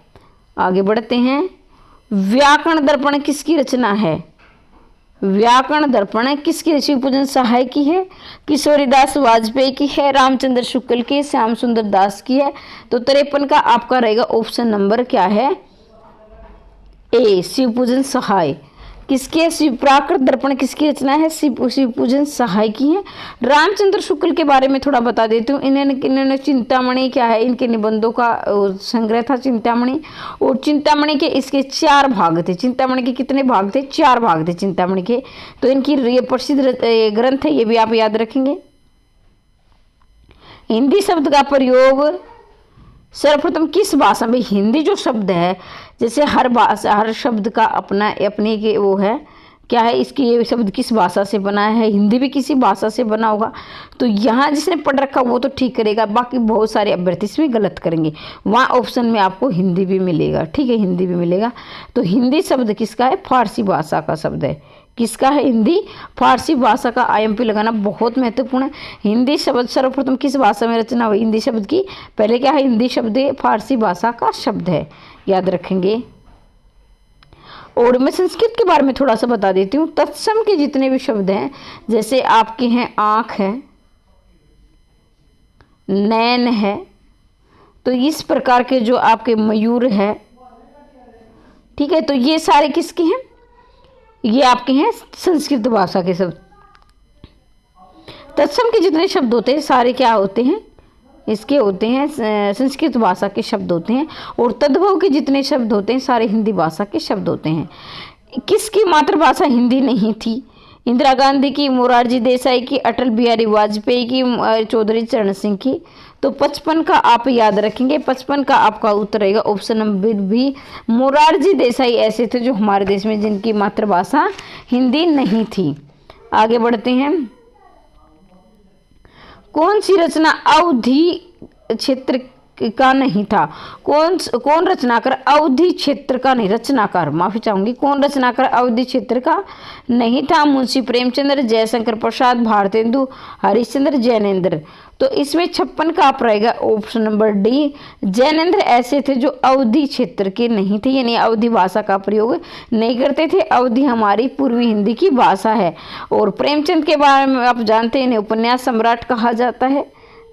आगे बढ़ते हैं। व्याकरण दर्पण किसकी रचना है, व्याकरण दर्पण किसकी रचना, शिवपूजन सहाय की है, किशोरीदास वाजपेयी की है, रामचंद्र शुक्ल की, श्याम सुंदर दास की है। तो 53 का आपका रहेगा ऑप्शन नंबर क्या है, ए, शिवपूजन सहाय। किसकी है, प्राकृत दर्पण किसकी रचना है, शिवपूजन सहाय की है। रामचंद्र शुक्ल के बारे में थोड़ा बता देती हूँ। इन्होंने चिंतामणि क्या है, इनके निबंधों का संग्रह था चिंतामणि, और चिंतामणि के इसके 4 भाग थे। चिंतामणि के कितने भाग थे, 4 भाग थे चिंतामणि के। तो इनकी ये प्रसिद्ध ग्रंथ है, ये भी आप याद रखेंगे। हिंदी शब्द का प्रयोग सर्वप्रथम किस भाषा में, हिंदी जो शब्द है, जैसे हर शब्द का अपने के वो है, क्या है, इसकी ये शब्द किस भाषा से बना है, हिंदी भी किसी भाषा से बना होगा। तो यहाँ जिसने पढ़ रखा वो तो ठीक करेगा, बाकी बहुत सारे अभ्यर्थी इसमें गलत करेंगे। वहाँ ऑप्शन में आपको हिंदी भी मिलेगा, ठीक है, हिंदी भी मिलेगा। तो हिंदी शब्द किसका है, फारसी भाषा का शब्द है। किसका है, हिंदी, फारसी भाषा का। आईएमपी लगाना बहुत महत्वपूर्ण है। हिंदी शब्द सर्वप्रथम किस भाषा में रचना हुई, हिंदी शब्द की, पहले क्या है, हिंदी शब्द फारसी भाषा का शब्द है, याद रखेंगे। और मैं संस्कृत के बारे में थोड़ा सा बता देती हूँ। तत्सम के जितने भी शब्द हैं, जैसे आपके हैं आँख है, नैन है, तो इस प्रकार के जो आपके मयूर है, ठीक है, तो ये सारे किसके हैं, ये आपके हैं संस्कृत भाषा के शब्द। तत्सम के जितने शब्द होते हैं सारे क्या होते हैं, इसके होते हैं, संस्कृत भाषा के शब्द होते हैं, और तद्भव के जितने शब्द होते हैं सारे हिंदी भाषा के शब्द होते हैं। किसकी मातृभाषा हिंदी नहीं थी? इंदिरा गांधी की, मोरारजी देसाई की, अटल बिहारी वाजपेयी की, चौधरी चरण सिंह की। तो 55 का आप याद रखेंगे, 55 का आपका उत्तर रहेगा option number B. Morarji Desai ऐसे थे जो हमारे देश में जिनकी मातृभाषा हिंदी नहीं थी। आगे बढ़ते हैं। कौन सी रचना अवधि क्षेत्र का नहीं था? कौन रचनाकार अवधि क्षेत्र का नहीं, रचनाकार माफी चाहूंगी, कौन रचनाकार अवधि क्षेत्र का नहीं था? मुंशी प्रेमचंद्र, जयशंकर प्रसाद, भारतेंदु हरिश्चंद्र, जैनेन्द्र। तो इसमें 56 का आप रहेगा ऑप्शन नंबर डी। जैनेन्द्र ऐसे थे जो अवधि क्षेत्र के नहीं थे, यानी अवधि भाषा का प्रयोग नहीं करते थे। अवधि हमारी पूर्वी हिंदी की भाषा है। और प्रेमचंद के बारे में आप जानते हैं, इन्हें उपन्यास सम्राट कहा जाता है,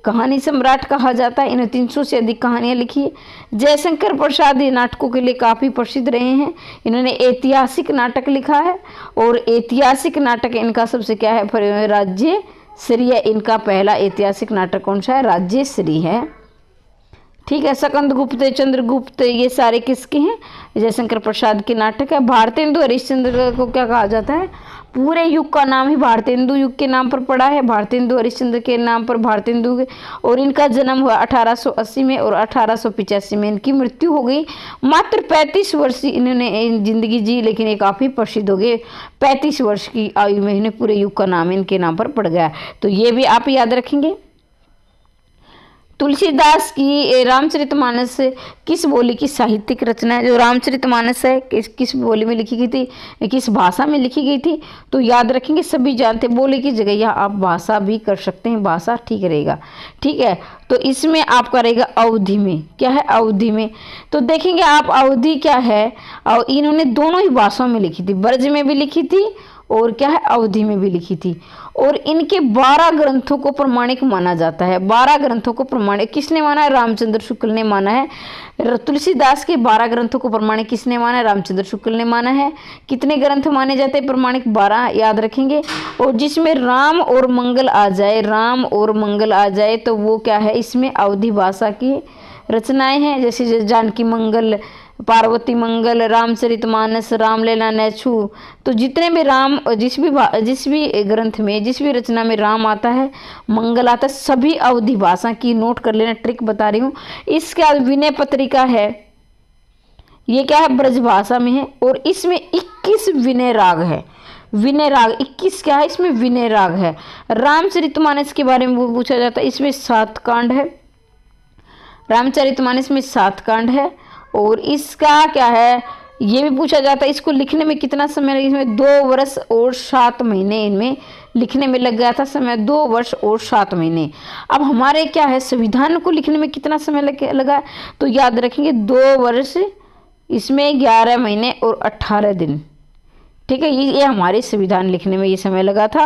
कहानी सम्राट कहा जाता है। इन्हें 300 से अधिक कहानियां लिखी है। जयशंकर प्रसाद ये नाटकों के लिए काफ़ी प्रसिद्ध रहे हैं। इन्होंने ऐतिहासिक नाटक लिखा है, और ऐतिहासिक नाटक इनका सबसे क्या है, राज्यश्री है। इनका पहला ऐतिहासिक नाटक कौन सा है? राज्यश्री है। ठीक है। सकंद गुप्त, चंद्रगुप्त, ये सारे किसके हैं? जयशंकर प्रसाद के नाटक है। भारतेंदु हरिश्चंद्र को क्या कहा जाता है? पूरे युग का नाम ही भारतेंदु युग के नाम पर पड़ा है, भारतेंदु हरिश्चंद्र के नाम पर भारतेंदु। और इनका जन्म हुआ 1880 में और 1885 में इनकी मृत्यु हो गई। मात्र 35 वर्ष इन्होंने जिंदगी जी, लेकिन ये काफ़ी प्रसिद्ध हो गए। 35 वर्ष की आयु में इन्हें पूरे युग का नाम इनके नाम पर पड़ गया। तो ये भी आप याद रखेंगे। तुलसीदास की रामचरितमानस किस बोली की साहित्यिक रचना है? जो रामचरितमानस है किस बोली में लिखी गई थी, किस भाषा में लिखी गई थी? तो याद रखेंगे, सभी जानते बोली की जगह यहाँ आप भाषा भी कर सकते हैं, भाषा ठीक रहेगा। ठीक है। तो इसमें आपका रहेगा अवधि में। क्या है? अवधि में। तो देखेंगे आप अवधि क्या है, और इन्होंने दोनों ही भाषाओं में लिखी थी, ब्रज में भी लिखी थी और क्या है, अवधि में भी लिखी थी। और इनके 12 ग्रंथों को प्रमाणिक माना जाता है। 12 ग्रंथों को प्रमाणिक किसने माना है? रामचंद्र शुक्ल ने माना है। तुलसीदास के 12 ग्रंथों को प्रमाणिक किसने माना है? रामचंद्र शुक्ल ने माना है। कितने ग्रंथ माने जाते हैं प्रमाणिक? 12 याद रखेंगे। और जिसमें राम और मंगल आ जाए, राम और मंगल आ जाए, तो वो क्या है? इसमें अवधि भाषा की रचनाएं हैं, जैसे जानकी मंगल, पार्वती मंगल, रामचरितमानस, रामलीला, नैछू। तो जितने भी राम, जिस भी ग्रंथ में, जिस भी रचना में राम आता है, मंगल आता है, सभी अवधि भाषा की। नोट कर लेना, ट्रिक बता रही हूँ। इसका विनय पत्रिका है, ये क्या है? ब्रज भाषा में है। और इसमें 21 विनय राग है। विनय राग 21 क्या है? इसमें विनय राग है। रामचरितमानस के बारे में वो पूछा जाता है, इसमें 7 कांड है। रामचरितमानस में 7 कांड है। और इसका क्या है, ये भी पूछा जाता है, इसको लिखने में कितना समय लगा? इसमें 2 वर्ष और 7 महीने इनमें लिखने में लग गया था समय, 2 वर्ष और 7 महीने। अब हमारे क्या है, संविधान को लिखने में कितना समय लगा? तो याद रखेंगे 2 वर्ष, इसमें 11 महीने और 18 दिन। ठीक है। ये हमारे संविधान लिखने में ये समय लगा था।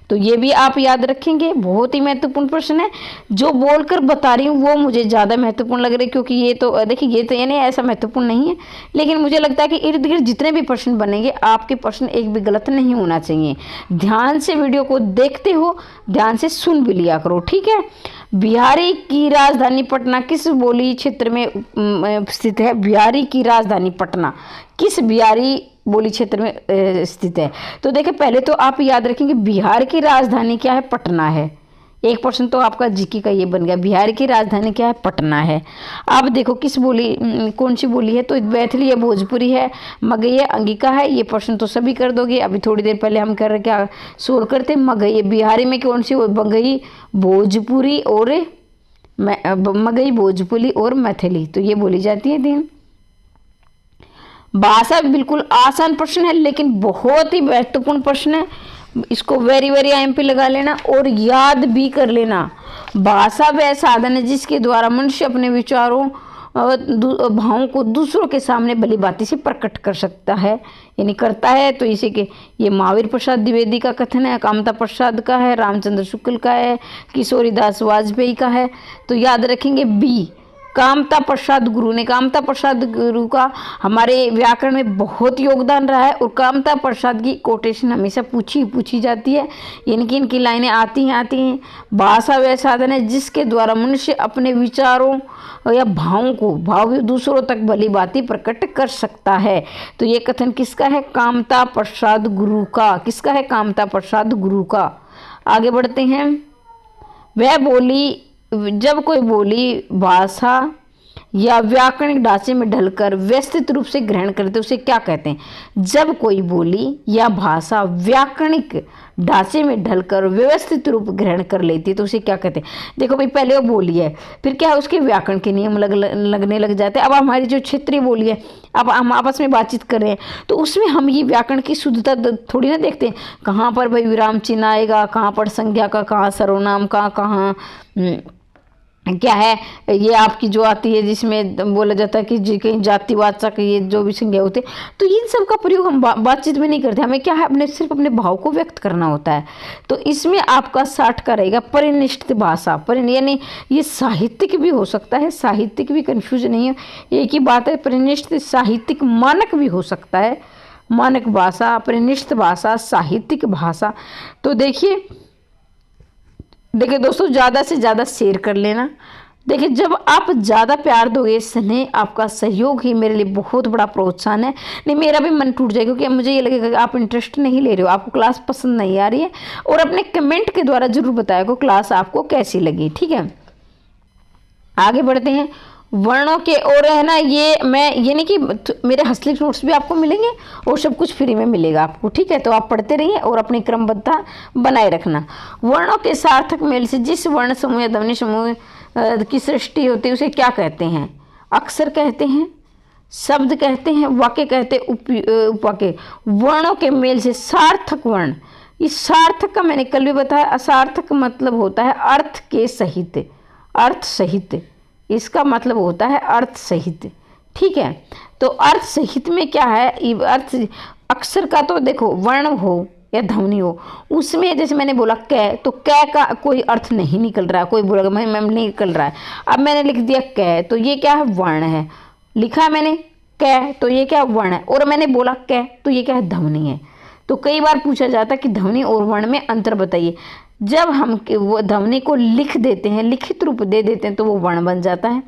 तो ये भी आप याद रखेंगे। बहुत ही महत्वपूर्ण प्रश्न है। जो बोलकर बता रही हूँ वो मुझे ज़्यादा महत्वपूर्ण लग रहा है, क्योंकि ये तो देखिए, ये तो यानी ऐसा महत्वपूर्ण नहीं है, लेकिन मुझे लगता है कि इर्द गिर्द जितने भी प्रश्न बनेंगे, आपके प्रश्न एक भी गलत नहीं होना चाहिए। ध्यान से वीडियो को देखते हो, ध्यान से सुन भी लिया करो। ठीक है। बिहारी की राजधानी पटना किस बोली क्षेत्र में स्थित है? बिहारी की राजधानी पटना किस बिहारी बोली क्षेत्र में स्थित है? तो देखिए, पहले तो आप याद रखेंगे बिहार की राजधानी क्या है? पटना है। एक प्रश्न तो आपका जीके का ये बन गया, बिहार की राजधानी क्या है? पटना है। अब देखो किस बोली, कौन सी बोली है? तो मैथिली है, भोजपुरी है, मगही है, अंगिका है। ये प्रश्न तो सभी कर दोगे। अभी थोड़ी देर पहले हम कर क्या सोल्व करते, मगही। बिहारी में कौन सी? मगही, भोजपुरी और मगही, भोजपुरी और मैथिली, तो ये बोली जाती है। दिन भाषा बिल्कुल आसान प्रश्न है, लेकिन बहुत ही महत्वपूर्ण प्रश्न है। इसको वेरी वेरी IMP लगा लेना और याद भी कर लेना। भाषा वह साधन है जिसके द्वारा मनुष्य अपने विचारों भावों को दूसरों के सामने भली भांति से प्रकट कर सकता है, यानी करता है। तो इसी के ये महावीर प्रसाद द्विवेदी का कथन है, कामता प्रसाद का है, रामचंद्र शुक्ल का है, किशोरीदास वाजपेयी का है। तो याद रखेंगे बी, कामता प्रसाद गुरु ने। कामता प्रसाद गुरु का हमारे व्याकरण में बहुत योगदान रहा है और कामता प्रसाद की कोटेशन हमेशा पूछी जाती है, यानी कि इनकी लाइनें आती हैं। भाषा वह साधन है जिसके द्वारा मनुष्य अपने विचारों या भाव दूसरों तक भली बाती प्रकट कर सकता है। तो ये कथन किसका है? कामता प्रसाद गुरु का। किसका है? कामता प्रसाद गुरु का। आगे बढ़ते हैं। वह बोली, जब कोई बोली भाषा या व्याकरणिक ढांचे में ढलकर व्यवस्थित रूप से ग्रहण करते उसे क्या कहते हैं? जब कोई बोली या भाषा व्याकरणिक ढांचे में ढलकर व्यवस्थित रूप ग्रहण कर लेती है तो उसे क्या कहते हैं? देखो भाई, पहले वो बोली है, फिर क्या है, उसके व्याकरण के नियम लगने लग जाते हैं। अब हमारी जो क्षेत्रीय बोली है, अब हम आपस में बातचीत कर रहे हैं तो उसमें हम ये व्याकरण की शुद्धता थोड़ी ना देखते हैं, कहाँ पर भाई विराम चिन्ह आएगा, कहाँ पर संज्ञा का, कहाँ सर्वनाम का, कहाँ क्या है ये आपकी जो आती है जिसमें बोला जाता है कि जी कहीं जातिवाचक ये जो भी संज्ञा होते हैं, तो इन सब का प्रयोग हम बातचीत में नहीं करते। हमें क्या है, सिर्फ अपने भाव को व्यक्त करना होता है। तो इसमें आपका 60 का रहेगा परिनिष्ठ भाषा। यानी ये साहित्यिक भी हो सकता है, साहित्यिक भी, कन्फ्यूज नहीं है, एक ही बात है। परिनिष्ठ साहित्यिक मानक भी हो सकता है, मानक भाषा, परिनिष्ठ भाषा, साहित्यिक भाषा। तो देखिए दोस्तों, ज़्यादा से ज़्यादा शेयर कर लेना। देखिए, जब आप ज़्यादा प्यार दोगे, स्नेह, आपका सहयोग ही मेरे लिए बहुत बड़ा प्रोत्साहन है। नहीं, मेरा भी मन टूट जाएगा क्योंकि मुझे ये लगेगा कि आप इंटरेस्ट नहीं ले रहे हो, आपको क्लास पसंद नहीं आ रही है। और अपने कमेंट के द्वारा जरूर बताया को क्लास आपको कैसी लगी। ठीक है, आगे बढ़ते हैं। वर्णों के और है ना, ये नहीं कि मेरे हस्तलिखित नोट्स भी आपको मिलेंगे और सब कुछ फ्री में मिलेगा आपको। ठीक है, तो आप पढ़ते रहिए और अपनी क्रमबद्धता बनाए रखना। वर्णों के सार्थक मेल से जिस वर्ण समूह या ध्वनि समूह की सृष्टि होती है उसे क्या कहते हैं? अक्षर कहते हैं, शब्द कहते हैं, वाक्य कहते हैं, उपवाक्य। वर्णों के मेल से सार्थक वर्ण, इस सार्थक का मैंने कल भी बताया, असार्थक मतलब होता है अर्थ के सहित, अर्थ सहित, इसका मतलब होता है अर्थ सहित। ठीक है, तो अर्थ सहित में क्या है, अर्थ अक्षर का तो देखो वर्ण हो या ध्वनि हो, उसमें जैसे मैंने बोला कै, तो कै का कोई अर्थ नहीं निकल रहा है, कोई बोलेगा मैम नहीं निकल रहा है। अब मैंने लिख दिया कै, तो ये क्या है? वर्ण है। लिखा है मैंने कै, तो ये क्या वर्ण है, और मैंने बोला कै, तो ये क्या है? ध्वनि है। तो कई बार पूछा जाता है कि ध्वनि और वर्ण में अंतर बताइए। जब हम वो ध्वनि को लिख देते हैं, लिखित रूप दे देते हैं, तो वो वर्ण बन जाता है।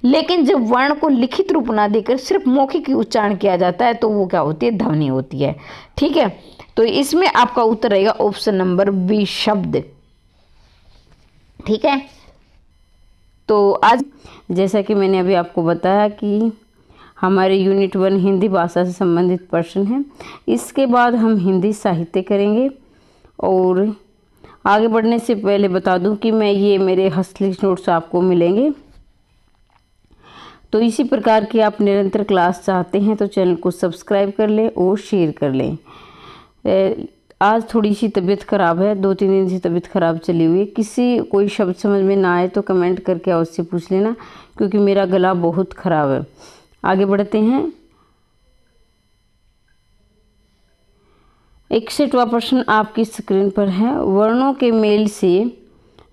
लेकिन जब वर्ण को लिखित रूप ना देकर सिर्फ मौखिक उच्चारण किया जाता है तो वो क्या होती है? ध्वनि होती है। ठीक है, तो इसमें आपका उत्तर रहेगा ऑप्शन नंबर बी, शब्द। ठीक है, तो आज जैसा कि मैंने अभी आपको बताया कि हमारे यूनिट 1 हिंदी भाषा से संबंधित प्रश्न है। इसके बाद हम हिंदी साहित्य करेंगे। और आगे बढ़ने से पहले बता दूं कि ये मेरे हस्तलिखित नोट्स आपको मिलेंगे। तो इसी प्रकार की आप निरंतर क्लास चाहते हैं तो चैनल को सब्सक्राइब कर लें और शेयर कर लें। आज थोड़ी सी तबीयत ख़राब है, 2-3 दिन से तबीयत ख़राब चली हुई है। कोई शब्द समझ में ना आए तो कमेंट करके अवश्य पूछ लेना, क्योंकि मेरा गला बहुत ख़राब है। आगे बढ़ते हैं। 61वां प्रश्न आपकी स्क्रीन पर है। वर्णों के मेल से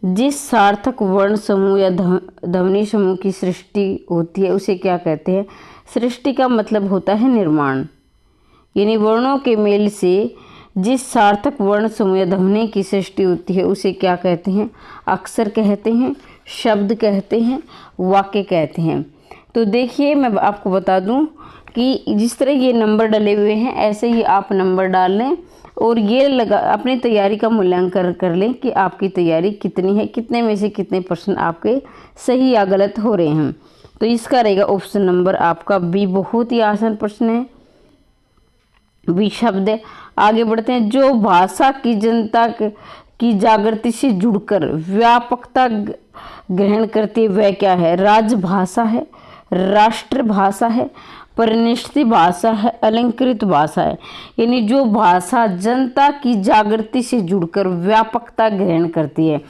जिस सार्थक वर्ण समूह या ध्वनि समूह की सृष्टि होती है उसे क्या कहते हैं? सृष्टि का मतलब होता है निर्माण। यानी वर्णों के मेल से जिस सार्थक वर्ण समूह या ध्वनि की सृष्टि होती है उसे क्या कहते हैं? अक्षर कहते हैं, शब्द कहते हैं, वाक्य कहते हैं। तो देखिए, मैं आपको बता दूं कि जिस तरह ये नंबर डले हुए हैं ऐसे ही आप नंबर डाल लें और ये अपनी तैयारी का मूल्यांकन कर लें कि आपकी तैयारी कितनी है, कितने में से कितने प्रश्न आपके सही या गलत हो रहे हैं। तो इसका रहेगा ऑप्शन नंबर आपका बी। बहुत ही आसान प्रश्न है, बी शब्द है। आगे बढ़ते हैं। जो भाषा की जनता की जागृति से जुड़कर व्यापकता ग्रहण करती है वह क्या है? राजभाषा है, राष्ट्रभाषा है, परिनिष्ठित भाषा है, अलंकृत भाषा है। यानी जो भाषा जनता की जागृति से जुड़कर व्यापकता ग्रहण करती है।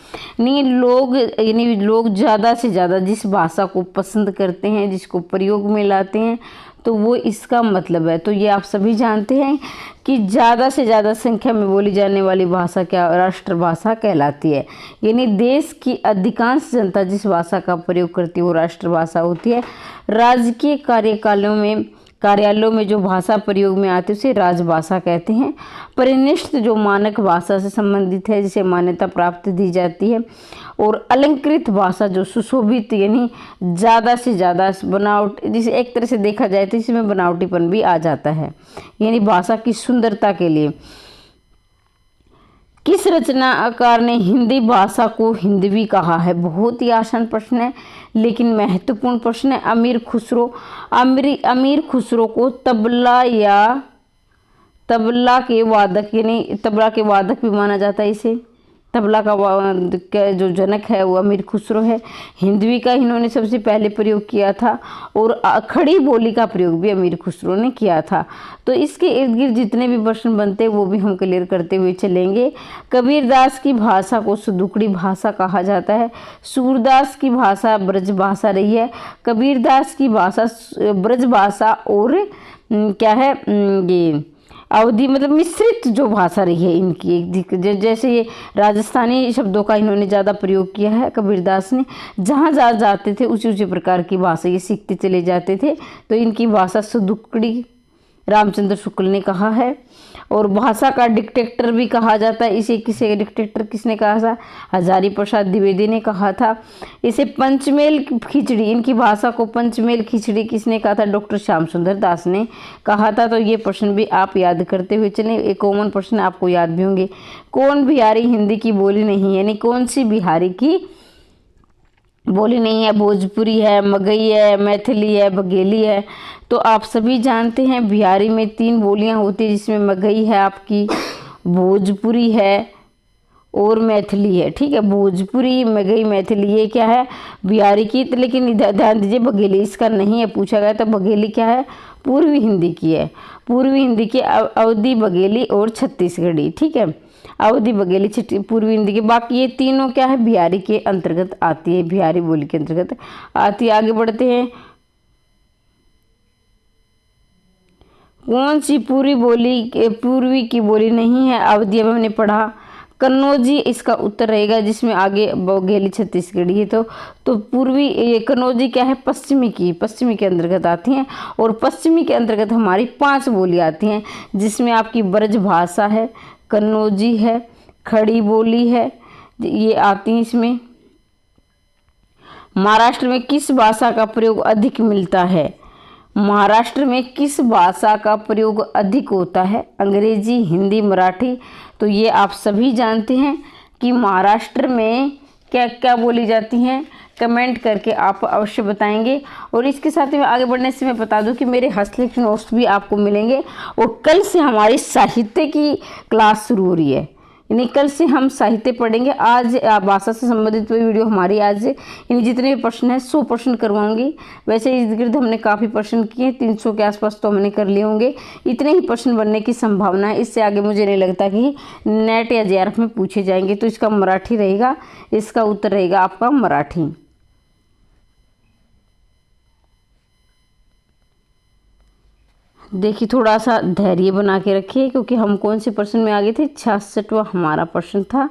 यानी लोग ज़्यादा से ज़्यादा जिस भाषा को पसंद करते हैं, जिसको प्रयोग में लाते हैं, तो वो इसका मतलब है। तो ये आप सभी जानते हैं कि ज़्यादा से ज़्यादा संख्या में बोली जाने वाली भाषा क्या राष्ट्रभाषा कहलाती है। यानी देश की अधिकांश जनता जिस भाषा का प्रयोग करती है वो राष्ट्रभाषा होती है। राजकीय कार्यालयों में जो भाषा प्रयोग में आती है उसे राजभाषा कहते हैं। परिनिष्ठित जो मानक भाषा से संबंधित है, जिसे मान्यता प्राप्त दी जाती है। और अलंकृत भाषा जो सुशोभित, यानी ज़्यादा से ज़्यादा बनावट, जिसे एक तरह से देखा जाए तो इसमें बनावटीपन भी आ जाता है, यानी भाषा की सुंदरता के लिए। किस रचनाकार ने हिंदी भाषा को हिंदवी कहा है? बहुत ही आसान प्रश्न है लेकिन महत्वपूर्ण प्रश्न है। अमीर खुसरो को तबला के वादक भी माना जाता है। इसे तबला का जो जनक है वो अमीर खुसरो है। हिंदवी का इन्होंने सबसे पहले प्रयोग किया था और खड़ी बोली का प्रयोग भी अमीर खुसरो ने किया था। तो इसके इर्द गिर्द जितने भी प्रश्न बनते हैं वो भी हम क्लियर करते हुए चलेंगे। कबीरदास की भाषा को सुदुकड़ी भाषा कहा जाता है। सूरदास की भाषा ब्रज भाषा रही है। कबीरदास की भाषा ब्रज भाषा और क्या है ये अवधी, मतलब मिश्रित जो भाषा रही है इनकी। जैसे ये राजस्थानी शब्दों का इन्होंने ज़्यादा प्रयोग किया है कबीरदास ने। जहाँ जाते थे उसी प्रकार की भाषा ये सीखते चले जाते थे। तो इनकी भाषा सुदुकड़ी रामचंद्र शुक्ल ने कहा है। और भाषा का डिक्टेटर भी कहा जाता है। इसे किसने कहा था? हजारी प्रसाद द्विवेदी ने कहा था। इसे पंचमेल खिचड़ी, इनकी भाषा को पंचमेल खिचड़ी किसने कहा था? डॉक्टर श्याम सुंदर दास ने कहा था। तो ये प्रश्न भी आप याद करते हुए चलें। एक कॉमन प्रश्न आपको याद भी होंगे। कौन बिहारी हिंदी की बोली नहीं है? यानी कौन सी बिहारी की बोली नहीं है? भोजपुरी है, मगही है, मैथिली है, बघेली है। तो आप सभी जानते हैं बिहारी में 3 बोलियां होती है, जिसमें मगही है आपकी, भोजपुरी है और मैथिली है। ठीक है, भोजपुरी, मगही, मैथिली ये क्या है? बिहारी की। लेकिन ध्यान दीजिए बघेली इसका नहीं है पूछा गया। तो बघेली क्या है? पूर्वी हिंदी की है। पूर्वी हिंदी की अवधी बघेली और छत्तीसगढ़ी। ठीक है, अवधी बघेली पूर्वी हिंदी के। बाकी ये तीनों क्या है? बिहारी के अंतर्गत आती है, बिहारी बोली के अंतर्गत आती है। आगे बढ़ते हैं। कौन सी पूर्वी की बोली नहीं है? अवधी अब हमने पढ़ा। कन्नौजी इसका उत्तर रहेगा, जिसमें आगे बघेली छत्तीसगढ़ी है। तो पूर्वी ये कन्नौजी क्या है? पश्चिमी के अंतर्गत आती हैं। और पश्चिमी के अंतर्गत हमारी 5 बोली आती हैं, जिसमें आपकी ब्रज भाषा है, कन्नौजी है, खड़ी बोली है, ये आती हैं इसमें। महाराष्ट्र में किस भाषा का प्रयोग अधिक मिलता है? महाराष्ट्र में किस भाषा का प्रयोग अधिक होता है? अंग्रेजी, हिंदी, मराठी। तो ये आप सभी जानते हैं कि महाराष्ट्र में क्या क्या बोली जाती हैं। कमेंट करके आप अवश्य बताएंगे। और इसके साथ ही आगे बढ़ने से मैं बता दूं कि मेरे हस्तलिखित नोट्स भी आपको मिलेंगे। और कल से हमारी साहित्य की क्लास शुरू हो रही है, यानी कल से हम साहित्य पढ़ेंगे। आज भाषा से संबंधित कोई वीडियो हमारी आज यानी जितने भी प्रश्न हैं 100 प्रश्न करवाऊंगी। वैसे इस गिर्द हमने काफ़ी प्रश्न किए, 300 के आसपास तो हमने कर लिए होंगे। इतने ही प्रश्न बनने की संभावना है। इससे आगे मुझे नहीं लगता कि नेट या जेआरएफ में पूछे जाएंगे। तो इसका मराठी रहेगा, इसका उत्तर रहेगा आपका मराठी। देखिए थोड़ा सा धैर्य बना के रखिए, क्योंकि हम कौन से प्रश्न में आगे थे? 66वां हमारा प्रश्न था।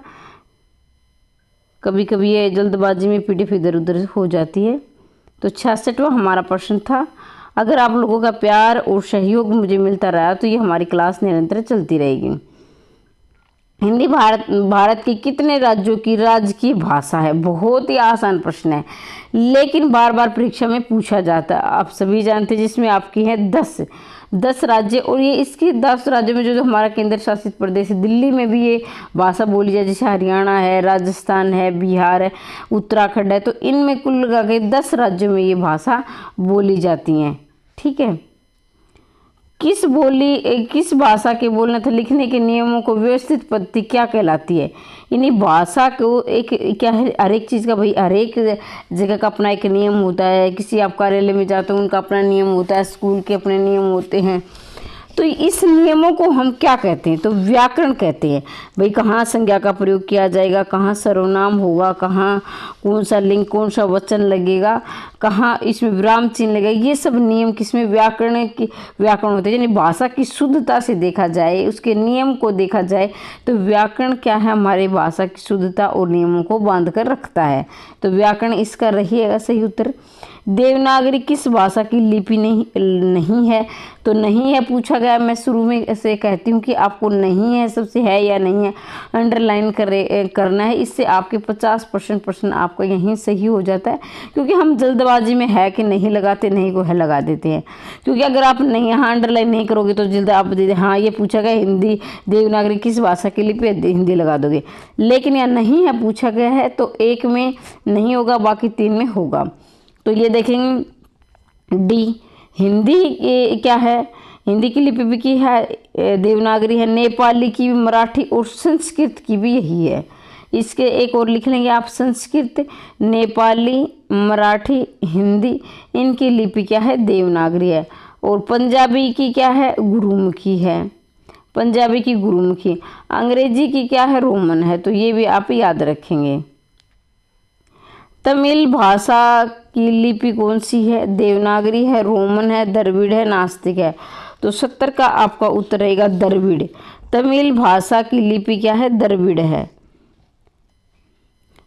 कभी कभी ये जल्दबाजी में पीडीएफ इधर उधर हो जाती है। तो 66वां हमारा प्रश्न था। अगर आप लोगों का प्यार और सहयोग मुझे मिलता रहा तो ये हमारी क्लास निरंतर चलती रहेगी। हिंदी भारत के कितने राज्यों की राजकीय भाषा है? बहुत ही आसान प्रश्न है, लेकिन बार बार परीक्षा में पूछा जाता है। आप सभी जानते हैं, जिसमें आपकी है 10 राज्य। और ये इसके 10 राज्यों में जो हमारा केंद्र शासित प्रदेश है, दिल्ली में भी ये भाषा बोली जाए। जैसे हरियाणा है, राजस्थान है, बिहार है, उत्तराखंड है। तो इनमें कुल लगा के 10 राज्यों में ये भाषा बोली जाती हैं। ठीक है। किस भाषा के बोलने तथा लिखने के नियमों को व्यवस्थित पद्धति क्या कहलाती है। यानी भाषा को एक क्या है, हर एक चीज़ का भाई हर एक जगह का अपना एक नियम होता है। किसी आप कार्यालय में जाते हो उनका अपना नियम होता है, स्कूल के अपने नियम होते हैं। तो इस नियमों को हम क्या कहते हैं, तो व्याकरण कहते हैं। भाई कहाँ संज्ञा का प्रयोग किया जाएगा, कहाँ सर्वनाम होगा, कहाँ कौन सा लिंग कौन सा वचन लगेगा, कहाँ इसमें विराम चिन्ह लगेगा, ये सब नियम किसमें व्याकरण होते हैं। यानी भाषा की शुद्धता से देखा जाए, उसके नियम को देखा जाए तो व्याकरण क्या है, हमारे भाषा की शुद्धता और नियमों को बांध कर रखता है। तो व्याकरण इसका रहिएगा सही उत्तर। देवनागरी किस भाषा की लिपि नहीं है, तो नहीं है पूछा गया। मैं शुरू में ऐसे कहती हूँ कि आपको नहीं है सबसे है या नहीं है अंडरलाइन करना है। इससे आपके 50% प्रश्न आपका यहीं सही हो जाता है, क्योंकि हम जल्दबाजी में है कि नहीं लगाते, नहीं को है लगा देते हैं। क्योंकि अगर आप नहीं यहाँ अंडरलाइन नहीं करोगे तो जल्द आप हाँ ये पूछा गया हिंदी देवनागरी किस भाषा की लिपि है, हिंदी लगा दोगे। लेकिन यहाँ नहीं है पूछा गया है तो एक में नहीं होगा, बाकी 3 में होगा। तो ये देखेंगे डी, हिंदी क्या है, हिंदी की लिपि भी की है देवनागरी है, नेपाली की भी, मराठी और संस्कृत की भी यही है। इसके एक और लिख लेंगे आप, संस्कृत, नेपाली, मराठी, हिंदी, इनकी लिपि क्या है, देवनागरी है। और पंजाबी की क्या है, गुरुमुखी है, पंजाबी की गुरुमुखी। अंग्रेजी की क्या है, रोमन है। तो ये भी आप याद रखेंगे। तमिल भाषा की लिपि कौन सी है, देवनागरी है, रोमन है, द्रविड़ है, नास्तिक है। तो 70 का आपका उत्तर रहेगा द्रविड़। तमिल भाषा की लिपि क्या है, द्रविड़ है।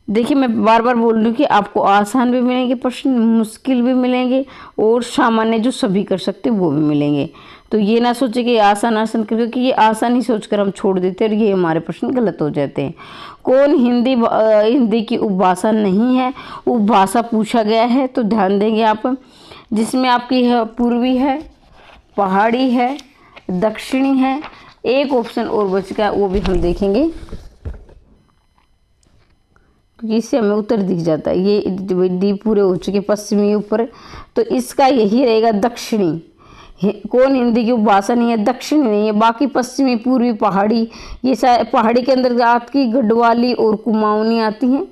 देखिए मैं बार बार बोल रही हूँ कि आपको आसान भी मिलेंगे प्रश्न, मुश्किल भी मिलेंगे और सामान्य जो सभी कर सकते वो भी मिलेंगे। तो ये ना सोचे कि आसान क्योंकि ये आसान ही सोचकर हम छोड़ देते हैं और ये हमारे प्रश्न गलत हो जाते हैं। कौन हिंदी की उपभाषा नहीं है, उपभाषा पूछा गया है तो ध्यान देंगे आप। जिसमें आपकी है पूर्वी है, पहाड़ी है, दक्षिणी है, एक ऑप्शन और बच गया वो भी हम देखेंगे क्योंकि इससे हमें उत्तर दिख जाता है। ये डी पूरे हो चुके पश्चिमी ऊपर, तो इसका यही रहेगा दक्षिणी। कौन हिंदी की उपभाषा नहीं है, दक्षिणी नहीं है, बाकी पश्चिमी, पूर्वी, पहाड़ी, ये पहाड़ी के अंदर आपकी गढ़वाली और कुमाऊनी आती हैं,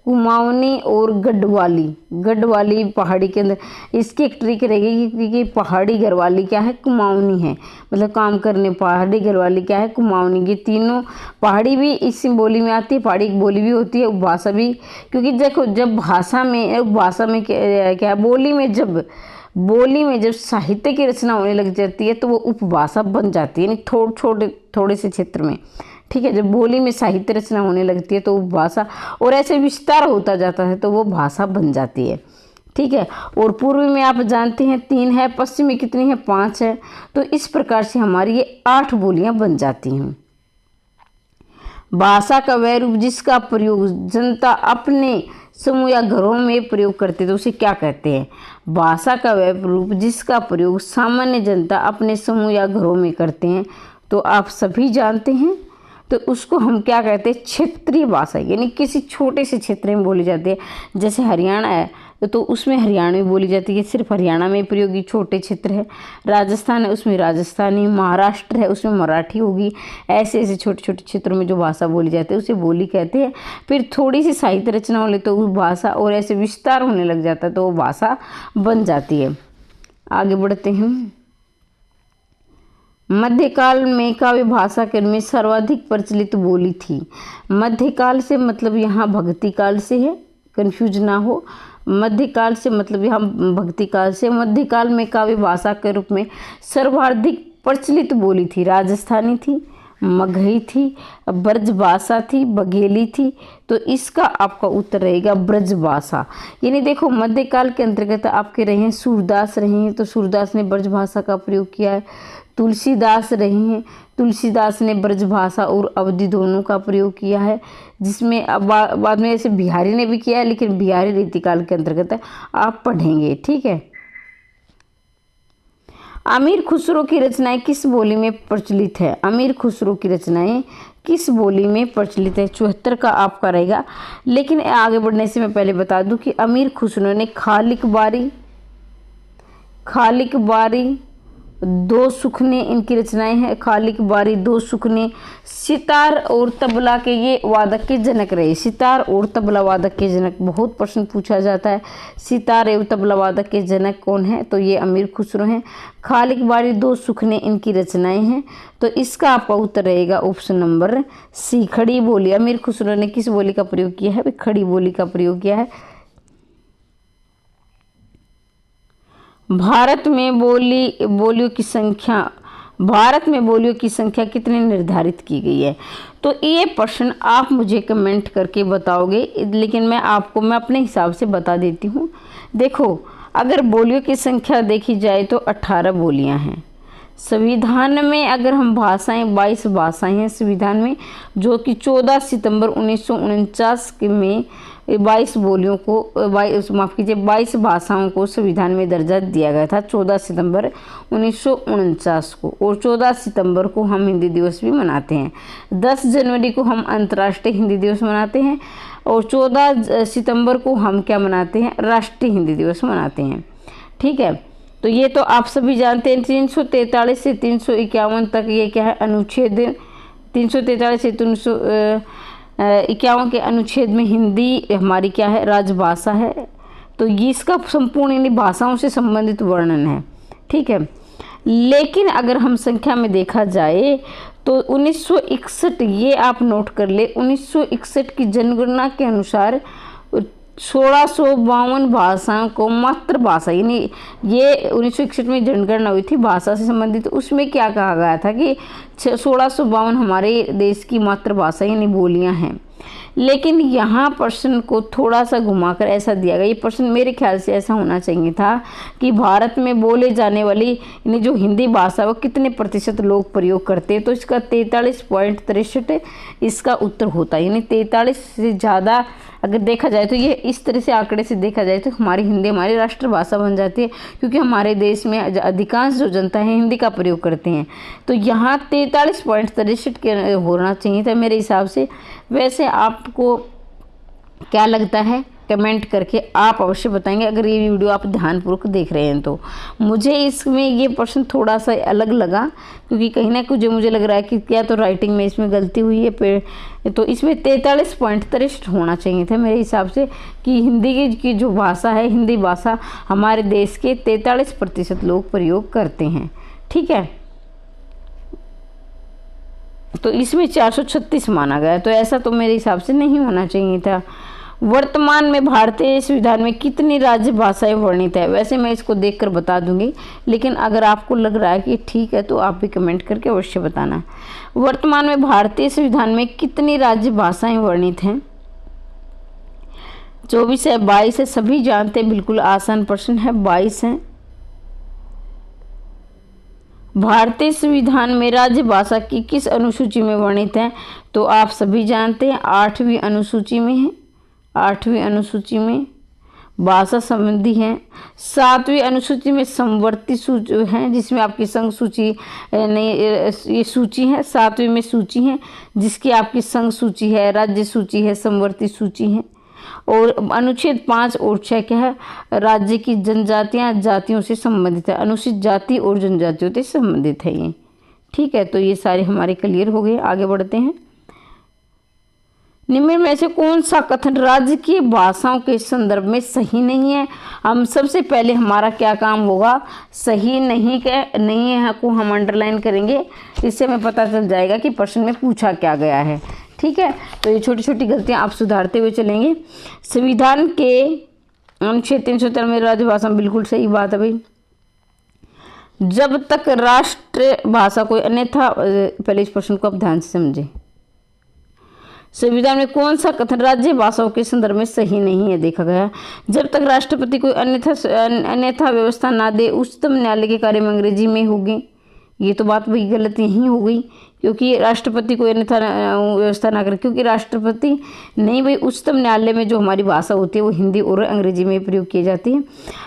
कुमाऊनी और गढ़वाली पहाड़ी के अंदर। इसकी एक ट्रिक रहेगी क्योंकि पहाड़ी गढ़वाली क्या है, कुमाऊनी है, मतलब काम करने पहाड़ी गढ़वाली क्या है, कुमाऊनी। ये तीनों पहाड़ी भी इसी बोली में आती है, पहाड़ी की बोली भी होती है, उपभाषा भी। क्योंकि देखो जब भाषा में उपभाषा में क्या बोली में जब साहित्य की रचना होने लग जाती है तो वो उपभाषा बन जाती है, यानी थोड़े से क्षेत्र में। ठीक है, जब बोली में साहित्य रचना होने लगती है तो उपभाषा और ऐसे विस्तार होता जाता है तो वो भाषा बन जाती है। ठीक है, और पूर्वी में आप जानते हैं 3 है, पश्चिम में कितनी है, 5 है। तो इस प्रकार से हमारी ये 8 बोलियां बन जाती हैं। भाषा का वह रूप जिसका प्रयोग जनता अपने समूह या घरों में प्रयोग करते तो उसे क्या कहते हैं। भाषा का वह रूप जिसका प्रयोग सामान्य जनता अपने समूह या घरों में करते हैं तो आप सभी जानते हैं, तो उसको हम क्या कहते हैं, क्षेत्रीय भाषा। यानी किसी छोटे से क्षेत्र में बोली जाती है। जैसे हरियाणा है तो उसमें हरियाणवी बोली जाती है, सिर्फ हरियाणा में प्रयोगी छोटे क्षेत्र है। राजस्थान है उसमें राजस्थानी, महाराष्ट्र है उसमें मराठी होगी। ऐसे ऐसे छोटे छोटे क्षेत्रों में जो भाषा बोली जाती है उसे बोली कहते हैं। फिर थोड़ी सी साहित्य रचना हो ले तो उस भाषा और ऐसे विस्तार होने लग जाता है तो वो भाषा बन जाती है। आगे बढ़ते हैं। मध्यकाल में काव्य भाषा के में सर्वाधिक प्रचलित बोली थी। मध्यकाल से मतलब यहाँ भक्ति काल से है, कंफ्यूज ना हो। मध्यकाल से मतलब यहाँ भक्ति काल से। मध्यकाल में काव्य भाषा के रूप में सर्वाधिक प्रचलित बोली थी राजस्थानी थी, मगही थी, ब्रजभाषा थी, बघेली थी। तो इसका आपका उत्तर रहेगा ब्रजभाषा। यानी देखो मध्यकाल के अंतर्गत आपके रहे हैं सूरदास रहे हैं तो सूरदास ने ब्रजभाषा का प्रयोग किया है। तुलसीदास रहे हैं, तुलसीदास ने ब्रजभाषा और अवधी दोनों का प्रयोग किया है, जिसमें अब बाद में ऐसे बिहारी ने भी किया है, लेकिन बिहारी रीतिकाल के अंतर्गत आप पढ़ेंगे। ठीक है, अमीर खुसरो की रचनाएं किस बोली में प्रचलित है। अमीर खुसरो की रचनाएं किस बोली में प्रचलित है, 74 का आपका रहेगा। लेकिन आगे बढ़ने से मैं पहले बता दूं कि अमीर खुसरो ने खालिक बारी, दो सुखने इनकी रचनाएं हैं। खालिक बारी, दो सुखने, सितार और तबला के ये वादक के जनक रहे। सितार और तबला वादक के जनक, बहुत प्रश्न पूछा जाता है। सितार एवं तबला वादक के जनक कौन है? तो ये अमीर खुसरो हैं। खालिक बारी, दो सुखने इनकी रचनाएं हैं। तो इसका आपका उत्तर रहेगा ऑप्शन नंबर सी, खड़ी बोली। अमीर खुसरो ने किस बोली का प्रयोग किया है? खड़ी बोली का प्रयोग किया है। भारत में बोलियों की संख्या कितनी निर्धारित की गई है? तो ये प्रश्न आप मुझे कमेंट करके बताओगे, लेकिन मैं अपने हिसाब से बता देती हूँ। देखो, अगर बोलियों की संख्या देखी जाए तो 18 बोलियां हैं। संविधान में अगर हम भाषाएं, 22 भाषाएं हैं संविधान में, जो कि 14 सितंबर 1949 में 22 भाषाओं को संविधान में दर्जा दिया गया था 14 सितंबर 1949 को। और 14 सितंबर को हम हिंदी दिवस भी मनाते हैं। 10 जनवरी को हम अंतर्राष्ट्रीय हिंदी दिवस मनाते हैं और 14 सितंबर को हम क्या मनाते हैं? राष्ट्रीय हिंदी दिवस मनाते हैं। ठीक है, तो ये तो आप सभी जानते हैं। 343 से 351 तक ये क्या है? अनुच्छेद 343 से 351 के अनुच्छेद में हिंदी हमारी क्या है? राजभाषा है। तो ये इसका संपूर्ण इन भाषाओं से संबंधित वर्णन है। ठीक है, लेकिन अगर हम संख्या में देखा जाए तो 1961, ये आप नोट कर ले, 1961 की जनगणना के अनुसार 1652 भाषाओं को मातृभाषा, यानी ये 1961 में जनगणना हुई थी भाषा से संबंधित। उसमें क्या कहा गया था कि 1652 हमारे देश की मातृभाषा यानी बोलियां हैं। लेकिन यहाँ प्रश्न को थोड़ा सा घुमाकर ऐसा दिया गया, ये प्रश्न मेरे ख्याल से ऐसा होना चाहिए था कि भारत में बोले जाने वाली यानी जो हिंदी भाषा वो कितने प्रतिशत लोग प्रयोग करते हैं। तो इसका 43.63 इसका उत्तर होता है। यानी 43 से ज़्यादा अगर देखा जाए तो ये इस तरह से आंकड़े से देखा जाए तो हमारी हिंदी हमारी राष्ट्रभाषा बन जाती है, क्योंकि हमारे देश में अधिकांश जो जनता है हिंदी का प्रयोग करते हैं। तो यहाँ 43.63 के होना चाहिए था मेरे हिसाब से। वैसे आपको क्या लगता है? कमेंट करके आप अवश्य बताएंगे, अगर ये वीडियो आप ध्यानपूर्वक देख रहे हैं तो। मुझे इसमें ये प्रश्न थोड़ा सा अलग लगा, क्योंकि कहीं ना कहीं मुझे लग रहा है कि क्या तो राइटिंग में इसमें गलती हुई है। तो इसमें 43.63 होना चाहिए था मेरे हिसाब से, कि हिंदी की जो भाषा है, हिंदी भाषा हमारे देश के 43% लोग प्रयोग करते हैं। ठीक है, तो इसमें 436 माना गया, तो ऐसा तो मेरे हिसाब से नहीं होना चाहिए था। वर्तमान में भारतीय संविधान में कितनी राज्य भाषाएं वर्णित है? वैसे मैं इसको देखकर बता दूंगी, लेकिन अगर आपको लग रहा है कि ठीक है तो आप भी कमेंट करके अवश्य बताना। वर्तमान में भारतीय संविधान में कितनी राज्य भाषाएं वर्णित हैं? 24 है, 22 है, सभी जानते हैं, बिल्कुल आसान प्रश्न है, 22 है। भारतीय संविधान में राज्य भाषा की किस अनुसूची में वर्णित है? तो आप सभी जानते हैं 8वीं अनुसूची में है। 8वीं अनुसूची में भाषा संबंधी है। 7वीं अनुसूची में समवर्ती सूची है, जिसमें आपकी संघ सूची नहीं, ये सूची है। 7वीं में सूची है जिसकी आपकी संघ सूची है, राज्य सूची है, समवर्ती सूची है। और अनुच्छेद 5 और 6 क्या है? राज्य की जनजातियां जातियों से संबंधित है, अनुसूचित जाति और जनजातियों से संबंधित है ये। ठीक है, तो ये सारे हमारे क्लियर हो गए। आगे बढ़ते हैं। निम्न में से कौन सा कथन राज्य की भाषाओं के संदर्भ में सही नहीं है? हम सबसे पहले हमारा क्या काम होगा? सही नहीं है को हम अंडरलाइन करेंगे, इससे हमें पता चल जाएगा कि प्रश्न में पूछा क्या गया है। ठीक है, तो ये छोटी छोटी गलतियां आप सुधारते हुए चलेंगे। संविधान के अनुच्छेद 393 में राजभाषा, बिल्कुल सही बात है भाई। जब तक राष्ट्रभाषा कोई अन्यथा, पहले इस प्रश्न को आप ध्यान से समझें। संविधान में कौन सा कथन राज्य भाषाओं के संदर्भ में सही नहीं है? देखा गया, जब तक राष्ट्रपति कोई अन्यथा व्यवस्था ना दे उच्चतम न्यायालय के कार्य में अंग्रेजी में होगी। ये तो बात वही गलत यही हो गई, क्योंकि राष्ट्रपति को अन्यथा व्यवस्था ना करें, क्योंकि राष्ट्रपति नहीं भाई, उच्चतम न्यायालय में जो हमारी भाषा होती है वो हिंदी और अंग्रेजी में प्रयोग की जाती है।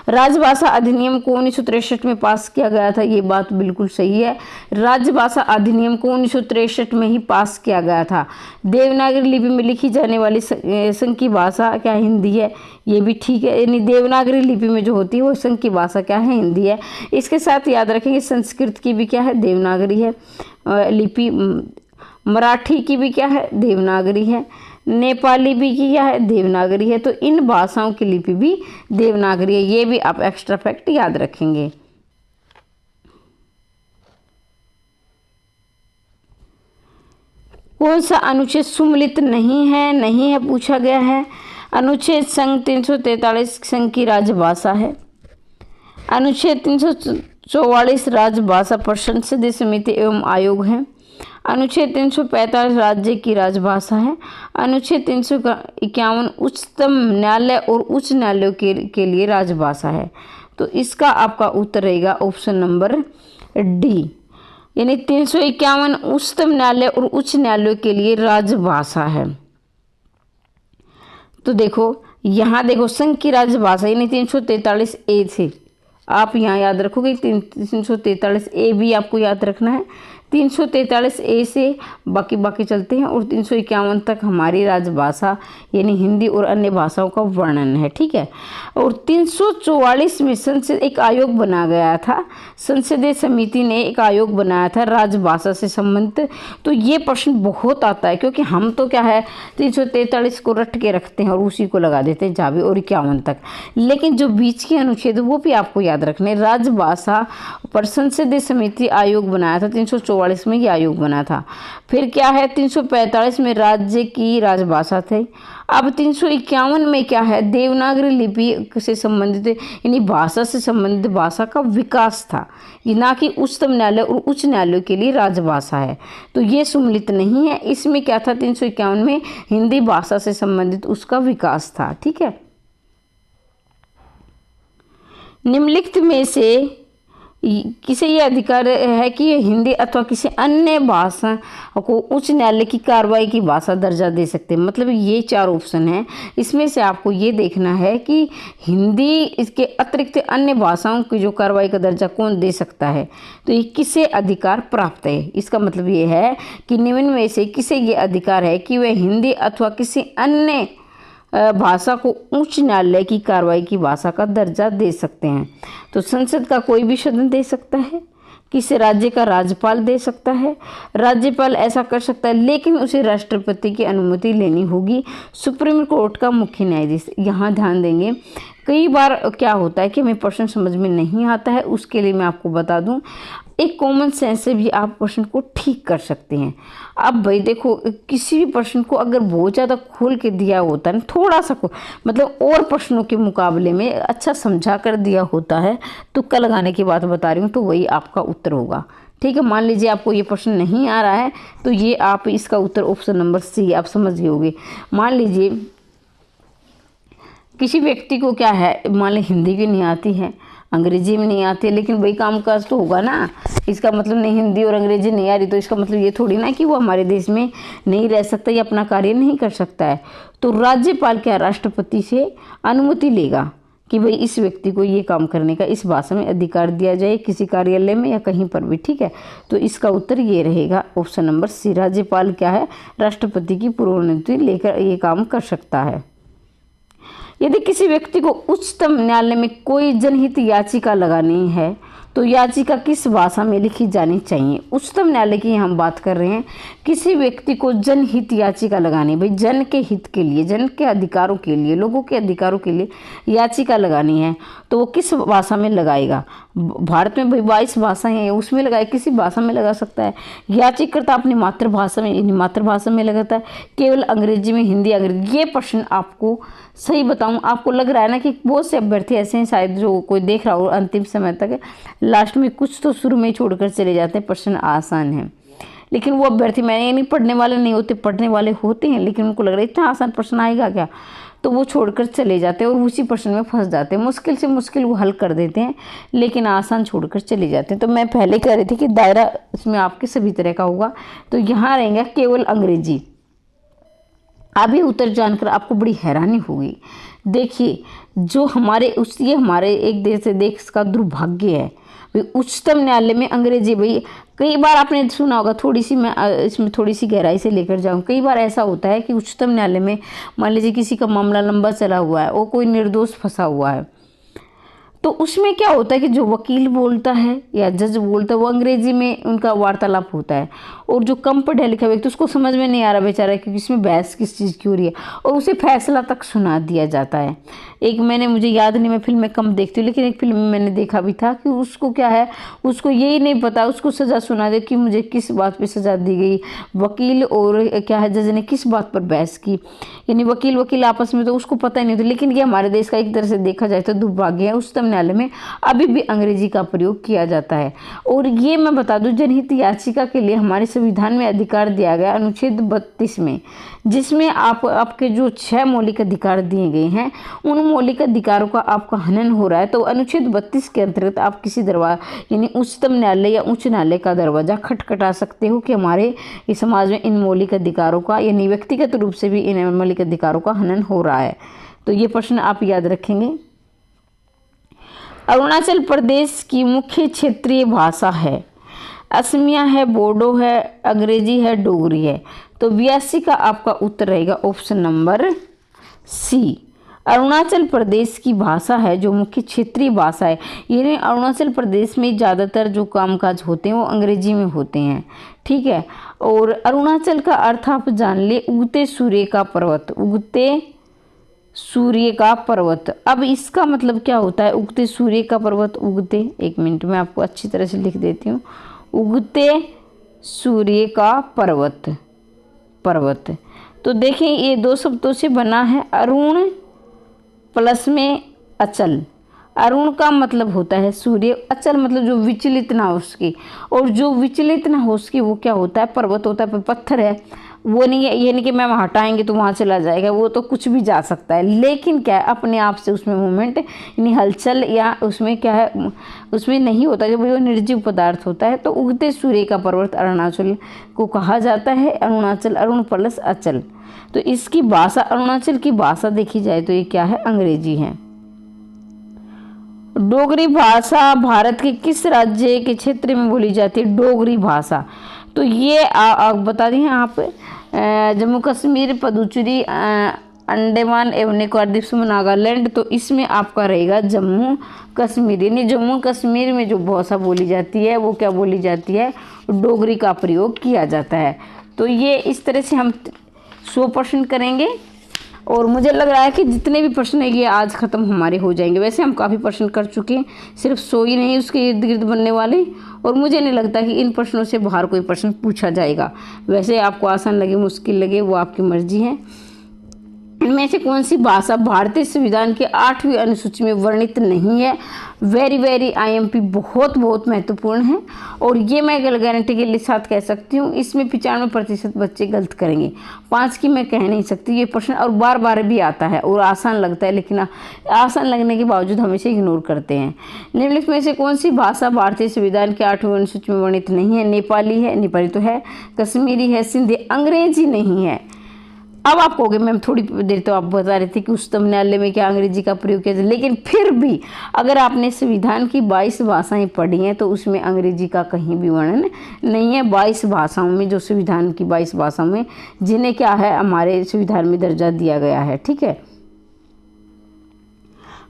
राजभाषा अधिनियम को 1963 में पास किया गया था, ये बात बिल्कुल सही है। राजभाषा अधिनियम को 1963 में ही पास किया गया था। देवनागरी लिपि में लिखी जाने वाली संघ की भाषा क्या हिंदी है, ये भी ठीक है, यानी देवनागरी लिपि में जो होती है वो संघ की भाषा क्या है, हिंदी है। इसके साथ याद रखेंगे संस्कृत की भी क्या है, देवनागरी है लिपि। मराठी की भी क्या है, देवनागरी है। नेपाली भी की क्या है, देवनागरी है। तो इन भाषाओं की लिपि भी देवनागरी है, ये भी आप एक्स्ट्रा फैक्ट याद रखेंगे। कौन सा अनुच्छेद सुमेलित नहीं है पूछा गया है। अनुच्छेद संघ 343 संघ की राजभाषा है। अनुच्छेद 344 राजभाषा पर संसदीय समिति एवं आयोग है। अनुच्छेद 345 राज्य की राजभाषा है। अनुच्छेद 351 उच्चतम न्यायालय और उच्च न्यायालयों के लिए राजभाषा है। तो इसका आपका उत्तर रहेगा ऑप्शन नंबर डी, यानी 351 उच्चतम न्यायालय और उच्च न्यायालयों के लिए राजभाषा है। तो देखो यहाँ देखो संघ की राजभाषा यानी 343 ए थे, आप यहाँ याद रखोगे 343 ए भी आपको याद रखना है। 343 ए से बाकी चलते हैं और 351 तक हमारी राजभाषा यानी हिंदी और अन्य भाषाओं का वर्णन है, ठीक है। और 344 में संसद एक आयोग बना गया था, संसदीय समिति ने एक आयोग बनाया था राजभाषा से संबंधित। तो ये प्रश्न बहुत आता है, क्योंकि हम तो क्या है 343 को रट के रखते हैं और उसी को लगा देते हैं जावे और 51 तक, लेकिन जो बीच के अनुच्छेद वो भी आपको याद रखने। राजभाषा पर संसदीय समिति आयोग बनाया था, 344 में ये आयोग बना था। फिर क्या है 345 में राज्य की राजभाषा थी। अब 351 में क्या है, देवनागरी लिपि से संबंधित यानी भाषा से संबंधित भाषा का विकास था, ये ना कि उच्चतम न्यायालय और उच्च न्यायालय के लिए राजभाषा है। तो ये सुमेलित नहीं है। इसमें क्या था 351 में हिंदी भाषा से संबंधित उसका विकास था, ठीक है। निम्नलिखित में से किसे ये अधिकार है कि हिंदी अथवा किसी अन्य भाषा को उच्च न्यायालय की कार्रवाई की भाषा दर्जा दे सकते हैं। मतलब ये 4 ऑप्शन हैं, इसमें से आपको ये देखना है कि हिंदी इसके अतिरिक्त अन्य भाषाओं की जो कार्रवाई का दर्जा कौन दे सकता है, तो ये किसे अधिकार प्राप्त है। इसका मतलब ये है कि निम्न में से किसे ये अधिकार है कि वह हिंदी अथवा किसी अन्य भाषा को उच्च न्यायालय की कार्रवाई की भाषा का दर्जा दे सकते हैं। तो संसद का कोई भी सदन दे सकता है, किसी राज्य का राज्यपाल दे सकता है, राज्यपाल ऐसा कर सकता है, लेकिन उसे राष्ट्रपति की अनुमति लेनी होगी। सुप्रीम कोर्ट का मुख्य न्यायाधीश, यहाँ ध्यान देंगे। कई बार क्या होता है कि हमें प्रश्न समझ में नहीं आता है, उसके लिए मैं आपको बता दूं, एक कॉमन सेंस से भी आप प्रश्न को ठीक कर सकते हैं। अब भाई देखो, किसी भी प्रश्न को अगर बहुत ज़्यादा खोल के दिया होता है, थोड़ा सा मतलब और प्रश्नों के मुकाबले में अच्छा समझा कर दिया होता है, तुक्का लगाने की बात बता रही हूँ, तो वही आपका उत्तर होगा, ठीक है। मान लीजिए आपको ये प्रश्न नहीं आ रहा है, तो ये आप इसका उत्तर ऑप्शन नंबर सी आप समझ गए होंगे। मान लीजिए किसी व्यक्ति को क्या है, मान ली हिंदी भी नहीं आती है, अंग्रेजी में नहीं आती है, लेकिन वही काम काज तो होगा ना। इसका मतलब नहीं हिंदी और अंग्रेजी नहीं आ रही तो इसका मतलब ये थोड़ी ना कि वो हमारे देश में नहीं रह सकता या अपना कार्य नहीं कर सकता है। तो राज्यपाल क्या राष्ट्रपति से अनुमति लेगा कि भाई इस व्यक्ति को ये काम करने का इस भाषा में अधिकार दिया जाए, किसी कार्यालय में या कहीं पर भी, ठीक है। तो इसका उत्तर ये रहेगा ऑप्शन नंबर सी, राज्यपाल क्या है राष्ट्रपति की पूर्व अनुमति लेकर ये काम कर सकता है। यदि किसी व्यक्ति को उच्चतम न्यायालय में कोई जनहित याचिका लगानी है तो याचिका किस भाषा में लिखी जानी चाहिए। उच्चतम न्यायालय की हम बात कर रहे हैं, किसी व्यक्ति को जनहित याचिका लगानी, भाई जन के हित के लिए, जन के अधिकारों के लिए, लोगों के अधिकारों के लिए याचिका लगानी है, तो वो किस भाषा में लगाएगा। भारत में भाई 22 भाषाएं हैं, उसमें लगाए, किसी भाषा में लगा सकता है। याचिकाकर्ता अपनी मातृभाषा में लगाता है, केवल अंग्रेजी में, हिंदी अंग्रेजी। ये प्रश्न आपको सही बताऊं, आपको लग रहा है ना कि बहुत से अभ्यर्थी ऐसे हैं शायद जो कोई देख रहा हो अंतिम समय तक, लास्ट में कुछ तो शुरू में ही छोड़कर चले जाते हैं, प्रश्न आसान है, लेकिन वो अभ्यर्थी मैंने नहीं पढ़ने वाले नहीं होते, पढ़ने वाले होते हैं, लेकिन उनको लग रहा है इतना आसान प्रश्न आएगा क्या। तो वो छोड़कर चले जाते हैं और उसी प्रश्न में फंस जाते हैं। मुश्किल से मुश्किल वो हल कर देते हैं लेकिन आसान छोड़कर चले जाते हैं। तो मैं पहले कह रही थी कि दायरा इसमें आपके सभी तरह का होगा। तो यहाँ रहेंगे केवल अंग्रेजी। अभी उत्तर जानकर आपको बड़ी हैरानी होगी। देखिए जो हमारे ये हमारे एक देश से देश का दुर्भाग्य है भाई, उच्चतम न्यायालय में अंग्रेजी। भाई कई बार आपने सुना होगा, थोड़ी सी मैं इसमें थोड़ी सी गहराई से लेकर जाऊँ। कई बार ऐसा होता है कि उच्चतम न्यायालय में मान लीजिए किसी का मामला लंबा चला हुआ है और कोई निर्दोष फंसा हुआ है, तो उसमें क्या होता है कि जो वकील बोलता है या जज बोलता है वो अंग्रेजी में उनका वार्तालाप होता है, और जो कम पढ़ा लिखा व्यक्ति उसको समझ में नहीं आ रहा बेचारा, क्योंकि इसमें बहस किस चीज़ की हो रही है, और उसे फैसला तक सुना दिया जाता है। एक मुझे याद नहीं, मैं फिल्में कम देखती हूँ, लेकिन एक फिल्म में मैंने देखा भी था कि उसको क्या है, उसको यही नहीं पता, उसको सज़ा सुना दे कि मुझे किस बात पर सज़ा दी गई। वकील और क्या है जज ने किस बात पर बहस की, यानी वकील आपस में, तो उसको पता ही नहीं होता। लेकिन ये हमारे देश का एक तरह से देखा जाए तो दुर्भाग्य है, उच्चतम न्यायालय में अभी भी अंग्रेजी का प्रयोग किया जाता है। और ये मैं बता दूं, जनहित याचिका के लिए हमारे संविधान में अधिकार दिया गया अनुच्छेद 32 में, जिसमें आपके जो 6 मौलिक अधिकार दिए गए हैं, उन मौलिक अधिकारों का आपका हनन हो रहा है। तो अनुच्छेद 32 के अंतर्गत आप किसी दरवाजा यानी उच्चतम न्यायालय या उच्च न्यायालय का दरवाजा खटखटा सकते हो कि हमारे इस समाज में इन मौलिक अधिकारों का यानी व्यक्तिगत रूप से भी इन मौलिक अधिकारों का हनन हो रहा है। तो ये प्रश्न आप याद रखेंगे। अरुणाचल प्रदेश की मुख्य क्षेत्रीय भाषा है, असमिया है, बोडो है, अंग्रेजी है, डोगरी है। तो 82 का आपका उत्तर रहेगा option number C. Arunachal Pradesh की भाषा है जो मुख्य क्षेत्रीय भाषा है, यानी अरुणाचल प्रदेश में ज़्यादातर जो कामकाज होते हैं वो अंग्रेजी में होते हैं, ठीक है। और अरुणाचल का अर्थ आप जान ले, उगते सूर्य का पर्वत, उगते सूर्य का पर्वत। अब इसका मतलब क्या होता है, उगते सूर्य का पर्वत, उगते, एक मिनट में आपको अच्छी तरह से लिख देती हूँ, उगते सूर्य का पर्वत। तो देखें ये 2 शब्दों से बना है, अरुण प्लस में अचल। अरुण का मतलब होता है सूर्य, अचल मतलब जो विचलित ना हो उसकी, और जो विचलित ना हो उसकी वो क्या होता है, पर्वत होता है। पत्थर है वो नहीं है, ये नहीं कि मैम हटाएंगे तो वहाँ चला जाएगा, वो तो कुछ भी जा सकता है, लेकिन क्या है अपने आप से उसमें मूवमेंट यानी हलचल या उसमें क्या है, उसमें नहीं होता, जब वो निर्जीव पदार्थ होता है। तो उगते सूर्य का पर्वत अरुणाचल को कहा जाता है, अरुणाचल, अरुण प्लस अचल। तो इसकी भाषा, अरुणाचल की भाषा देखी जाए तो ये क्या है, अंग्रेजी है। डोगरी भाषा भारत के किस राज्य के क्षेत्र में बोली जाती है, डोगरी भाषा। तो ये बता दें आप, जम्मू कश्मीर, पुदुचेरी, अंडमान एवं निकोबार द्वीप समूह, नागालैंड। तो इसमें आपका रहेगा जम्मू कश्मीर, यानी जम्मू कश्मीर में जो भाषा बोली जाती है वो क्या बोली जाती है, डोगरी का प्रयोग किया जाता है। तो ये इस तरह से हम 100 प्रश्न करेंगे, और मुझे लग रहा है कि जितने भी प्रश्न है ये आज ख़त्म हमारे हो जाएंगे। वैसे हम काफ़ी प्रश्न कर चुके हैं, सिर्फ 100 ही नहीं उसके इर्द गिर्द बनने वाले, और मुझे नहीं लगता कि इन प्रश्नों से बाहर कोई प्रश्न पूछा जाएगा। वैसे आपको आसान लगे मुश्किल लगे वो आपकी मर्जी है। इनमें से कौन सी भाषा भारतीय संविधान के 8वीं अनुसूची में वर्णित नहीं है। वेरी IMP बहुत महत्वपूर्ण है, और ये मैं गारंटी के साथ कह सकती हूँ, इसमें 95% बच्चे गलत करेंगे, 5 की मैं कह नहीं सकती। ये प्रश्न और बार भी आता है और आसान लगता है, लेकिन आसान लगने के बावजूद हमेशा इग्नोर करते हैं। निम्नलिखित में से कौन सी भाषा भारतीय संविधान के 8वीं अनुसूची में वर्णित नहीं है। नेपाली है, नेपाली तो है, कश्मीरी है, सिंधी, अंग्रेजी नहीं है। अब आप कहोगे मैम थोड़ी देर तो आप बता रहे थे कि उच्चतम न्यायालय में क्या अंग्रेजी का प्रयोग किया जाए, लेकिन फिर भी अगर आपने संविधान की 22 भाषाएं पढ़ी हैं तो उसमें अंग्रेजी का कहीं भी वर्णन नहीं है। 22 भाषाओं में, जो संविधान की 22 भाषाओं में जिन्हें क्या है हमारे संविधान में दर्जा दिया गया है, ठीक है।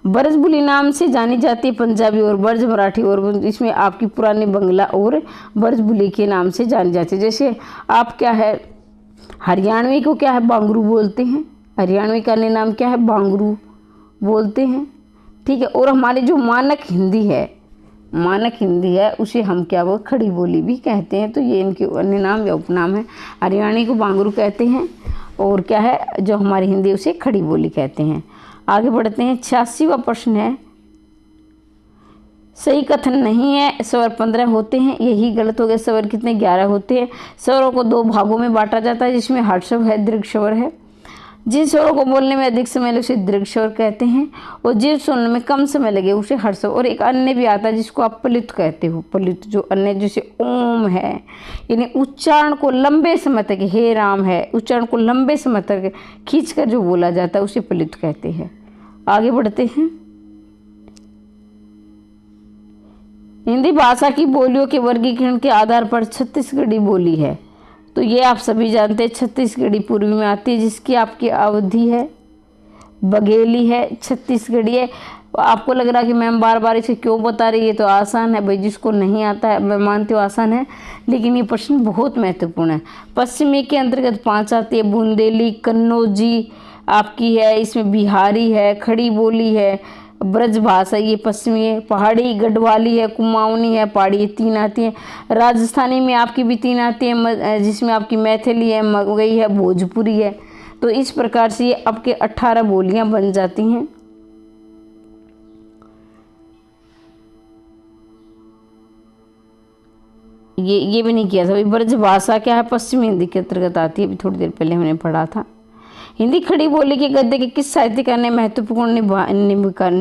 ब्रजबुली नाम से जानी जाती है पंजाबी और ब्रज मराठी, और इसमें आपकी पुरानी बंगला और ब्रजबुली के नाम से जानी जाती है। जैसे आप क्या है, हरियाणवी को क्या है, बांगरू बोलते हैं, हरियाणवी का अन्य नाम क्या है, बांगरू बोलते हैं, ठीक है। और हमारी जो मानक हिंदी है उसे हम क्या वो खड़ी बोली भी कहते हैं। तो ये इनके अन्य नाम या उपनाम है। हरियाणी को बांगरू कहते हैं, और क्या है जो हमारी हिंदी उसे खड़ी बोली कहते हैं। आगे बढ़ते हैं। 86वां प्रश्न है, सही कथन नहीं है, स्वर 15 होते हैं, यही गलत हो गया। स्वर कितने, 11 होते हैं। स्वरों को 2 भागों में बांटा जाता है, जिसमें हर्ष स्वर है, दीर्घ स्वर है। जिन स्वरों को बोलने में अधिक समय लगे उसे दीर्घ स्वर कहते हैं, और जिन सुनने में कम समय लगे उसे हर्ष स्वर। और एक अन्य भी आता है जिसको आप प्लुत कहते हो। प्लुत जो अन्य जैसे ओम है, यानी उच्चारण को लंबे समय तक, हे राम है, उच्चारण को लंबे समय तक खींचकर जो बोला जाता है उसे प्लुत कहते हैं। आगे बढ़ते हैं। हिंदी भाषा की बोलियों के वर्गीकरण के आधार पर छत्तीसगढ़ी बोली है। तो ये आप सभी जानते हैं, छत्तीसगढ़ी पूर्वी में आती है, जिसकी आपकी अवधि है, बघेली है, छत्तीसगढ़ी है। आपको लग रहा है कि मैम बार बार इसे क्यों बता रही है, तो आसान है भाई, जिसको नहीं आता है मैं मानती हूँ आसान है, लेकिन ये प्रश्न बहुत महत्वपूर्ण है। पश्चिमी के अंतर्गत 5 आती है, बुंदेली, कन्नौजी आपकी है, इसमें बिहारी है, खड़ी बोली है, ब्रज भाषा ये पश्चिमी है, पहाड़ी गढ़वाली है, कुमाऊनी है, पहाड़ी, ये 3 आती हैं। राजस्थानी में आपकी भी 3 आती हैं, जिसमें आपकी मैथिली है, मगही है, भोजपुरी है। तो इस प्रकार से ये आपके 18 बोलियां बन जाती हैं। ये भी नहीं किया था भाई। ब्रज भाषा क्या है, पश्चिमी हिंदी के अंतर्गत आती है, अभी थोड़ी देर पहले हमने पढ़ा था। हिंदी खड़ी बोली के गद्य के किस साहित्यकार ने महत्वपूर्ण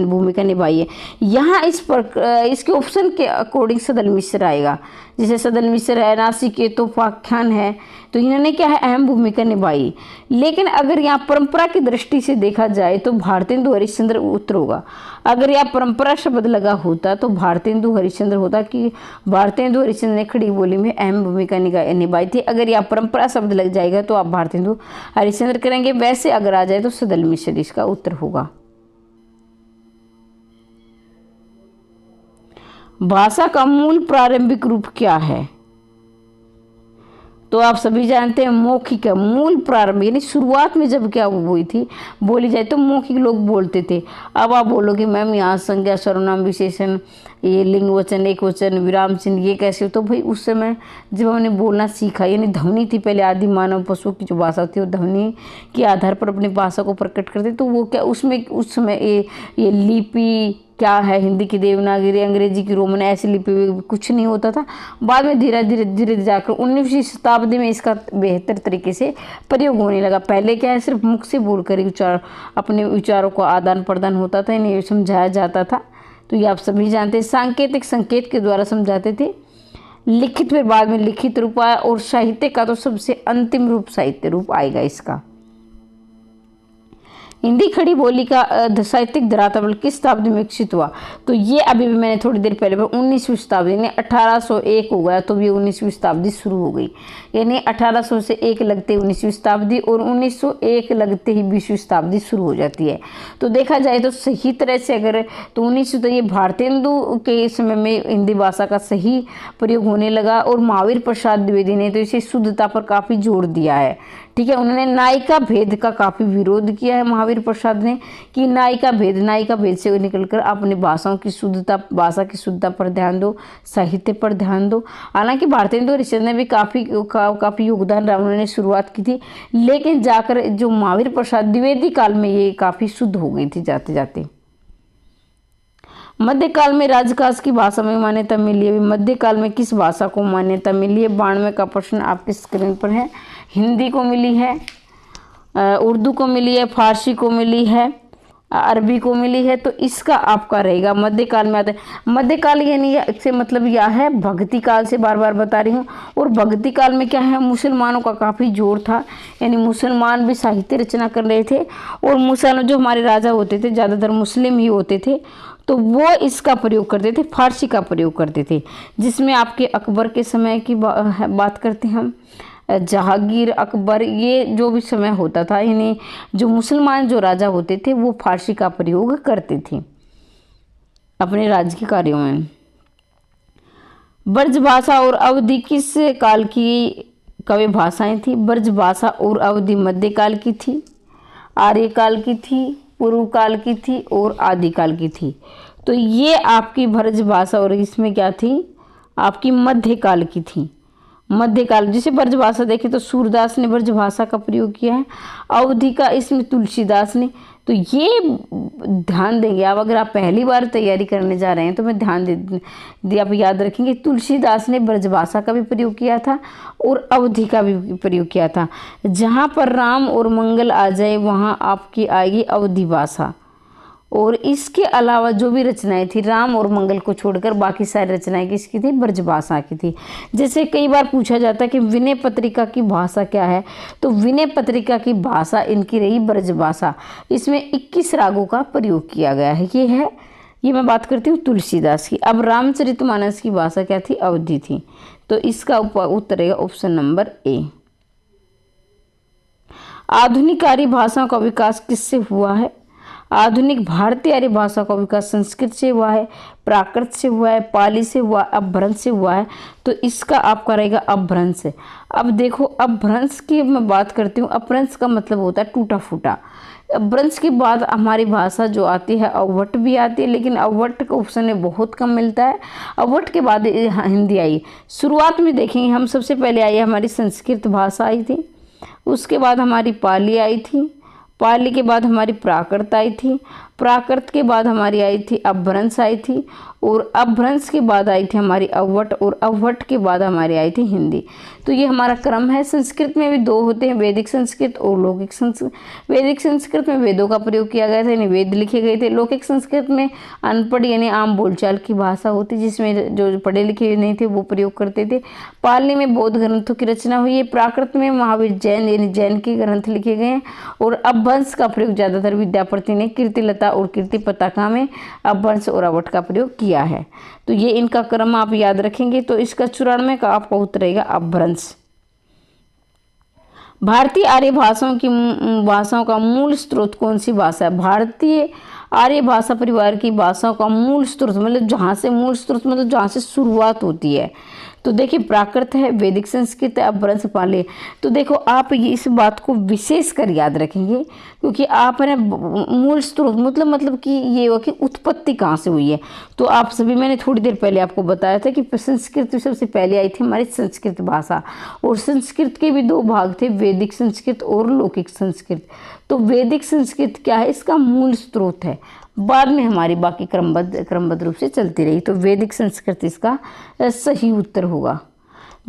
भूमिका निभाई है। यहाँ इसके ऑप्शन के अकॉर्डिंग सदल मिश्र आएगा। जैसे सदल मिश्र है, नासिकेतो उपाख्यान है, तो इन्होंने क्या है, अहम भूमिका निभाई। लेकिन अगर यहाँ परंपरा की दृष्टि से देखा जाए तो भारतेंदु हरिश्चंद्र उत्तर होगा। अगर यहाँ परंपरा शब्द लगा होता तो भारतेंदु हरिश्चंद्र होता, कि भारतेंदु हरिश्चंद्र ने खड़ी बोली में अहम भूमिका निभाई थी। अगर यहाँ परंपरा शब्द लग जाएगा तो आप भारतेंदु हरिश्चंद्र करेंगे। वैसे अगर आ जाए तो सदल मिश्र इसका उत्तर होगा। भाषा का मूल प्रारंभिक रूप क्या है, तो आप सभी जानते हैं मौखिक है। मूल प्रारंभ यानी शुरुआत में जब क्या हुई थी बोली जाए तो मौखिक लोग बोलते थे। अब आप बोलोगे मैम यहाँ संज्ञा, सर्वनाम, विशेषण, ये लिंग वचन, एक वचन, विराम चिन्ह, ये कैसे, तो भाई उस समय जब हमने बोलना सीखा, यानी ध्वनि थी पहले, आदि मानव पशु की जो भाषा थी वो ध्वनि के आधार पर अपनी भाषा को प्रकट करते, तो वो क्या उसमें उस समय ये लिपि क्या है, हिंदी की देवनागरी, अंग्रेजी की रोमन, ऐसी लिपि कुछ नहीं होता था। बाद में धीरे धीरे जाकर 19वीं शताब्दी में इसका बेहतर तरीके से प्रयोग होने लगा। पहले क्या है, सिर्फ मुख से बोलकर ही अपने विचारों को आदान प्रदान होता था, इन्हें समझाया जाता था। तो ये आप सभी जानते हैं। सांकेतिक संकेत के द्वारा समझाते थे। लिखित फिर बाद में लिखित रूप आया, और साहित्य का तो सबसे अंतिम रूप साहित्य रूप आएगा इसका। हिंदी खड़ी बोली का साहित्यिक धरातल किस शताब्दी में विकसित हुआ, तो ये अभी भी मैंने थोड़ी देर पहले 19वीं शताब्दी ने 1801 हो गया, तो ये 19वीं शताब्दी शुरू हो गई। यानी 1800 से 1 लगते 19वीं शताब्दी, और 1901 लगते ही 20वीं शताब्दी शुरू हो जाती है। तो देखा जाए तो सही तरह से अगर तो 1900 तो ये भारतेंदु के समय में हिंदी भाषा का सही प्रयोग होने लगा, और महावीर प्रसाद द्विवेदी ने तो इसे शुद्धता पर काफ़ी जोर दिया है। ठीक है, उन्होंने नायिका भेद का काफ़ी विरोध किया है महावीर प्रसाद ने, कि नायिका भेद से निकलकर अपनी भाषाओं की शुद्धता, भाषा की शुद्धता पर ध्यान दो, साहित्य पर ध्यान दो। हालांकि भारतेंदु हरिश्चंद्र ने भी काफ़ी योगदान रहा, उन्होंने शुरुआत की थी, लेकिन जाकर जो महावीर प्रसाद द्विवेदी काल में ये काफ़ी शुद्ध हो गई थी जाते जाते। मध्यकाल में राजकाज की भाषा में मान्यता मिली है। मध्यकाल में किस भाषा को मान्यता मिली है, 92 का प्रश्न आपकी स्क्रीन पर है। हिंदी को मिली है, उर्दू को मिली है, फारसी को मिली है, अरबी को मिली है। तो इसका आपका रहेगा मध्यकाल में आता है। मध्यकाल यानी से मतलब यह है भक्ति काल से बार बार बता रही हूँ। और भक्ति काल में क्या है, मुसलमानों का काफ़ी जोर था, यानी मुसलमान भी साहित्य रचना कर रहे थे, और मुसलमान जो हमारे राजा होते थे ज़्यादातर मुस्लिम ही होते थे, तो वो इसका प्रयोग करते थे, फारसी का प्रयोग करते थे। जिसमें आपके अकबर के समय की बात करते हैं हम, जहांगीर, अकबर, ये जो भी समय होता था, यानी जो मुसलमान जो राजा होते थे वो फारसी का प्रयोग करते थे अपने राज्य के कार्यों में। ब्रज भाषा और अवधि किस काल की कवि भाषाएं थी? ब्रज भाषा और अवधि मध्यकाल की थी, आर्यकाल की थी, पूर्व काल की थी, और आदिकाल की थी। तो ये आपकी ब्रज भाषा और इसमें क्या थी, आपकी मध्यकाल की थी। मध्यकाल जिसे ब्रज भाषा देखें तो सूरदास ने ब्रज भाषा का प्रयोग किया है। अवधि का इसमें तुलसीदास ने, तो ये ध्यान देंगे आप, अगर आप पहली बार तैयारी करने जा रहे हैं तो मैं ध्यान दे आप याद रखेंगे। तुलसीदास ने ब्रजभाषा का भी प्रयोग किया था और अवधि का भी प्रयोग किया था। जहाँ पर राम और मंगल आ जाए वहाँ आपकी आएगी अवधि भाषा। और इसके अलावा जो भी रचनाएं थी राम और मंगल को छोड़कर बाकी सारी रचनाएं किसकी थी? ब्रजभाषा की थी। जैसे कई बार पूछा जाता है कि विनय पत्रिका की भाषा क्या है, तो विनय पत्रिका की भाषा इनकी रही ब्रजभाषा। इसमें 21 रागों का प्रयोग किया गया है। ये मैं बात करती हूँ तुलसीदास की। अब रामचरितमानस की भाषा क्या थी? अवधि थी। तो इसका उत्तर रहेगा ऑप्शन नंबर ए। आधुनिक आर्य भाषाओं का विकास किससे हुआ है? आधुनिक भारतीय आर्य भाषा का विकास संस्कृत से हुआ है, प्राकृत से हुआ है, पाली से हुआ, अपभ्रंश से हुआ है। तो इसका आपका रहेगा अपभ्रंश। अब देखो अपभ्रंश की मैं बात करती हूँ। अपभ्रंश का मतलब होता है टूटा फूटा। अपभ्रंश के बाद हमारी भाषा जो आती है अवट भी आती है, लेकिन अवट का ऑप्शन में बहुत कम मिलता है। अवट के बाद हिंदी आई। शुरुआत में देखेंगे हम, सबसे पहले आई हमारी संस्कृत भाषा आई थी, उसके बाद हमारी पाली आई थी, पाली के बाद हमारी प्राकृत आई थी, प्राकृत के बाद हमारी आई थी अपभ्रंश आई थी, और अपभ्रंश के बाद आई थी हमारी अवट, और अवट के बाद हमारी आई थी हिंदी। तो ये हमारा क्रम है। संस्कृत में भी दो होते हैं, वैदिक संस्कृत और लौकिक संस्कृत। वैदिक संस्कृत में वेदों का प्रयोग किया गया था, यानी वेद लिखे गए थे। लौकिक संस्कृत में अनपढ़ यानी आम बोलचाल की भाषा होती, जिसमें जो पढ़े लिखे नहीं थे वो प्रयोग करते थे। पाली में बौद्ध ग्रंथों की रचना हुई है। प्राकृत में महावीर जैन यानी जैन के ग्रंथ लिखे गए हैं। और अपभ्रंश का प्रयोग ज़्यादातर विद्यापति ने कीर्तिलता और कीर्ति पताका में अपभ्रंश और अवट का प्रयोग किया है। तो ये इनका क्रम आप याद रखेंगे। तो इसका 94 का आपका उत्तर रहेगा अपभ्रंश। भारतीय आर्य भाषाओं का मूल स्रोत कौन सी भाषा है? भारतीय आर्य भाषा परिवार की भाषाओं का मूल स्रोत मतलब जहाँ से शुरुआत होती है। तो देखिए प्राकृत है, वैदिक संस्कृत है, अपभ्रंश, पाली। तो देखो आप ये इस बात को विशेष कर याद रखेंगे, क्योंकि आप है मूल स्रोत मतलब कि ये हो कि उत्पत्ति कहाँ से हुई है। तो आप सभी, मैंने थोड़ी देर पहले आपको बताया था कि संस्कृत सबसे पहले आई थी हमारी संस्कृत भाषा। और संस्कृत के भी दो भाग थे, वैदिक संस्कृत और लौकिक संस्कृत। तो वैदिक संस्कृत क्या है? इसका मूल स्रोत है। बाद में हमारी बाकी क्रमबद्ध रूप से चलती रही। तो वैदिक संस्कृत इसका सही उत्तर होगा।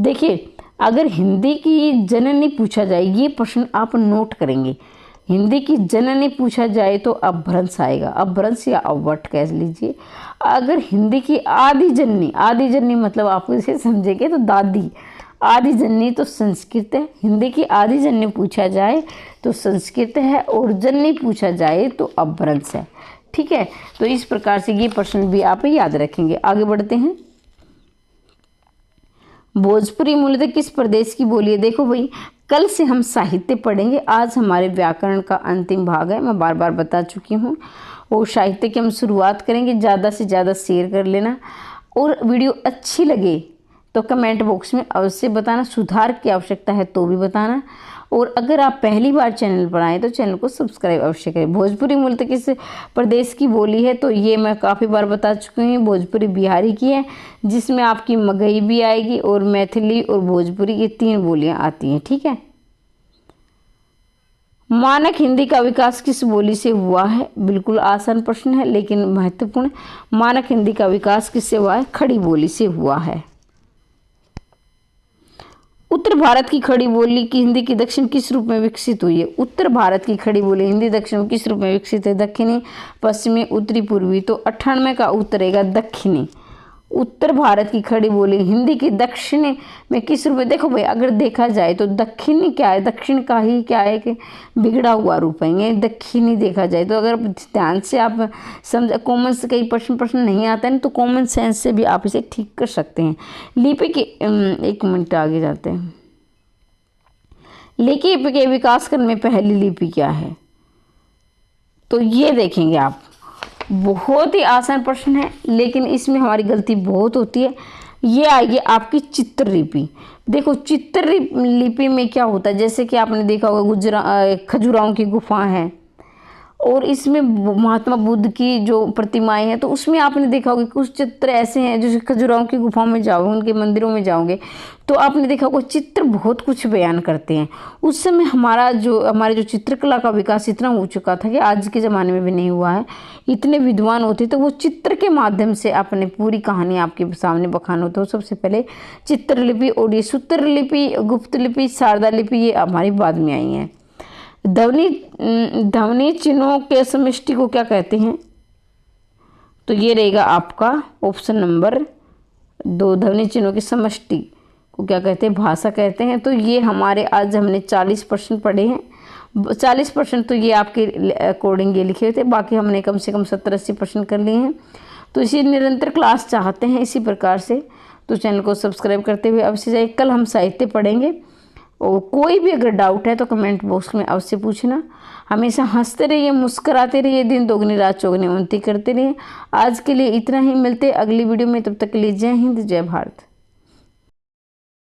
देखिए अगर हिंदी की जननी पूछा जाए, ये प्रश्न आप नोट करेंगे, हिंदी की जननी पूछा जाए तो अपभ्रंश आएगा, अपभ्रंश या अवट कह लीजिए। अगर हिंदी की आदि जननी मतलब आप इसे समझेंगे तो दादी, आदि जननी तो संस्कृत है। हिंदी की आदि जननी पूछा जाए तो संस्कृत है, और जननी पूछा जाए तो अपभ्रंश है। ठीक है, तो इस प्रकार से ये प्रश्न भी आप याद रखेंगे। आगे बढ़ते हैं। भोजपुरी मूलतः किस प्रदेश की बोली है? देखो भाई, कल से हम साहित्य पढ़ेंगे, आज हमारे व्याकरण का अंतिम भाग है, मैं बार बार बता चुकी हूँ। और साहित्य की हम शुरुआत करेंगे। ज़्यादा से ज़्यादा शेयर कर लेना, और वीडियो अच्छी लगे तो कमेंट बॉक्स में अवश्य बताना, सुधार की आवश्यकता है तो भी बताना। और अगर आप पहली बार चैनल पर आए तो चैनल को सब्सक्राइब अवश्य करें। भोजपुरी मूलतः किस प्रदेश की बोली है? तो ये मैं काफ़ी बार बता चुकी हूँ, भोजपुरी बिहारी की है, जिसमें आपकी मगही भी आएगी, और मैथिली और भोजपुरी, ये 3 बोलियाँ आती हैं। ठीक है। मानक हिंदी का विकास किस बोली से हुआ है? बिल्कुल आसान प्रश्न है लेकिन महत्वपूर्ण। मानक हिंदी का विकास किससे हुआ है? खड़ी बोली से हुआ है। उत्तर भारत की खड़ी बोली की हिंदी की दक्षिण किस रूप में विकसित हुई है? उत्तर भारत की खड़ी बोली हिंदी दक्षिण में किस रूप में विकसित है? दक्षिणी, पश्चिमी, उत्तरी, पूर्वी। तो 98 का उत्तर रहेगा दक्षिणी। उत्तर भारत की खड़ी बोली हिंदी की दक्षिणी में किस रूप में? देखो भाई, अगर देखा जाए तो दक्षिणी क्या है? दक्षिण का ही क्या है कि बिगड़ा हुआ रूप है, ये दक्षिणी देखा जाए। तो अगर ध्यान से आप समझ, कॉमन से कई प्रश्न नहीं आता है तो कॉमन सेंस से भी आप इसे ठीक कर सकते हैं। लिपि के 1 मिनट आगे जाते हैं। लिपि के विकास क्रम में पहली लिपि क्या है? तो ये देखेंगे आप, बहुत ही आसान प्रश्न है लेकिन इसमें हमारी गलती बहुत होती है। ये आएगी आपकी चित्र लिपि। देखो चित्र लिपि में क्या होता है, जैसे कि आपने देखा होगा खजुराहों की गुफा है, और इसमें महात्मा बुद्ध की जो प्रतिमाएं हैं, तो उसमें आपने देखा होगा कुछ चित्र ऐसे हैं, जैसे खजुराहो की गुफाओं में जाओगे, उनके मंदिरों में जाओगे तो आपने देखा होगा चित्र बहुत कुछ बयान करते हैं। उस समय हमारे जो चित्रकला का विकास इतना हो चुका था कि आज के ज़माने में भी नहीं हुआ है। इतने विद्वान होते तो वो चित्र के माध्यम से अपने पूरी कहानी आपके सामने बखान होता है। सबसे पहले चित्रलिपि और ये सूत्र लिपि, गुप्त लिपि, शारदा लिपि ये हमारी बाद में आई हैं। ध्वनि चिन्हों के समष्टि को क्या कहते हैं? तो ये रहेगा आपका ऑप्शन नंबर 2, ध्वनि चिन्हों की समष्टि को क्या कहते हैं? भाषा कहते हैं। तो ये हमारे आज हमने 40 प्रश्न पढ़े हैं। 40% तो ये आपके अकॉर्डिंग ये लिखे हुए थे, बाकी हमने कम से कम 70-80 प्रश्न कर लिए हैं। तो इसी निरंतर क्लास चाहते हैं इसी प्रकार से, तो चैनल को सब्सक्राइब करते हुए अवश्य जाइए। कल हम साहित्य पढ़ेंगे और कोई भी अगर डाउट है तो कमेंट बॉक्स में अवश्य पूछना। हमेशा हंसते रहिए, मुस्कुराते रहिए, दिन दोगुनी रात चौगुनी उन्नति करते रहिए। आज के लिए इतना ही, मिलते अगली वीडियो में, तब तक के लिए जय हिंद, जय भारत।